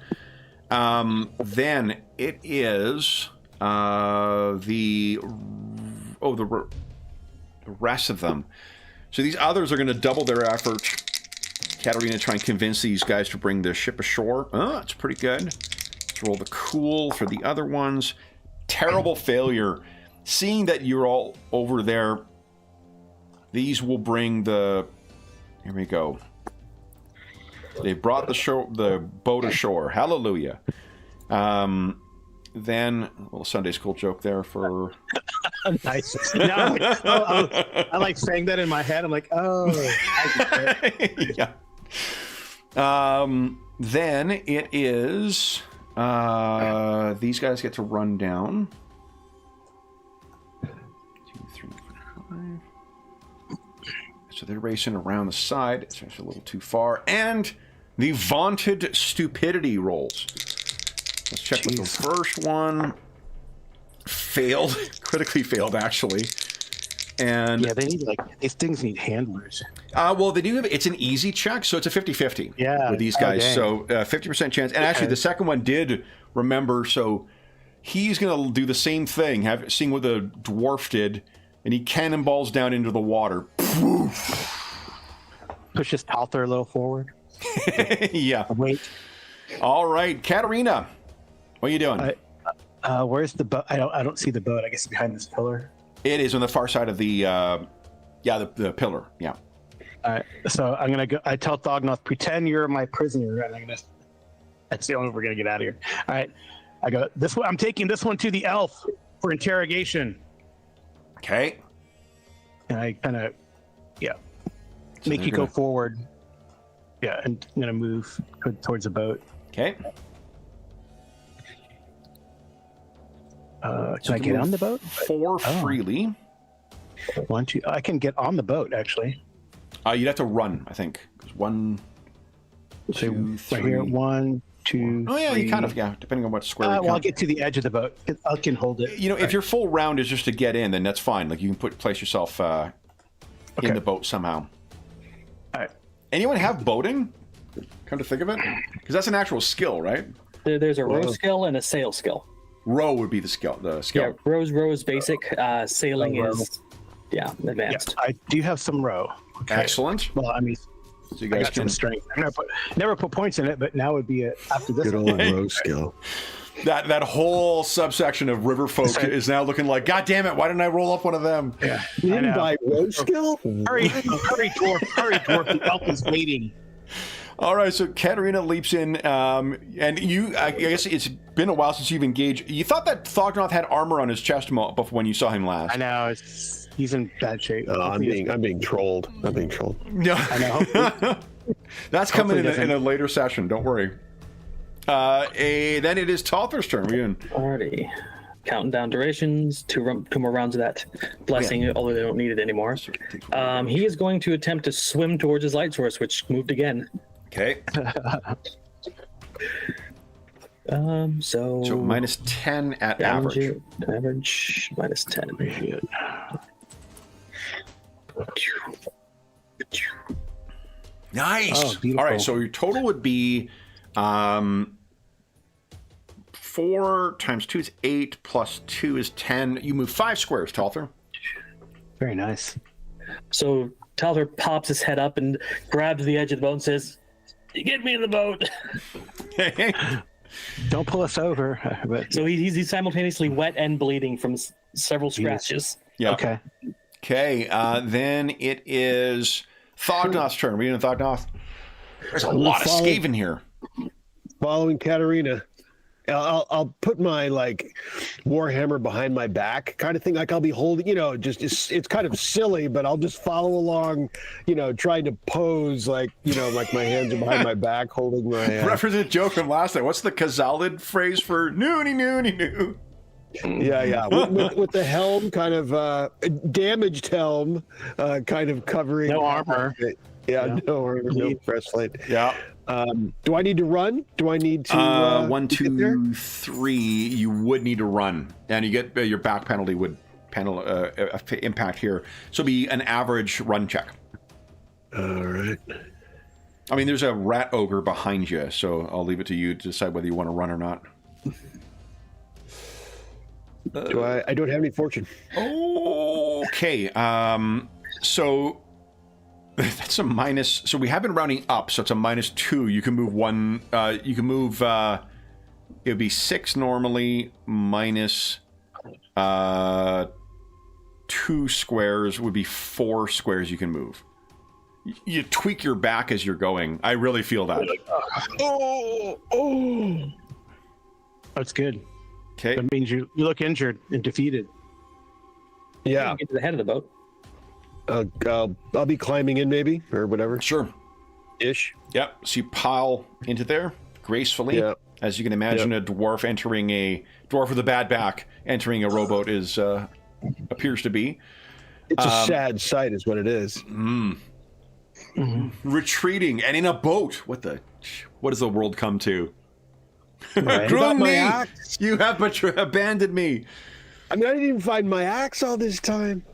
Then it is the rest of them. So these others are going to double their effort. Katarina try and convince these guys to bring the ship ashore. Oh, that's pretty good. Let's roll the cool for the other ones. Terrible failure. Seeing that you're all over there, these will bring the... Here we go. They brought the boat ashore. Hallelujah. Then, a little Sunday school joke there for... Nice. No, I like saying that in my head. I'm like, oh. Yeah. Then it is... these guys get to run down. 2, 3, 4, 5. So they're racing around the side. It's actually a little too far. And the vaunted stupidity rolls. Let's check with the first one. Failed. Critically failed, actually. And yeah, they need these things need handlers. Well, they do have, it's an easy check, so it's a 50-50 with these guys. So 50% chance. And actually, the second one did remember, so he's going to do the same thing, seeing what the dwarf did, and he cannonballs down into the water. Pushes Talther a little forward. Yeah. Wait. All right, Katarina, what are you doing? Where's the boat? I don't see the boat. I guess it's behind this pillar. It is on the far side of the, the pillar. Yeah. All right. So I'm gonna go. I tell Thognoth, pretend you're my prisoner, and that's the only way we're gonna get out of here. All right. I go this one. I'm taking this one to the elf for interrogation. Okay. And I kind of, make you go forward. Yeah, and I'm gonna move towards the boat. Okay. Can I get on the boat? 4 freely. 1, 2. I can get on the boat actually. You'd have to run, I think. 1, 2, 3. Right here, 1, 2. Oh yeah, 3. you kind of depending on what square. Well, I'll get to the edge of the boat. I can hold it. You know, if your full round is just to get in, then that's fine. Like you can place yourself in the boat somehow. All right. Anyone have boating? Come to think of it, because that's an actual skill, right? There's a row skill and a sail skill. Row would be the skill. Yeah, row is basic. Sailing is advanced. Yeah, I do have some row. Okay. Excellent. Well, I mean, so you guys got some strength. I never put points in it, but now would be after this. Good old row skill. That whole subsection of river folk is now looking like, God damn it! Why didn't I roll up one of them? Yeah, you didn't buy row skill. Hurry, dwarf! The elf is waiting. All right, so Katarina leaps in, and you. I guess it's been a while since you've engaged. You thought that Thognoth had armor on his chest before when you saw him last. I know he's in bad shape. I'm being trolled. I'm being trolled. No, I know. That's coming in a later session. Don't worry. Then it is Talther's turn. We're in. Alrighty. Counting down durations, two more rounds of that blessing, although they don't need it anymore. He is going to attempt to swim towards his light source, which moved again. Okay. So minus 10 at average. Average minus 10. Nice. Oh, all right, so your total would be 4 times 2 is 8 plus 2 is 10. You move 5 squares, Talther. Very nice. So Talther pops his head up and grabs the edge of the boat and says, "You get me in the boat." Don't pull us over. But So he's simultaneously wet and bleeding from several scratches. Yeah. okay. Okay. Then it is Thognoth's turn. Are we in Thognoth? There's a lot of Skaven here. Following Katarina. I'll put my like Warhammer behind my back kind of thing. Like I'll be holding, just it's kind of silly, but I'll just follow along, trying to pose like my hands are behind my back holding my. Reference a joke from last night. What's the Khazalid phrase for noonie noonie noo? Yeah. With the helm kind of damaged helm, kind of covering. No armor. Yeah, no armor, no breastplate. Yeah. Do I need to run? Do I need to? 1, 2, 3. You would need to run, and you get your back penalty would impact here. So it'd be an average run check. All right. I mean, there's a rat ogre behind you, so I'll leave it to you to decide whether you want to run or not. Do I don't have any fortune. Okay. So that's a minus. So we have been rounding up, so it's a -2. You can move one. You can move. It would be 6 normally. Minus 2 squares would be 4 squares you can move. You tweak your back as you're going. I really feel that. Oh. That's good. Okay. That means you look injured and defeated. Yeah. Get to the head of the boat. I'll be climbing in maybe or whatever. Sure. Ish. Yep. So you pile into there gracefully. Yep. As you can imagine, a dwarf with a bad back entering a rowboat is appears to be. It's a sad sight, is what it is. Retreating and in a boat. What does the world come to? Right. Groom my me! axe. You have abandoned me. I mean, I didn't even find my axe all this time.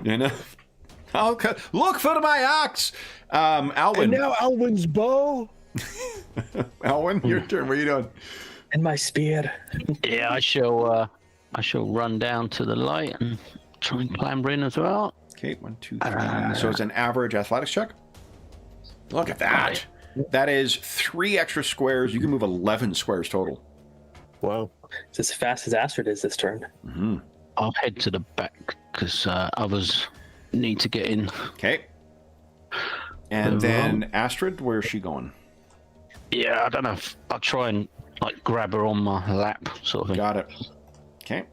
Okay. Look for my axe. Alwyn. And now Alwyn's bow. Alwyn, your turn. What are you doing? And my spear. Yeah, I shall run down to the light and try and clamber in as well. Okay, 1, 2, 3. So it's an average athletics check. Look at that. That is 3 extra squares. You can move 11 squares total. Wow. It's as fast as Astrid is this turn. I'll head to the back because others need to get in. Okay. And then Astrid, where's she going? Yeah, I don't know. I'll try and grab her on my lap, sort of thing. Got it. Okay.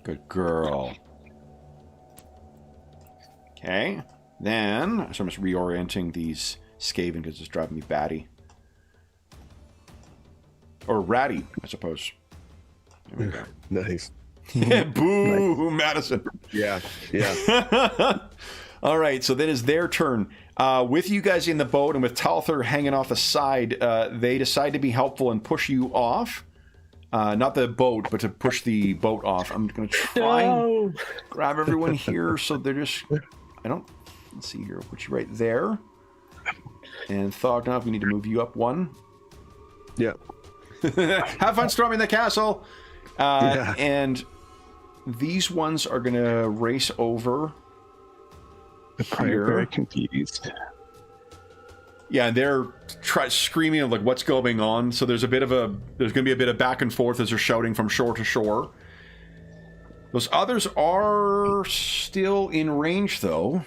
Good girl. Okay. Then, so I'm just reorienting these Skaven because it's driving me batty. Or ratty, I suppose. There we go. Nice. Boo, Madison. Yeah. All right, so then it's their turn. With you guys in the boat and with Talther hanging off the side, they decide to be helpful and push you off. Not the boat, but to push the boat off. I'm going to try and grab everyone here so they're just... Let's see here. I'll put you right there. And Thognoth, we need to move you up 1. Yeah. Have fun storming the castle. Yeah. And these ones are going to race over. They're very confused. Yeah, they're screaming of like what's going on. So there's going to be a bit of back and forth as they're shouting from shore to shore. Those others are still in range though.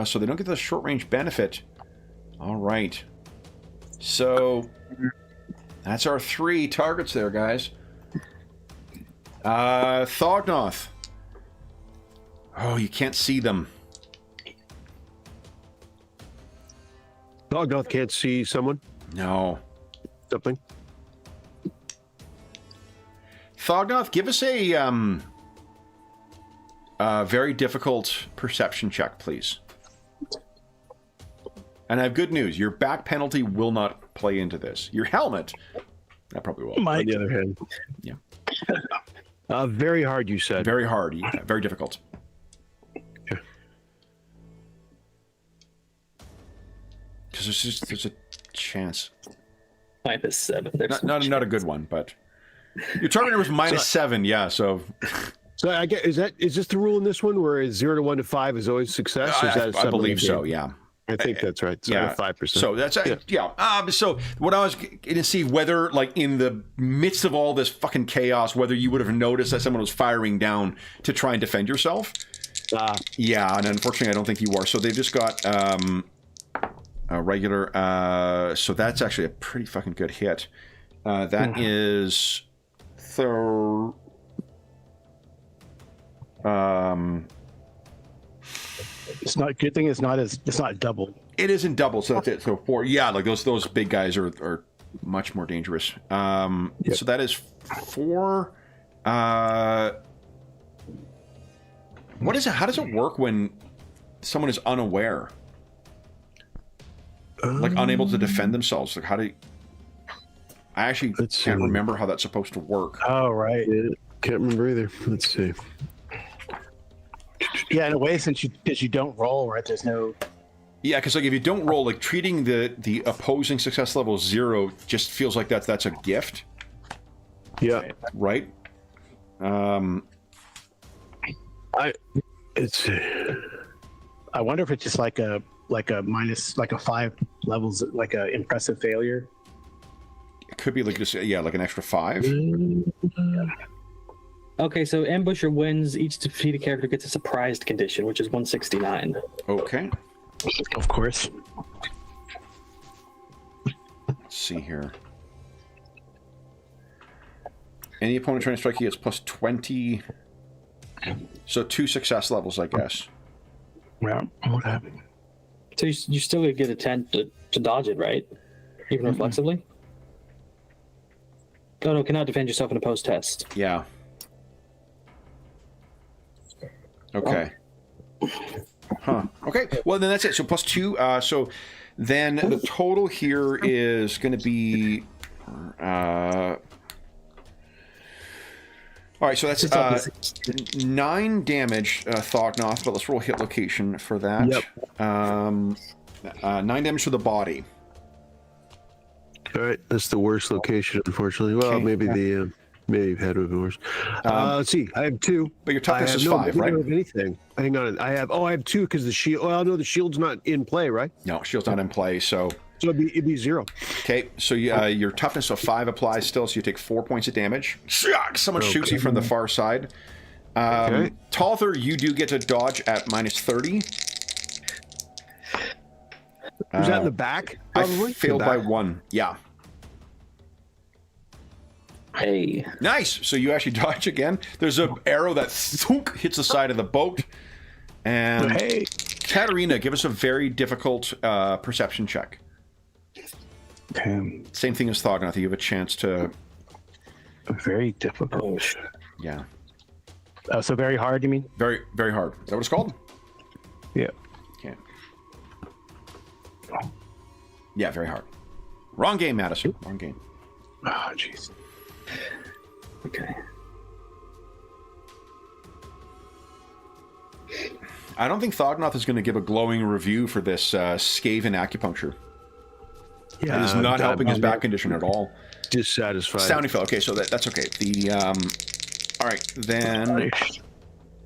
So they don't get the short range benefit. All right. So that's our 3 targets there, guys. Thognoth. Oh, you can't see them. Thognoth can't see someone? No. Something? Thognoth, give us a very difficult perception check, please. And I have good news. Your back penalty will not play into this. Your helmet, that probably will. On the other hand. Yeah. Very hard, you said. Very hard. Yeah, very difficult. Because there's a chance. -7. Not a good one, but your target was -7. Yeah, so. So I get is this the rule in this one where it's 0 to 1 to 5 is always success? Or is that I believe so. Yeah. I think that's right. So Yeah, 5%. So that's so what I was going to see whether, like, in the midst of all this fucking chaos, whether you would have noticed that someone was firing down to try and defend yourself. Yeah, and unfortunately, I don't think you are. So they've just got a regular. So that's actually a pretty fucking good hit. That is It's not good thing. It's not double. It isn't double, so that's it. So 4. Yeah, like those big guys are much more dangerous. So that is 4. What is it? How does it work when someone is unaware, like unable to defend themselves? Like, how do you... I actually can't remember how that's supposed to work. Oh, right. Yeah, can't remember either. Let's see. Yeah, in a way, since you don't roll, right? There's no. Yeah, because like if you don't roll, like treating the opposing success level 0 just feels like that's a gift. Yeah. Right. I wonder if it's just like a minus, like a 5 levels, like a impressive failure. It could be like just like an extra 5. Okay, so Ambusher wins. Each defeated character gets a surprised condition, which is 169. Okay. Of course. Let's see here. Any opponent trying to strike you gets plus 20. So 2 success levels, I guess. Yeah. What happened? So you still gonna get a 10 to dodge it, right? Even reflexively? Oh no, cannot defend yourself in a post test. Yeah. Okay. Huh. Okay. Well, then that's it. So plus 2. So then the total here is going to be. All right. So that's 9 damage, Thognoth. But let's roll hit location for that. Yep. 9 damage to the body. All right, that's the worst location, unfortunately. Well, Okay. maybe maybe you've had even worse. Let's see. I have 2. But your toughness is no 5, right? Of anything. Hang on. I have 2 because the shield. Well, no, the shield's not in play, right? No, shield's not in play. So it'd be 0. okay. So your toughness of 5 applies still. So you take 4 points of damage. Someone shoots you from the far side. Talther, you do get to dodge at minus 30. Was that in the back? Probably. I failed by 1. Yeah. Hey. Nice. So you actually dodge again. There's an arrow that thunk hits the side of the boat. And Hey. Katarina, give us a very difficult perception check. Okay. Same thing as Thognoth. You have a chance to... Very difficult. Yeah. Oh, so very hard, you mean? Very, very hard. Is that what it's called? Yeah. Okay. Yeah, very hard. Wrong game, Madison. Wrong game. Oh, jeez. Okay. I don't think Thognoth is going to give a glowing review for this Skaven acupuncture. Yeah, It is not helping his back condition at all. Dissatisfied. Sounding fell. Okay, so that's okay. The all right, then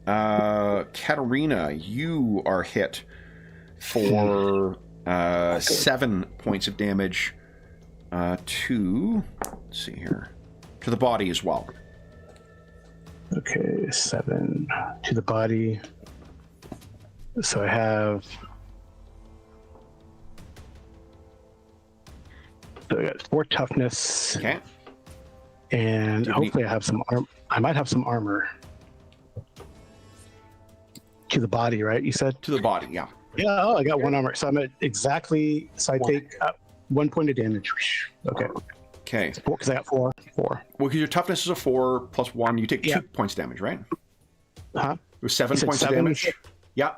Katarina, you are hit for 7 points of damage to, let's see here, to the body as well. Okay, 7 to the body. So I have. So I got 4 toughness. Okay. And Do you hopefully I have some I might have some armor. To the body, right? You said? To the body, yeah. Yeah, oh, I got 1 armor. So I'm at exactly. So I take 1 point of damage. Okay. Okay. Because I got 4. Well, because your toughness is a 4 plus 1, you take 2 points damage, right? Huh? It was 7 You said points 7? of damage. Yeah.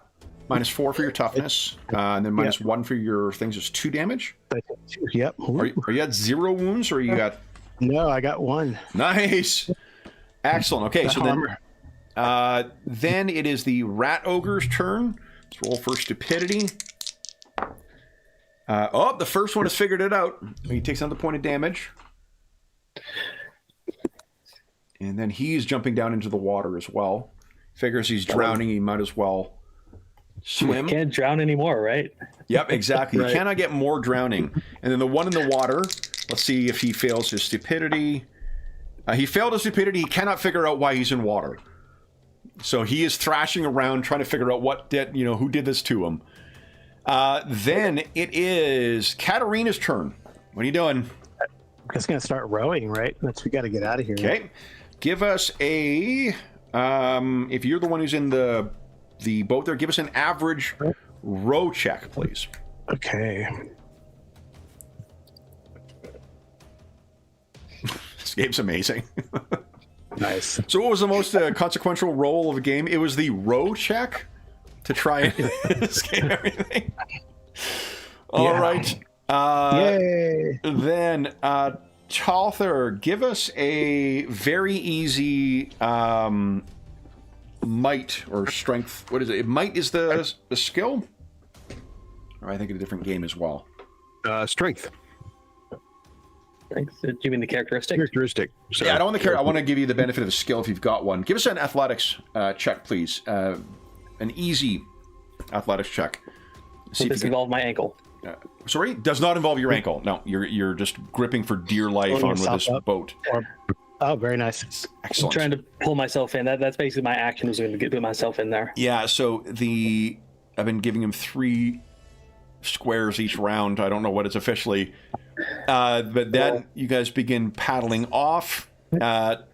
Minus 4 for your toughness, and then minus 1 for your things is 2 damage. Yep. Are you at 0 wounds, or you got? No, I got 1. Nice. Excellent. Okay, so then it is the Rat Ogre's turn. Let's roll for stupidity. The first one has figured it out. He takes another point of damage. And then he's jumping down into the water as well. Figures he's drowning, he might as well swim. Can't drown anymore, right? Yep, exactly. Right. You cannot get more drowning. And then the one in the water, let's see if he fails his stupidity. He failed his stupidity. He cannot figure out why he's in water. So he is thrashing around trying to figure out who did this to him. Then it is Katarina's turn. What are you doing? I'm just gonna start rowing, right? We got to get out of here. Okay. Give us a... if you're the one who's in the boat there, give us an average row check, please. Okay. This game's amazing. Nice. So what was the most consequential roll of the game? It was the row check to try and escape everything. All right. Yay! Then, Talther, give us a very easy might or strength. What is it? Might is the skill? Or I think in a different game as well. Strength. Do you mean the characteristic? Characteristic. So, Yeah, I don't want to care. I want to give you the benefit of a skill if you've got one. Give us an athletics check, please. An easy athletics check. Does this involve my ankle? Sorry, does not involve your ankle. No, you're just gripping for dear life on with this boat. Oh, very nice. Excellent. I'm trying to pull myself in. That's basically my action, was going to get myself in there. Yeah, so I've been giving him 3 squares each round. I don't know what it's officially. But then you guys begin paddling off.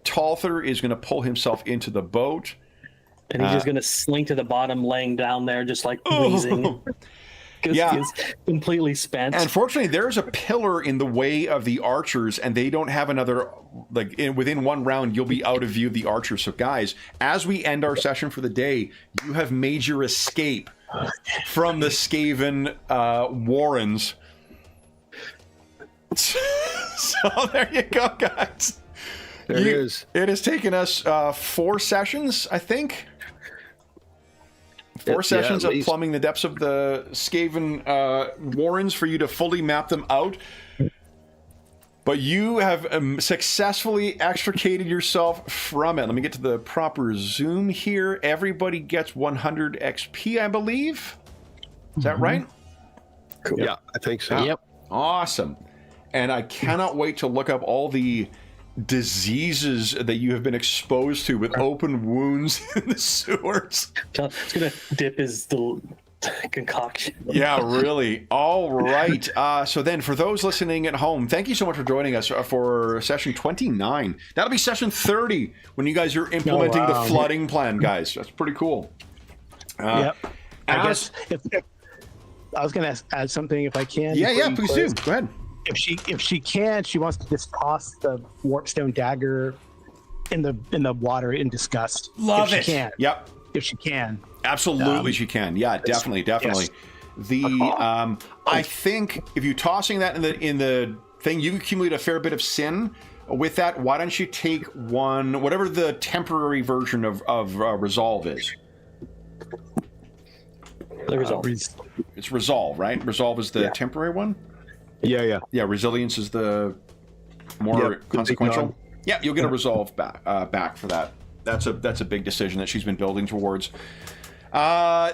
Talther is going to pull himself into the boat. And he's just going to slink to the bottom, laying down there, just like wheezing. Because he's completely spent. Unfortunately, there's a pillar in the way of the archers, and they don't have another, within one round, you'll be out of view of the archers. So guys, as we end our session for the day, you have made your escape from the Skaven Warrens. So there you go, guys. There it is. It has taken us 4 sessions, I think. 4 sessions of plumbing the depths of the Skaven Warrens for you to fully map them out. But you have successfully extricated yourself from it. Let me get to the proper zoom here. Everybody gets 100 XP, I believe. Is that right? Cool. Yeah, I think so. Yep. Awesome. And I cannot wait to look up all the diseases that you have been exposed to with open wounds in the sewers. It's going to dip his little concoction. Yeah, really. All right. So then for those listening at home, thank you so much for joining us for session 29. That'll be session 30 when you guys are implementing the flooding plan, guys. That's pretty cool. Yep. I guess if I was going to add something if I can. Yeah, please do. Go ahead. If she can, she wants to just toss the warpstone dagger in the water in disgust. Love if it. She can. Yep. If she can. Absolutely, she can. Yeah, definitely. Yes. I think if you're tossing that in the thing, you accumulate a fair bit of sin. With that, why don't you take one, whatever the temporary version of resolve is? The result. It's resolve, right? Resolve is the temporary one. Yeah. Yeah, resilience is the more consequential. Yeah, you'll get a resolve back for that. That's a big decision that she's been building towards. So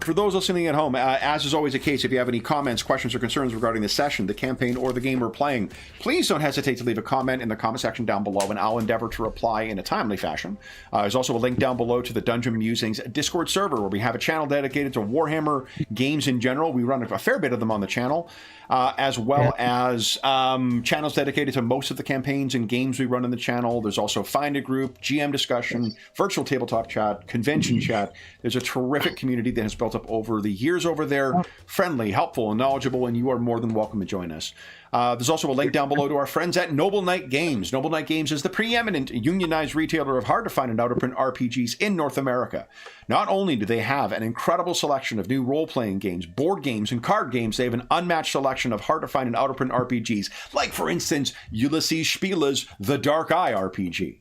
for those listening at home, as is always the case, if you have any comments, questions, or concerns regarding the session, the campaign, or the game we're playing, please don't hesitate to leave a comment in the comment section down below, and I'll endeavor to reply in a timely fashion. There's also a link down below to the Dungeon Musings Discord server, where we have a channel dedicated to Warhammer games in general. We run a fair bit of them on the channel, as well as channels dedicated to most of the campaigns and games we run on the channel. There's also Find a Group, GM discussion, virtual tabletop chat, convention chat. There's a terrific community that has built up over the years over there. Friendly, helpful, and knowledgeable, and you are more than welcome to join us. There's also a link down below to our friends at Noble Knight Games. Noble Knight Games is the preeminent unionized retailer of hard-to-find and out-of-print RPGs in North America. Not only do they have an incredible selection of new role-playing games, board games, and card games, they have an unmatched selection of hard-to-find and out-of-print RPGs, like, for instance, Ulysses Spiela's The Dark Eye RPG.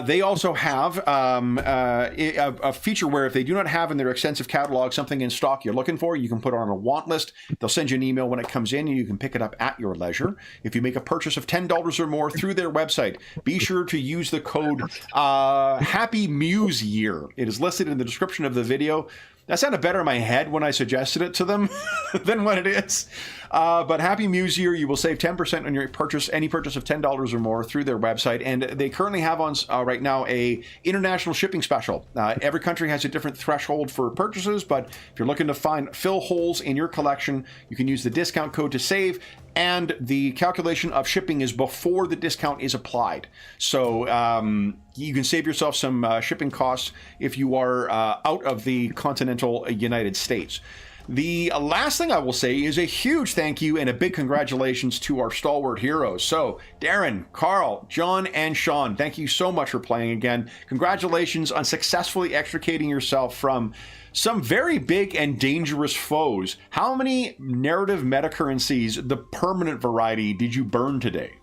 They also have a feature where if they do not have in their extensive catalog something in stock you're looking for, you can put it on a want list. They'll send you an email when it comes in, and you can pick it it up at your leisure. If you make a purchase of $10 or more through their website, be sure to use the code Happy Muse Year. It is listed in the description of the video. That sounded better in my head when I suggested it to them than what it is. But Happy Muse Year, you will save 10% on your purchase, any purchase of $10 or more through their website. And they currently have on right now a international shipping special. Every country has a different threshold for purchases, but if you're looking to fill holes in your collection, you can use the discount code to save. And the calculation of shipping is before the discount is applied. So you can save yourself some shipping costs if you are out of the continental United States. The last thing I will say is a huge thank you and a big congratulations to our stalwart heroes. So Darren, Carl, John, and Sean, thank you so much for playing again. Congratulations on successfully extricating yourself from some very big and dangerous foes. How many narrative metacurrencies, the permanent variety, did you burn today?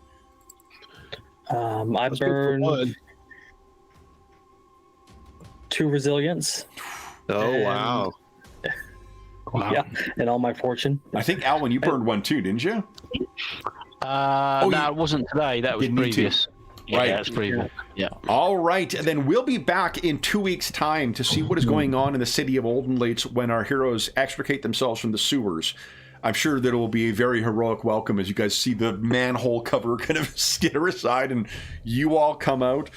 I burned 2 resilience. Oh, wow. Wow. Yeah, and all my fortune. I think, Alwyn, you burned one too, didn't you? No, it wasn't today. That was Didn't need to. previous. Yeah, Right. that's previous. Yeah. All right, and then we'll be back in 2 weeks' time to see what is going on in the city of Oldenlates when our heroes extricate themselves from the sewers. I'm sure that it will be a very heroic welcome as you guys see the manhole cover kind of skitter aside and you all come out.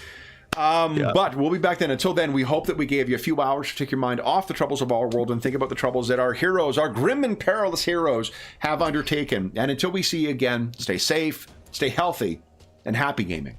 But we'll be back then. Until then, we hope that we gave you a few hours to take your mind off the troubles of our world and think about the troubles that our heroes, our grim and perilous heroes, have undertaken. And until we see you again, stay safe, stay healthy, and happy gaming.